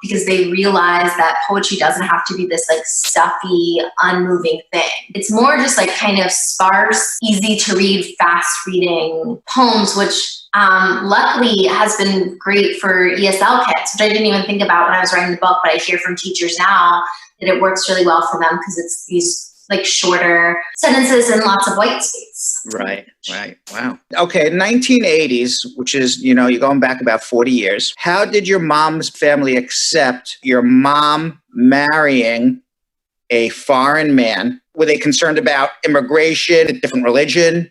S: because they realize that poetry doesn't have to be this like stuffy, unmoving thing. It's more just like kind of sparse, easy to read, fast reading poems, which luckily has been great for ESL kids, which I didn't even think about when I was writing the book, but I hear from teachers now that it works really well for them because it's these like shorter sentences and lots of white space.
T: Right. Wow. Okay, 1980s, which is, you're going back about 40 years. How did your mom's family accept your mom marrying a foreign man? Were they concerned about immigration, a different religion?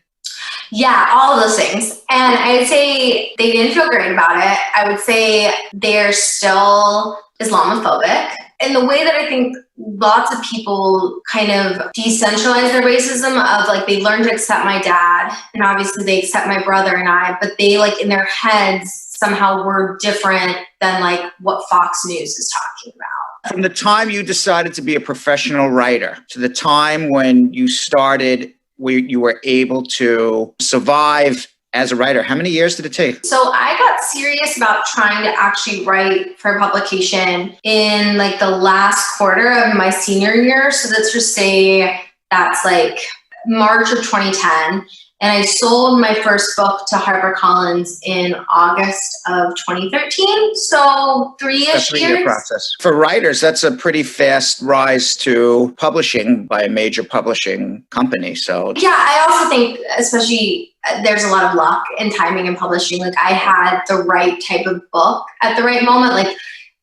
S: Yeah, all of those things. And I'd say they didn't feel great about it. I would say they're still Islamophobic in the way that I think lots of people kind of decentralize their racism of like they learn to accept my dad and obviously they accept my brother and I, but they like in their heads somehow were different than like what Fox News is talking about.
T: From the time you decided to be a professional writer to the time when you started where you were able to survive as a writer, how many years did it take?
S: So I got serious about trying to actually write for publication in like the last quarter of my senior year. So let's just say that's like March of 2010. And I sold my first book to HarperCollins in August of 2013. So 3-ish years.
T: Process. For writers, that's a pretty fast rise to publishing by a major publishing company. So
S: yeah, I also think especially there's a lot of luck in timing and publishing. Like I had the right type of book at the right moment, like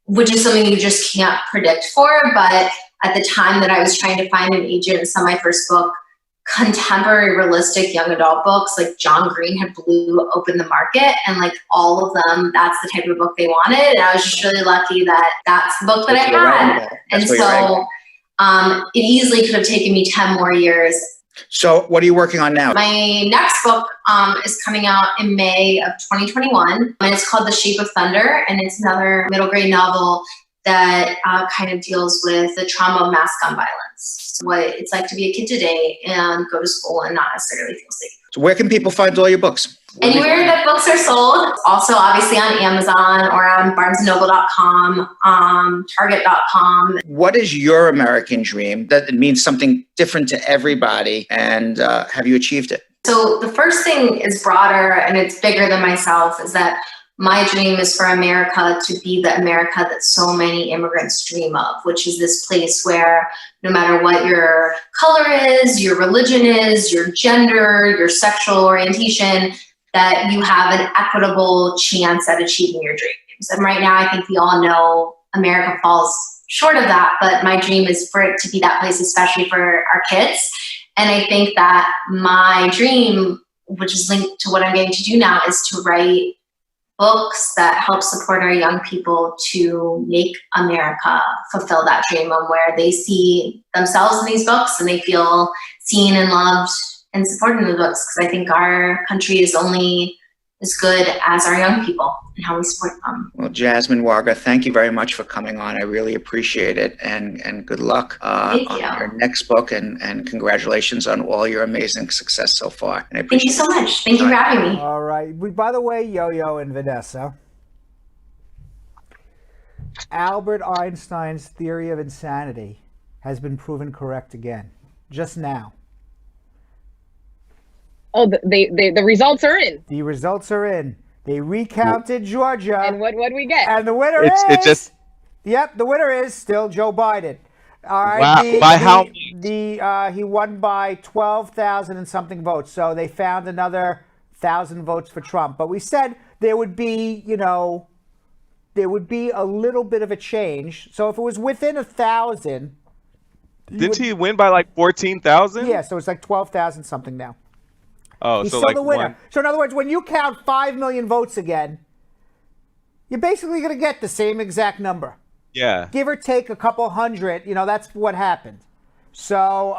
S: which is something you just can't predict for. But at the time that I was trying to find an agent and sell my first book, contemporary realistic young adult books like John Green had blew open the market, and like all of them, that's the type of book they wanted. And I was just really lucky that that's the book that I had. And so it easily could have taken me 10 more years.
T: So what are you working on now?
S: My next book is coming out in May of 2021, and it's called The Shape of Thunder, and it's another middle grade novel that kind of deals with the trauma of mass gun violence, what it's like to be a kid today and go to school and not necessarily feel safe.
T: So where can people find all your books?
S: Anywhere that books are sold. Also, obviously on Amazon or on BarnesandNoble.com, Target.com.
T: What is your American dream? That it means something different to everybody, and have you achieved it?
S: So the first thing is broader and it's bigger than myself, is that my dream is for America to be the America that so many immigrants dream of, which is this place where no matter what your color is, your religion is, your gender, your sexual orientation, that you have an equitable chance at achieving your dreams. And right now, I think we all know America falls short of that, but my dream is for it to be that place, especially for our kids. And I think that my dream, which is linked to what I'm getting to do now, is to write books that help support our young people to make America fulfill that dream, on where they see themselves in these books and they feel seen and loved and supported in the books. Because I think our country is only as good as our young people and how we support them.
T: Well, Jasmine Warga, thank you very much for coming on. I really appreciate it, and good luck on your next book, and congratulations on all your amazing success so far. And I
S: Thank you so much. Thank you for having me.
A: All right. By the way, Yo-Yo and Vanessa, Albert Einstein's theory of insanity has been proven correct again, just now.
H: Oh, the results are in.
A: The results are in. They recounted Georgia.
H: And what we get?
A: And the winner Yep, the winner is still Joe Biden. All right.
G: Wow. By how
A: many? He won by 12,000 and something votes. So they found another 1,000 votes for Trump. But we said there would be, there would be a little bit of a change. So if it was within 1,000.
G: Didn't he win by like 14,000?
A: Yeah, so it's like 12,000 something now.
G: Oh,
A: He's
G: so
A: still
G: like
A: the winner.
G: one.
A: So in other words, when you count 5 million votes again, you're basically going to get the same exact number.
G: Yeah.
A: Give or take a couple hundred, that's what happened. So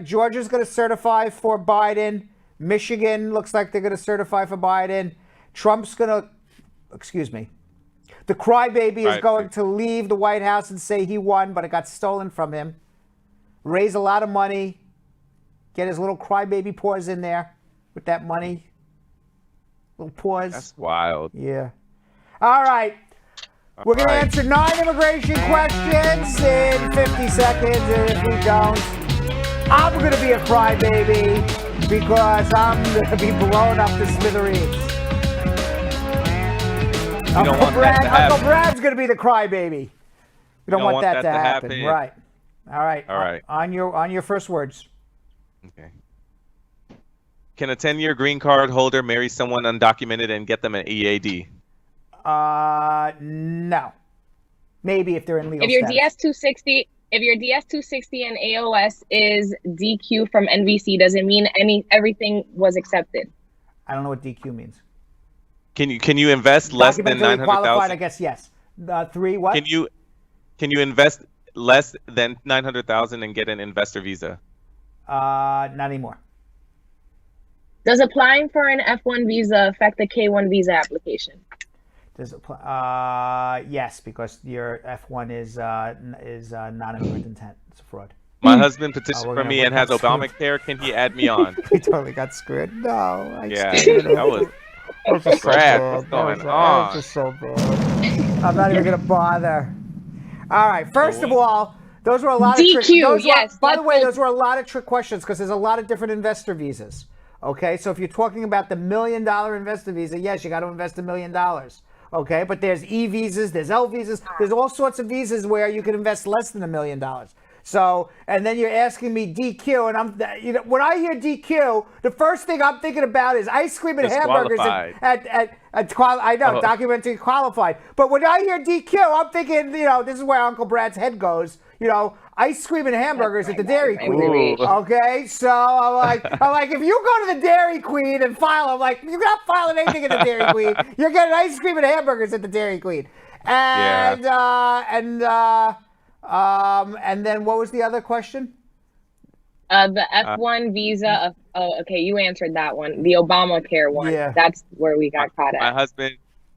A: Georgia's going to certify for Biden. Michigan looks like they're going to certify for Biden. Trump's going to, the crybaby is going to leave the White House and say he won, but it got stolen from him. Raise a lot of money. Get his little crybaby paws in there with that money. Little paws.
G: That's wild.
A: Yeah. All right. We're going to answer 9 immigration questions in 50 seconds. And if we don't, I'm going to be a crybaby because I'm going to be blown up to smithereens. Uncle Brad's going to be the crybaby. You don't want that to happen. Right. All right. On your first words.
G: Okay. Can a 10-year green card holder marry someone undocumented and get them an EAD?
A: No. Maybe if they're in legal
H: If your
A: status.
H: DS-260, and AOS is DQ from NVC, does it mean everything was accepted?
A: I don't know what DQ means.
G: Can you invest less than
A: Documentally qualified, I
G: $900,000?
A: guess yes. 3 what?
G: Can you invest less than $900,000 and get an investor visa?
A: Not anymore.
H: Does applying for an F1 visa affect the K1 visa application?
A: Does apply? Yes, because your F1 is non-immigrant intent. It's a fraud.
G: My husband petitioned for me and has Obamacare. Can he add me on?
A: He totally got screwed. No.
G: That was crap. What's going on?
A: That was just so bad. I'm not even going to bother. All right. First of all, those were a lot of trick. By the way, those were a lot of trick questions because there's a lot of different investor visas. Okay, so if you're talking about the $1 million investor visa, yes, you got to invest $1 million. Okay, but there's E visas, there's L visas, there's all sorts of visas where you can invest less than $1 million. So, and then you're asking me DQ, and when I hear DQ, the first thing I'm thinking about is ice cream and hamburgers documentally qualified. But when I hear DQ, I'm thinking, this is where Uncle Brad's head goes. Ice cream and hamburgers at the Dairy Queen. Okay, so I'm like, if you go to the Dairy Queen and file, I'm like, you're not filing anything at the Dairy Queen. You're getting ice cream and hamburgers at the Dairy Queen. And then what was the other question?
H: The F1 visa. Okay, you answered that one. The Obamacare one. Yeah. That's where we got caught at.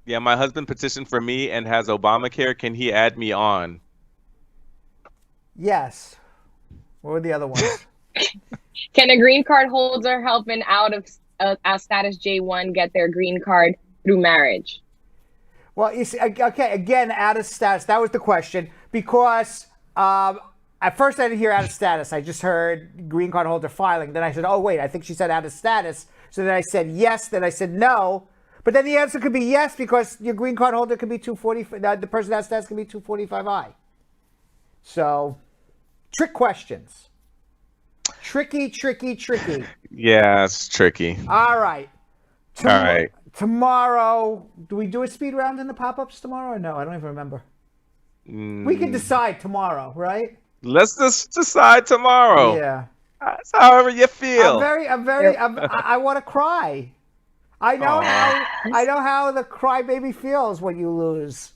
G: My husband petitioned for me and has Obamacare. Can he add me on?
A: Yes. What were the other ones?
H: Can a green card holder help an out of status J1 get their green card through marriage?
A: Well, you see, okay, again, out of status. That was the question. Because at first I didn't hear out of status. I just heard green card holder filing. Then I said, oh, wait, I think she said out of status. So then I said yes. Then I said no. But then the answer could be yes because your green card holder could be 240. The person out of status could be 245I. So, trick questions. Tricky.
G: Yeah, it's tricky.
A: All right.
G: All right.
A: Tomorrow, do we do a speed round in the pop-ups tomorrow or no? I don't even remember. We can decide tomorrow, right?
G: Let's just decide tomorrow.
A: Yeah.
G: It's however you feel.
A: I want to cry. I know how the crybaby feels when you lose.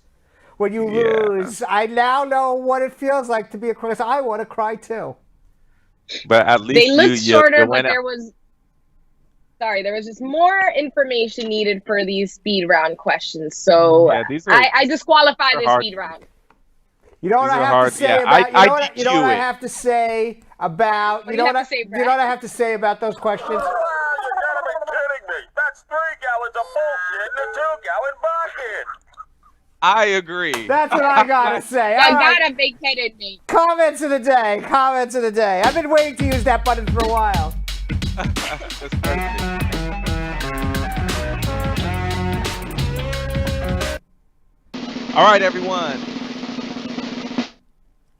A: When you lose, I now know what it feels like to be a cry. I want to cry too.
G: But at least
H: they looked shorter, but there was just more information needed for these speed round questions. So I disqualify this speed round.
A: You know what I have to say about? You know what I have to say about? You know what I have to say about those questions?
U: You gotta be kidding me! That's 3 gallons of bullshit in a 2-gallon bucket.
G: I agree.
A: That's what I gotta say.
H: You gotta be kidding me.
A: Comments of the day. I've been waiting to use that button for a while.
G: That's perfect. All right, everyone.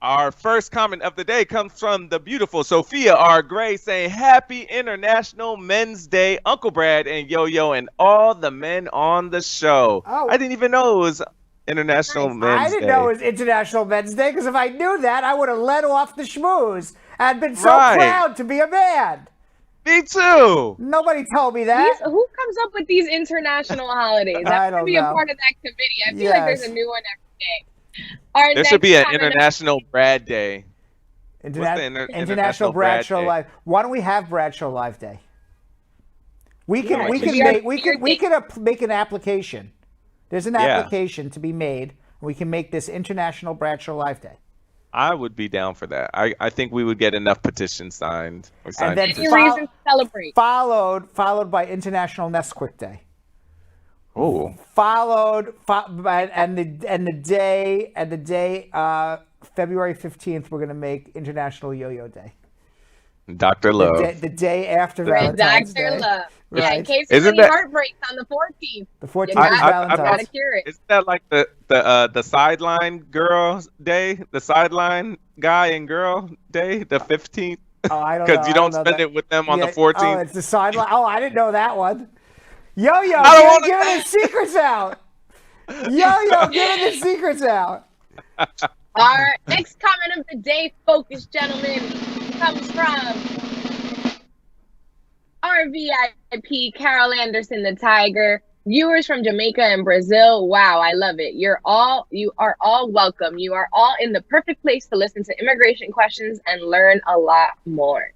G: Our first comment of the day comes from the beautiful Sophia R. Gray saying, Happy International Men's Day, Uncle Brad and Yo-Yo and all the men on the show. Oh. I didn't even know it was International Men's Day.
A: I didn't know it was International Men's Day because if I knew that, I would have let off the schmooze and been so proud to be a man.
G: Me too.
A: Nobody told me that.
H: Who comes up with these international holidays? I want to be a part of that committee. I feel like there's a new one every day. Our
G: There
H: next
G: should be an
H: comment of-
G: International Brad Day.
A: International Bradshaw
G: Day?
A: Live. Why don't we have Bradshaw Live Day? We can
G: Yeah,
A: we
G: it
A: can
G: should
A: make
G: be
A: we can we can make an application. There's an
G: Yeah.
A: application to be made. We can make this International Bradshaw Live Day.
G: I would be down for that. I think we would get enough petitions signed. Or
A: And
G: signed
A: then
G: petitions.
H: reason to celebrate.
A: Followed by International Ness-Quick Day.
G: Oh.
A: And the day February 15th we're gonna make International Yo-Yo Day.
G: Dr. Love.
A: The day after
H: Right,
A: Valentine's
H: Dr.
A: Day.
H: Love. Yeah, in
A: Right.
H: case
G: Isn't
H: any
G: that-
H: heartbreaks on the 14th.
A: The 14th
H: You
A: is Valentine's.
H: gotta cure it.
G: Isn't that like the sideline girl day? The sideline guy and girl day? The 15th?
A: Oh, I don't know.
G: Because you
A: I
G: don't
A: know
G: spend
A: that.
G: it with them on
A: Yeah,
G: the 14th.
A: Oh, it's the sideline. Oh, I didn't know that one. Yo-Yo,
G: I don't wanna-
A: giving his secrets out. Yo-Yo, giving his secrets out.
H: Our next comment of the day, focus gentlemen, comes from our VIP, Carol Anderson the Tiger. Viewers from Jamaica and Brazil, wow, I love it. You are all welcome. You are all in the perfect place to listen to immigration questions and learn a lot more.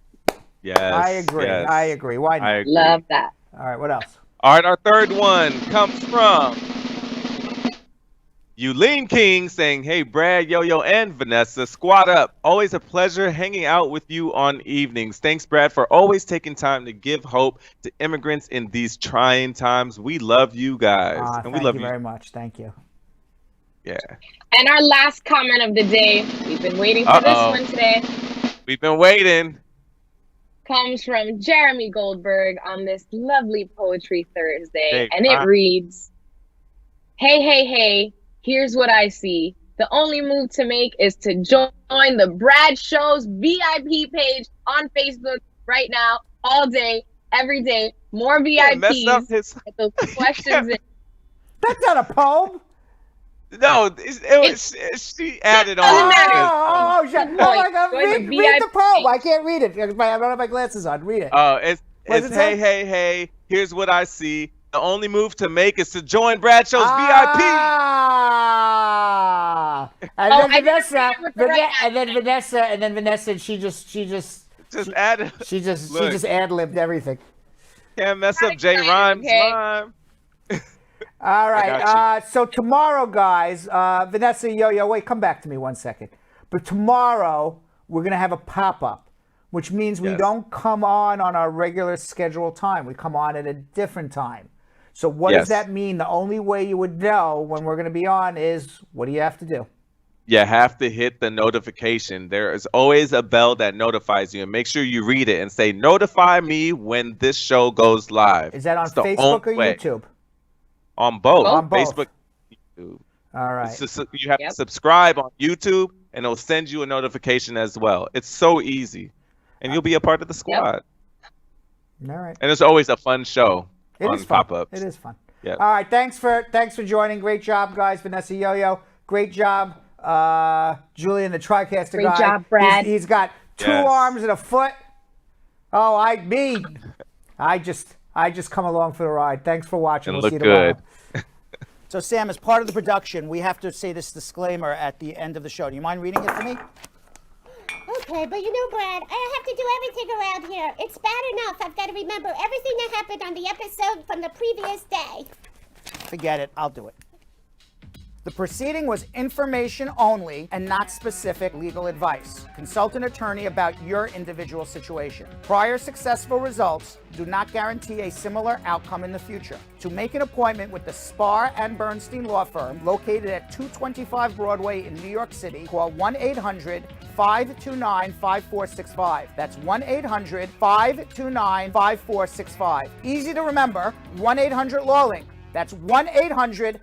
G: Yes.
A: I agree.
G: yes.
A: I agree. Why not?
G: I agree.
H: Love that.
A: All right, what else?
G: All right, our third one comes from Eulene King saying, "Hey, Brad, Yo-Yo, and Vanessa, squad up. Always a pleasure hanging out with you on evenings. Thanks, Brad, for always taking time to give hope to immigrants in these trying times. We love you guys, and we
A: Thank
G: love
A: you
G: you.
A: very much. Thank you.
G: Yeah,
H: And our last comment of the day, we've been waiting for this
G: Uh-oh.
H: one today,
G: we've been waiting.
H: comes from Jeremy Goldberg on this lovely Poetry Thursday.
G: Hey,
H: And it reads, hey, hey, hey, here's what I see. The only move to make is to join the Brad Show's VIP page on Facebook right now, all day, every day. More
G: mess up
H: VIPs.
G: his-
H: Get those questions in.
A: That's not a poem.
G: No, it was she added on.
A: Oh, my God.
H: Join the
A: Read the
H: VIP.
A: poem. I can't read it. I don't have my glasses on. Read it.
G: It's
A: What does it
G: hey,
A: say?
G: hey, hey, here's what I see. The only move to make is to join Bradshaw's VIP.
A: Ah! And
H: Oh,
A: then
H: I didn't
A: Vanessa,
H: read it with the right
A: and then Vanessa, she just
G: added.
A: Look. ad-libbed everything.
G: Can't mess up J Rhymes'
H: okay?
G: rhyme.
A: All
G: got
A: right. So tomorrow, guys, Vanessa, Yo-Yo, wait, come back to me one second. But tomorrow we're gonna have a pop-up, which means we
G: Yes.
A: don't come on our regular scheduled time. We come on at a different time. So what does
G: Yes.
A: that mean? The only way you would know when we're gonna be on is what do you have to do?
G: You have to hit the notification. There is always a bell that notifies you, and make sure you read it and say, "Notify me when this show goes live."
A: Is that on
G: It's the
A: Facebook or
G: only way.
A: YouTube?
G: On both.
A: On both.
G: Facebook, YouTube.
A: All right.
G: You have to subscribe on YouTube, and it'll send you a notification as well. It's so easy, and you'll be a part of the squad.
A: All right.
G: And it's always a fun show
A: It
G: on
A: is fun.
G: pop-ups.
A: It is fun.
G: Yeah.
A: All right. Thanks for joining. Great job, guys. Vanessa, Yo-Yo. Great job. Julian, the TriCaster
H: Great
A: guy.
H: job, Brad.
A: He's got two
G: Yes.
A: arms and a foot. Oh, I just come along for the ride. Thanks for watching.
G: And
A: We'll see
G: look
A: you tomorrow.
G: good.
A: So, Sam, as part of the production, we have to say this disclaimer at the end of the show. Do you mind reading it for me?
B: Okay, but you know, Brad, I have to do everything around here. It's bad enough I've got to remember everything that happened on the episode from the previous day.
A: Forget it. I'll do it. The proceeding was information only and not specific legal advice. Consult an attorney about your individual situation. Prior successful results do not guarantee a similar outcome in the future. To make an appointment with the Spar and Bernstein law firm located at 225 Broadway in New York City, call 1-800-529-5465. That's 1-800-529-5465. Easy to remember, 1-800-LAW-LINK. That's 1-800-LAWLINK.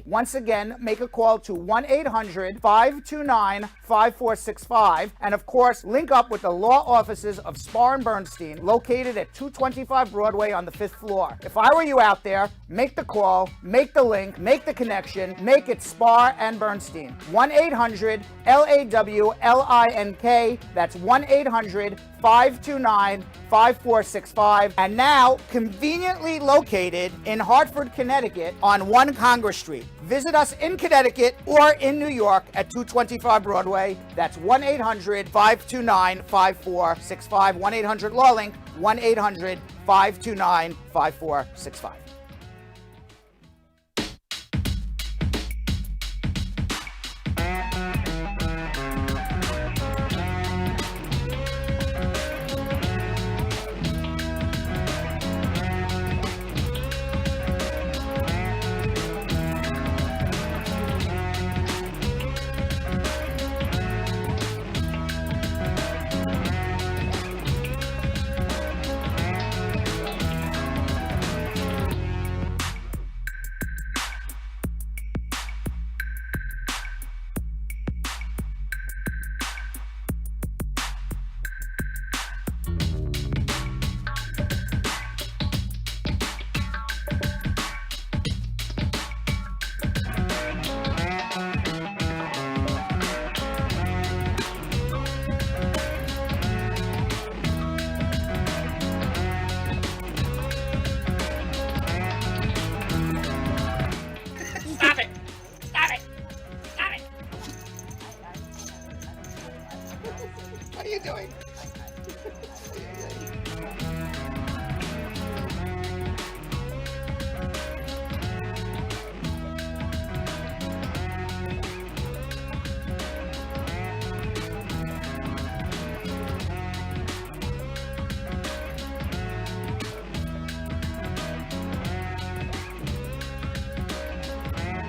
A: Once again, make a call to 1-800-529-5465. And of course, link up with the law offices of Spar and Bernstein, located at 225 Broadway on the 5th floor. If I were you out there, make the call, make the link, make the connection, make it Spar and Bernstein. 1-800-LAWLINK. That's 1-800 1-800-529-5465. And now conveniently located in Hartford, Connecticut on 1 Congress Street. Visit us in Connecticut or in New York at 225 Broadway. That's 1-800-529-5465. 1-800-LAW-LINK, 1-800-529-5465.